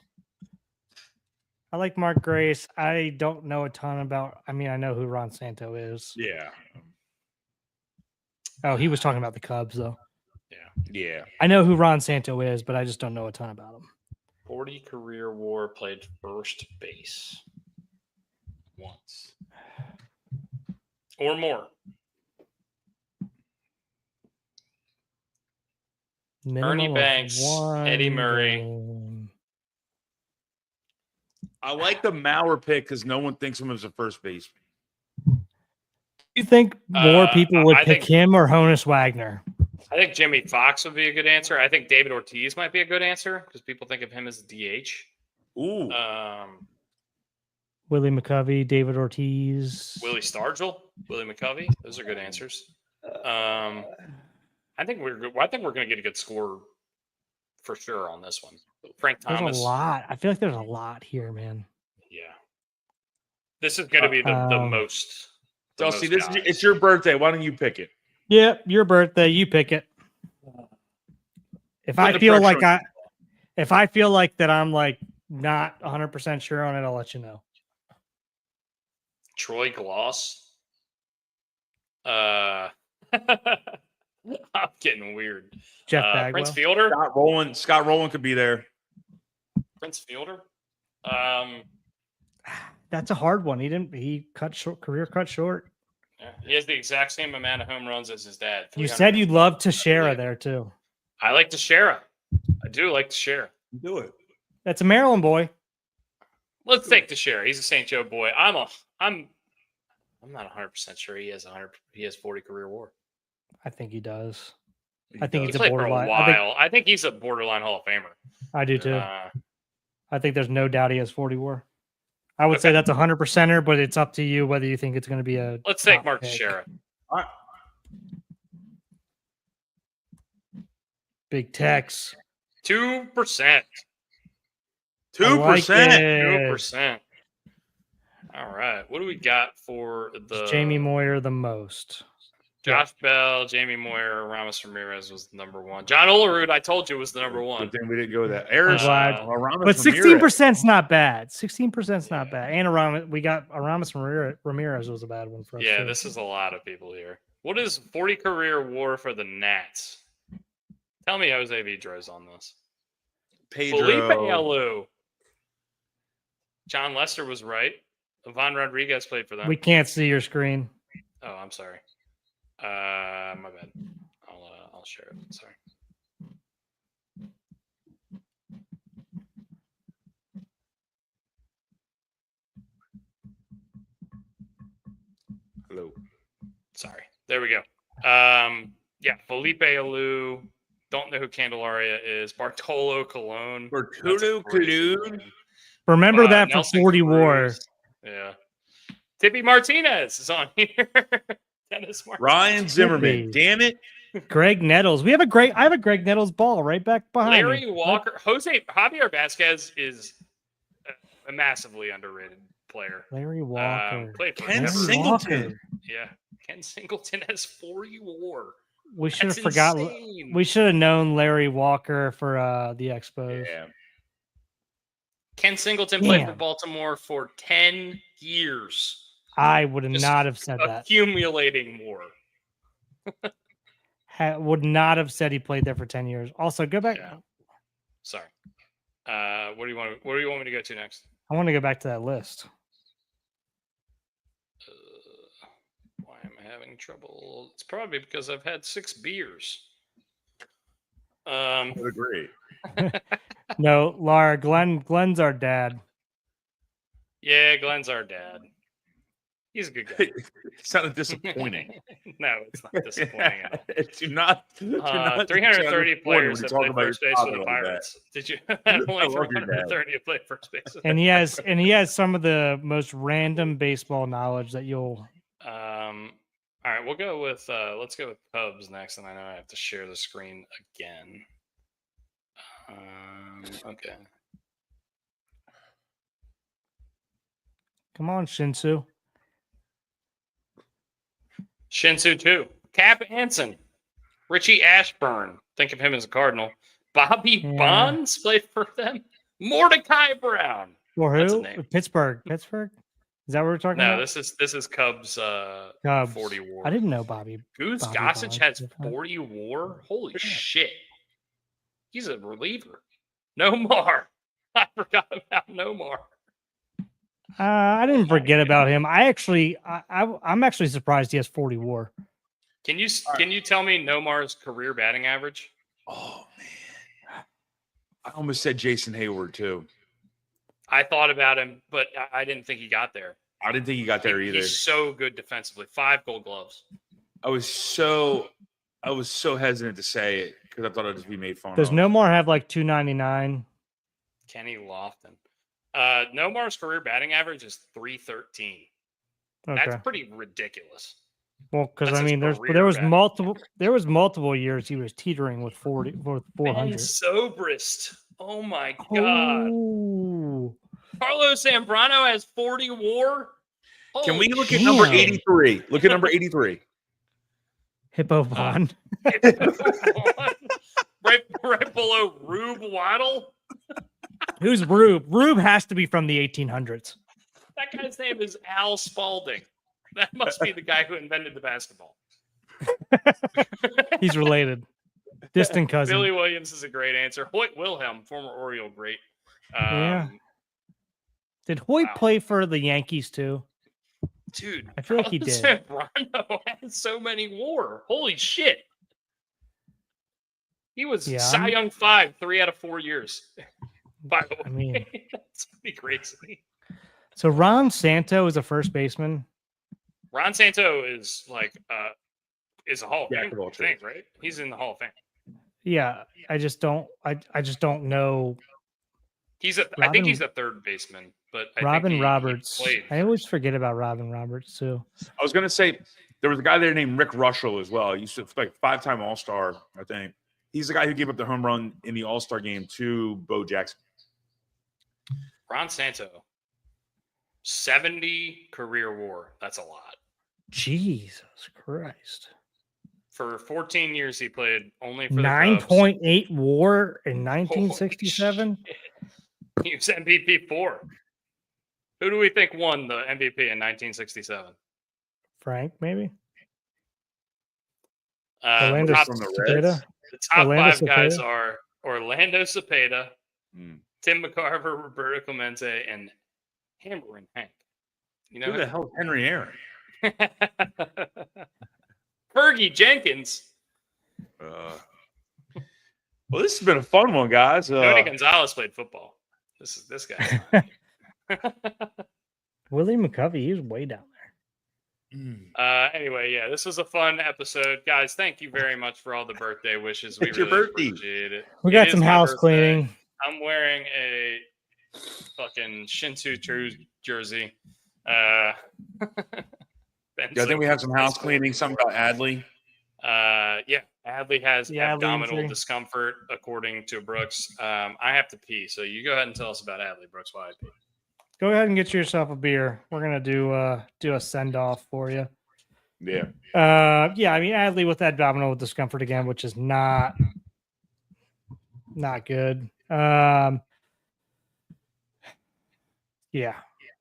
C: I like Mark Grace. I don't know a ton about. I mean, I know who Ron Santo is.
B: Yeah.
C: Oh, he was talking about the Cubs, though.
B: Yeah.
C: I know who Ron Santo is, but I just don't know a ton about him.
A: 40 career WAR, played first base once or more.
C: Minimum
A: Ernie
C: of
A: Banks,
C: one
A: Eddie Murray.
C: game.
B: I like the Mauer pick because no one thinks of him as a first baseman.
C: You think more people would
A: I
C: pick
A: think-
C: him or Honus Wagner?
A: I think Jimmy Fox would be a good answer. I think David Ortiz might be a good answer because people think of him as a DH.
B: Ooh.
C: Willie McCovey, David Ortiz.
A: Willie Stargell, Willie McCovey. Those are good answers. I think we're good. I think we're going to get a good score for sure on this one. Frank
C: There's
A: Thomas.
C: a lot. I feel like there's a lot here, man.
A: Yeah. This is going to be the most. the
B: Dusty,
A: most guys.
B: it's your birthday. Why don't you pick it?
C: Yeah, your birthday. You pick it. If
B: Put
C: I
B: the
C: feel
B: pressure
C: like
B: on
C: if I feel like that, I'm like not 100% sure on it. I'll let you know.
A: Troy Gloss. I'm getting weird.
C: Jeff Bagwell.
A: Prince Fielder.
B: Scott Rowland could be there.
A: Prince Fielder.
C: That's a hard one. He cut short. Career cut short.
A: Yeah, he has the exact same amount of home runs as his dad.
C: You said you'd love Teixeira there too.
A: I like Teixeira. I do like Teixeira.
B: Do it.
C: That's a Maryland boy.
A: Let's take Teixeira. He's a St. Joe boy. I'm not 100% sure he has 40 career WAR.
C: I think he does.
B: He
C: I think
A: He
C: he's a
A: played for a
C: borderline.
A: while. I think he's a borderline Hall of Famer.
C: I do too.
A: Uh,
C: I think there's no doubt he has 40 WAR. I would
A: Okay.
C: say that's 100%er, but it's up to you whether you think it's going to be a.
A: let's take
C: top
A: Mark
C: pick.
A: Teixeira.
B: All right.
C: Big Tex.
A: 2%.
B: 2%.
A: 2%. All right. What do we got for the
C: Jamie Moyer the most.
A: Josh Bell, Jamie Moyer, Ramos Ramirez was the number one. John Olerud, I told you, was the number one.
B: But then we didn't go with that. Arizona.
C: glad.
B: Ramos
C: But
B: Ramirez.
C: 16%'s not bad. 16%'s not bad. And Aramis Ramirez was a bad one for us.
A: Yeah,
C: too.
A: this is a lot of people here. What is 40 career WAR for the Nats? Tell me Jose Vidro's on this.
B: Pedro.
A: Felipe Alou. John Lester was right. Ivan Rodriguez played for them.
C: We can't see your screen.
A: Oh, I'm sorry. My bad. I'll share it. Sorry.
B: Hello.
A: Sorry. There we go. Yeah, Felipe Alou. Don't know who Candelaria is. Bartolo Colon.
B: Bartolo Colon.
C: Remember that for
A: Nelson
C: 40 WAR.
A: Cruz. Yeah. Tippy Martinez is on here. Dennis Martinez.
B: Ryan Zimmerman.
C: Tippy.
B: Damn it.
C: Greg Nettles. I have a Greg Nettles ball right back behind
A: Larry
C: me.
A: Walker. Javier Vasquez is massively underrated. player.
C: Larry Walker.
B: Ken Singleton.
A: Yeah, Ken Singleton has 40 WAR.
C: We should have
A: That's
C: forgotten.
A: insane.
C: We should have known Larry Walker for the Expos.
B: Yeah.
A: Ken Singleton played for Baltimore for 10 years.
C: I would not have said that.
A: Accumulating WAR.
C: Would not have said he played there for 10 years. Also, go back.
A: Yeah. Sorry. What do you want me to go to next?
C: I want to go back to that list.
A: Why am I having trouble? It's probably because I've had 6 beers.
B: I would agree.
C: No, Laura, Glenn's our dad.
A: Yeah, Glenn's our dad. He's a good guy.
B: It sounded disappointing.
A: No, it's not disappointing at all.
B: Do not
A: 330 players have played first base for the
B: like
A: Pirates. Did you?
B: I
A: Only
B: love your dad.
A: 330 have played first base.
C: And he has some of the most random baseball knowledge that you'll.
A: All right, we'll go with let's go with Cubs next, and I know I have to share the screen again. Okay.
C: Come on, Shinsu.
A: Shinsu 2. Cap Anson. Richie Ashburn. Think of him as a Cardinal. Bobby Bonds played for them. Mordecai Brown.
C: For who? Pittsburgh. Pittsburgh? Is that what we're talking about?
A: No, this is Cubs,
C: Cubs.
A: 40 WAR.
C: I didn't know Bobby.
A: Goose
C: Bobby
A: Gossage
C: Bonds.
A: has 40 WAR. Holy shit. He's a reliever. Nomar. I forgot about Nomar.
C: I didn't forget about him. I'm actually surprised he has 40 WAR.
A: Can you tell me Nomar's career batting average?
B: Oh man, I almost said Jason Hayward too.
A: I thought about him, but I didn't think he got there.
B: I didn't think he got there either.
A: He's so good defensively. 5 Gold Gloves.
B: I was so hesitant to say it because I thought I'd just be made fun of.
C: Does Nomar have like 299?
A: Kenny Lofton. Nomar's career batting average is 313.
C: Okay.
A: That's pretty ridiculous.
C: Well, because I
A: That's
C: mean,
A: his
C: there was
A: career
C: multiple years he was teetering with 400.
A: Ben Sobrist. Oh my god.
C: Oh.
A: Carlos Zambrano has 40 WAR.
B: Can we look at
C: damn.
B: number 83? Look at number 83.
C: Hippo Vaughn.
A: right below Rube Waddle.
C: Who's Rube? Rube has to be from the 1800s.
A: That guy's name is Al Spalding. That must be the guy who invented the basketball.
C: He's related. Distant cousin.
A: Billy Williams is a great answer. Hoyt Wilhelm, former Oriole great.
C: Yeah. Did Hoyt play for the Yankees too?
A: Dude,
C: I feel like he did.
A: Zambrano has so many WAR. Holy shit. He was Cy Young 5, 3 out of 4 years. By the way,
C: I mean,
A: that's pretty crazy.
C: So Ron Santo is a first baseman.
A: Ron Santo is like is a Hall of Fame
B: Jack
A: thing, right? He's in the Hall of Fame.
C: Yeah, I just don't know.
A: I think he's the third baseman, but
C: Robin Roberts.
A: He played.
C: I always forget about Robin Roberts too.
B: I was gonna say there was a guy there named Rick Russell as well. He used to like 5-time All-Star, I think. He's the guy who gave up the home run in the All-Star game to Bo Jackson.
A: Ron Santo, 70 career WAR. That's a lot.
C: Jesus Christ.
A: For 14 years, he played only for the
C: 9.8 WAR in 1967.
A: He was MVP 4. Who do we think won the MVP in 1967?
C: Frank, maybe.
A: Orlando
C: Cepeda.
A: The top
C: Orlando
A: 5 guys
C: Cepeda?
A: are Orlando Cepeda, Tim McCarver, Roberto Clemente, and Hammerin' Hank. You know
B: Who the hell is Henry Aaron?
A: Fergie Jenkins.
B: Well, this has been a fun one, guys.
A: Tony Gonzalez played football. This guy.
C: Willie McCovey, he's way down there.
A: Anyway, yeah, this was a fun episode. Guys, thank you very much for all the birthday wishes. We
B: It's
A: really
B: your birthday.
A: appreciate it.
C: We got
A: It
C: some
A: is my
C: house
A: birthday.
C: cleaning.
A: I'm wearing a fucking Shinsu jersey.
B: Yeah, I think we have some house cleaning. Something about Adley.
A: Yeah, Adley has
C: Yeah, Adley
A: abdominal
C: injury.
A: discomfort, according to Brooks. I have to pee, so you go ahead and tell us about Adley, Brooks. Why I pee?
C: Go ahead and get yourself a beer. We're gonna do a send off for you.
B: Yeah.
C: Yeah. I mean, Adley with abdominal discomfort again, which is not good. Yeah.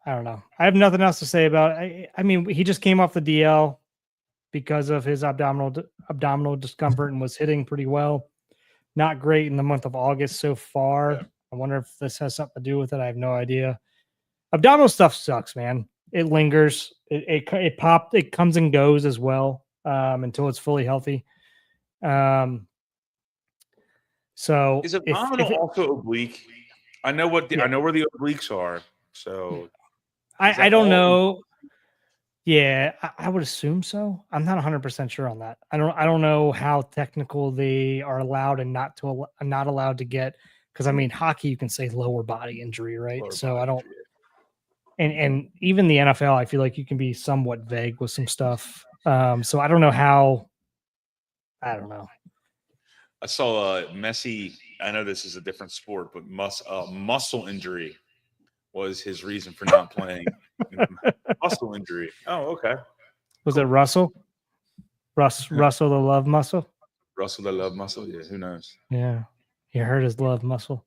C: I don't know. I have nothing else to say about it. I mean, he just came off the DL because of his abdominal discomfort and was hitting pretty well. Not great in the month of August so far.
B: Yeah.
C: I wonder if this has something to do with it. I have no idea. Abdominal stuff sucks, man. It lingers. It comes and goes as well until it's fully healthy. So
B: Is abdominal also oblique? I know where the obliques are. So
C: I don't know. Yeah, I would assume so. I'm not 100% sure on that. I don't know how technical they are allowed and not allowed to get, because I mean hockey you can say lower body injury, right? I don't. And even the NFL, I feel like you can be somewhat vague with some stuff. So I don't know how. I don't know.
B: I saw Messi. I know this is a different sport, but muscle injury was his reason for not playing. Muscle injury. Oh, okay.
C: Was it Russell? Russell the love muscle?
B: Russell the love muscle? Yeah, who knows?
C: Yeah. He hurt his love muscle.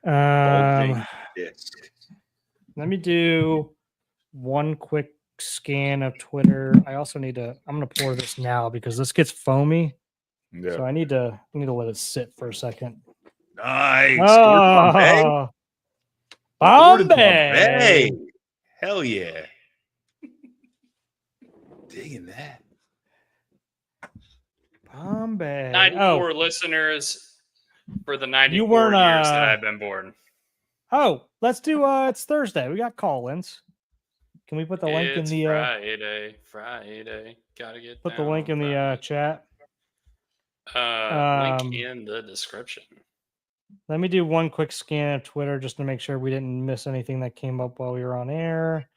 C: Let me do one quick scan of Twitter. I also I'm going to pour this now because this gets foamy. Yeah. So I need to let it sit for a second.
B: Nice.
C: Oh, Bombay.
B: Hell yeah. Digging that.
C: Bombay.
A: 94 listeners for the 94 years that I've been born.
C: Oh, let's do it's Thursday. We got call-ins. Can we put the link in the
A: Friday. Gotta get
C: put the link in the chat.
A: Link in the description.
C: Let me do one quick scan of Twitter just to make sure we didn't miss anything that came up while we were on air.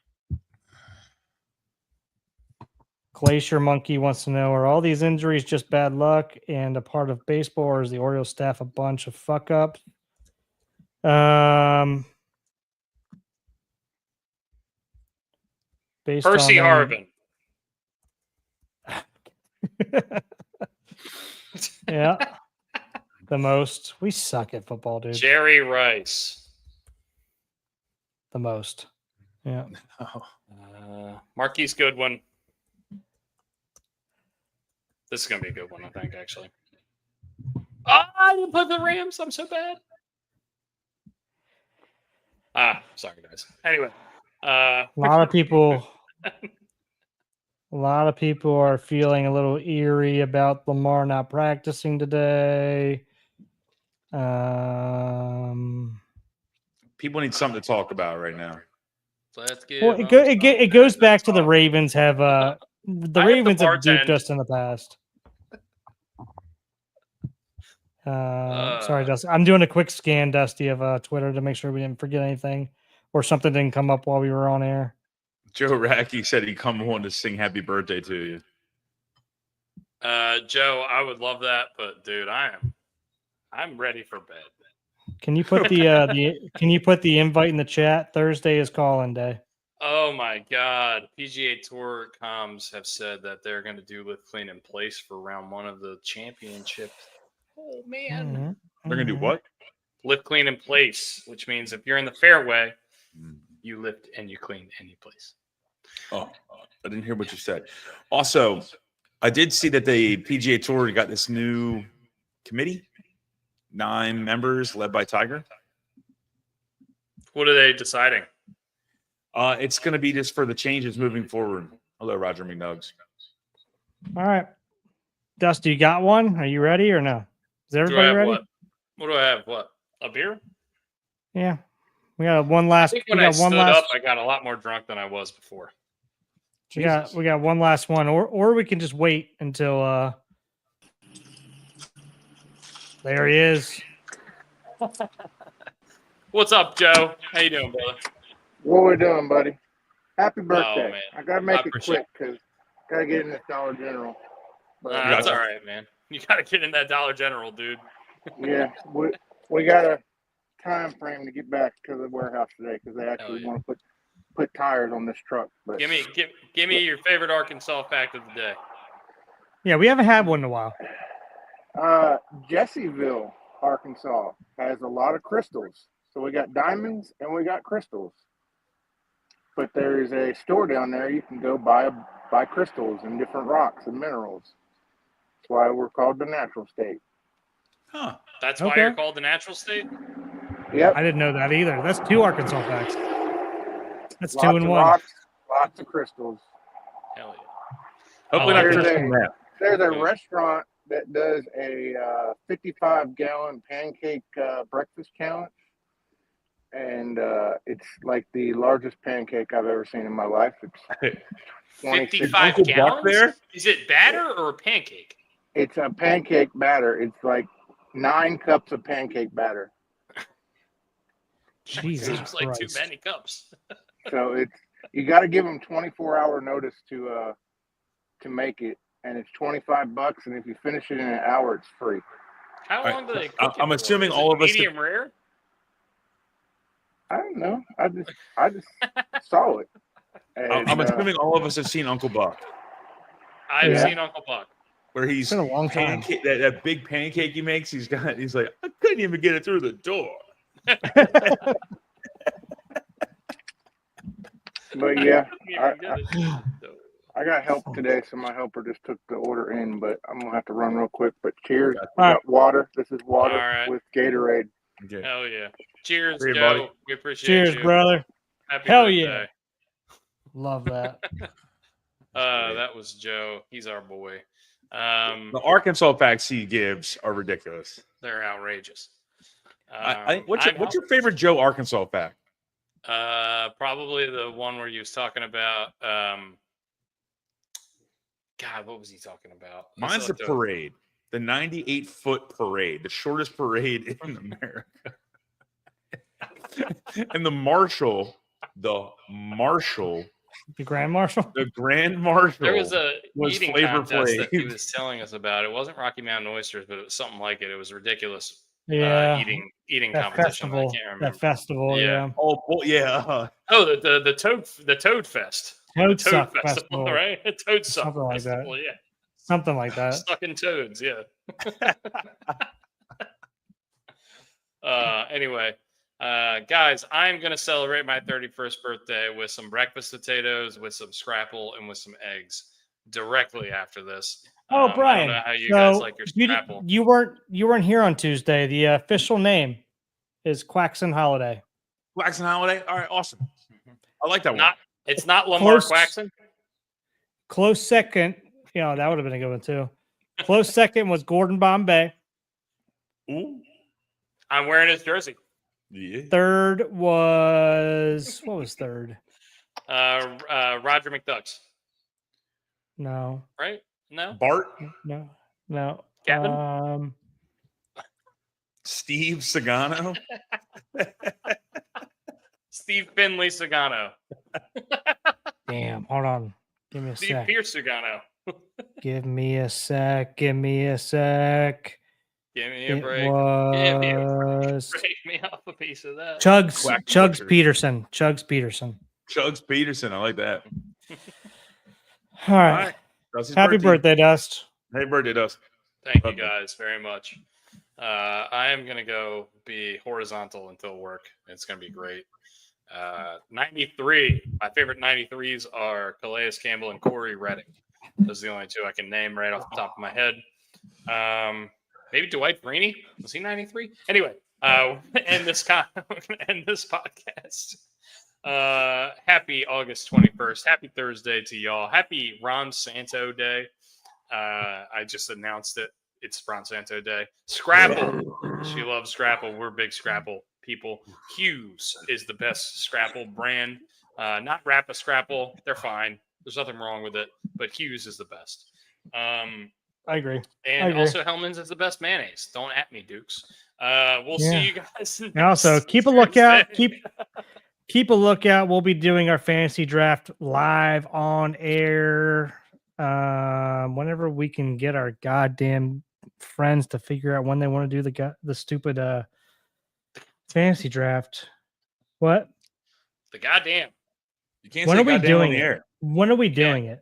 C: Glacier Monkey wants to know, are all these injuries just bad luck and a part of baseball, or is the Orioles staff a bunch of fuck ups?
A: Percy Harvin.
C: Yeah. The most. We suck at football, dude.
A: Jerry Rice.
C: The most. Yeah.
A: Marquise Goodwin. This is going to be a good one, I think, actually. I didn't put the Rams. I'm so bad. Sorry, guys. Anyway.
C: A lot of people are feeling a little eerie about Lamar not practicing today.
B: People need something to talk about right now.
A: Let's get.
C: Well, it goes back to the Ravens have Ravens have duped us in the past. Sorry, Dusty. I'm doing a quick scan, Dusty, of Twitter to make sure we didn't forget anything or something didn't come up while we were on air.
B: Joe Racky said he'd come on to sing happy birthday to you.
A: Joe, I would love that, but dude, I'm ready for bed.
C: Can you put the invite in the chat? Thursday is call-in day.
A: Oh my God. PGA Tour comms have said that they're going to do Lift Clean in Place for round 1 of the championship. Oh man.
C: Mm-hmm.
B: They're going to do what?
A: Lift Clean in Place, which means if you're in the fairway, you lift and you clean any place.
B: Oh, I didn't hear what you said. Also, I did see that the PGA Tour got this new committee, 9 members led by Tiger.
A: What are they deciding?
B: It's going to be just for the changes moving forward. Hello, Roger McNuggets.
C: All right. Dusty, you got one? Are you ready or no? Is everybody ready?
A: What do I have? What? A beer?
C: Yeah. We got one last.
A: I think when I stood up, I got a lot more drunk than I was before.
C: We got one last one, or we can just wait until there he is.
A: What's up, Joe? How you doing, brother?
E: What we doing, buddy? Happy birthday.
A: Man.
E: I gotta make it quick because gotta get in this Dollar General. But,
A: that's all right, man. You gotta get in that Dollar General, dude.
E: Yeah, we gotta time frame to get back to the warehouse today because they actually
A: yeah.
E: want to put tires on this truck. But
A: Give me your favorite Arkansas fact of the day.
C: Yeah, we haven't had one in a while.
E: Jesseville, Arkansas has a lot of crystals. So we got diamonds and we got crystals. But there's a store down there you can go buy crystals and different rocks and minerals. That's why we're called the natural state.
B: Huh.
A: That's why you're called the natural state?
E: Yep.
C: I didn't know that either. That's 2 Arkansas facts. That's
E: Lots
C: 2 and
E: of
C: 1.
E: rocks, lots of crystals.
A: Hell yeah.
B: Hopefully not crystal meth.
E: There's a restaurant that does a 55-gallon pancake breakfast challenge. And it's like the largest pancake I've ever seen in my life. It's
A: 55 gallons? There? Is it batter or a pancake?
E: It's a pancake batter. It's like 9 cups of pancake batter.
C: Jesus
A: Seems like
C: Christ.
A: too many cups.
E: So you got to give them 24-hour notice to make it, and it's $25. And if you finish it in an hour, it's free.
A: How long do they cook it
B: I'm assuming
A: for?
B: all of us.
A: Medium rare?
E: I don't know. I just saw it. And,
B: I'm assuming all of us have seen Uncle Buck.
A: I've seen Uncle Buck.
B: Where he's
C: It's been a long time.
B: That big pancake he makes, he's like, I couldn't even get it through the door.
E: But yeah, I got help today, so my helper just took the order in, but I'm gonna have to run real quick. But cheers. We got water. This is water with Gatorade.
B: Okay.
A: Hell yeah. Cheers,
B: Cheers,
A: Joe.
B: buddy.
A: We appreciate
C: Cheers,
A: you.
C: brother.
A: Happy
C: Hell
A: birthday.
C: yeah. Love that.
A: That was Joe. He's our boy.
B: The Arkansas facts he gives are ridiculous.
A: They're outrageous.
B: What's your favorite Joe Arkansas fact?
A: Probably the one where he was talking about God, what was he talking about?
B: Mine's the parade. The 98-foot parade, the shortest parade in America. And the Grand Marshal.
C: The Grand Marshal?
B: The Grand Marshal.
A: There was a eating contest
B: Flav.
A: that he was telling us about. It wasn't Rocky Mountain Oysters, but it was something like it. It was ridiculous.
C: Yeah.
A: Eating
C: that
A: competition.
C: festival.
A: I can't remember.
C: That festival, yeah.
B: Oh, yeah.
A: Oh, the Toad Fest.
C: Toad
A: Festival,
C: Festival,
A: right? Toad Suck
C: Something like
A: Festival,
C: that.
A: yeah.
C: Something like that.
A: Sucking toads, yeah. Anyway, guys, I'm going to celebrate my 31st birthday with some breakfast potatoes, with some scrapple, and with some eggs directly after this.
C: Oh, Brian.
A: I don't know how you guys like your scrapple.
C: You weren't here on Tuesday. The official name is Quaxon Holiday.
B: Quaxon Holiday? All right, awesome. I like that one.
A: It's not Lamar Quaxon?
C: Close second. That would have been a good one, too. Close second was Gordon Bombay.
B: Ooh.
A: I'm wearing his jersey.
B: Yeah.
C: Third was... What was third?
A: Roger McDucks.
C: No.
A: Right? No?
B: Bart?
C: No.
A: Gavin?
B: Steve Sagano?
A: Steve Finley Sagano.
C: Damn, hold on. Give me a
A: Steve
C: sec.
A: Pierce Sagano.
C: Give me a sec. Give me a sec.
A: Give me a break.
C: Give
A: me a break. Break me off a piece of that.
C: Chugs Peterson. Chugs Peterson.
B: Chugs Peterson. I like that.
C: All right. Happy birthday, Dust.
B: Happy birthday, Dust.
A: Thank you guys very much. I am going to go be horizontal until work. It's going to be great. 93. My favorite 93s are Calais Campbell and Corey Redding. Those are the only two I can name right off the top of my head. Maybe Dwight Freeney. Was he 93? Anyway, end this podcast. Happy August 21st. Happy Thursday to y'all. Happy Ron Santo Day. I just announced it. It's Ron Santo Day. Scrapple. She loves Scrapple. We're big Scrapple people. Hughes is the best Scrapple brand. Not Rappa Scrapple. They're fine. There's nothing wrong with it. But Hughes is the best.
C: I agree.
A: And also Hellman's is the best mayonnaise. Don't at me, Dukes. We'll see you guys.
C: And also, keep a lookout. Keep a lookout. We'll be doing our fantasy draft live on air whenever we can get our goddamn friends to figure out when they want to do the stupid Fantasy draft. What?
A: The goddamn.
B: You can't
C: When
B: say
C: are we
B: goddamn
C: doing
B: on the
C: it?
B: air.
C: When are we doing it?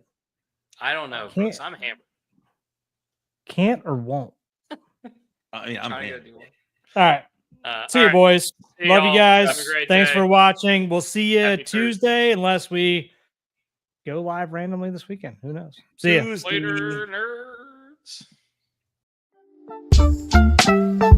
A: I don't know.
C: Can't-
A: I'm hammered.
C: Can't or won't?
B: I mean, I'm
A: Trying to
B: in.
A: go do one.
C: All right. See
A: all
C: you,
A: right.
C: boys.
A: See
C: Love
A: y'all.
C: you guys.
A: Have a great
C: Thanks
A: day.
C: for watching. We'll see you
A: Happy
C: Tuesday, unless we go live randomly this weekend. Who knows? See ya.
B: Tuesday.
A: Later, nerds.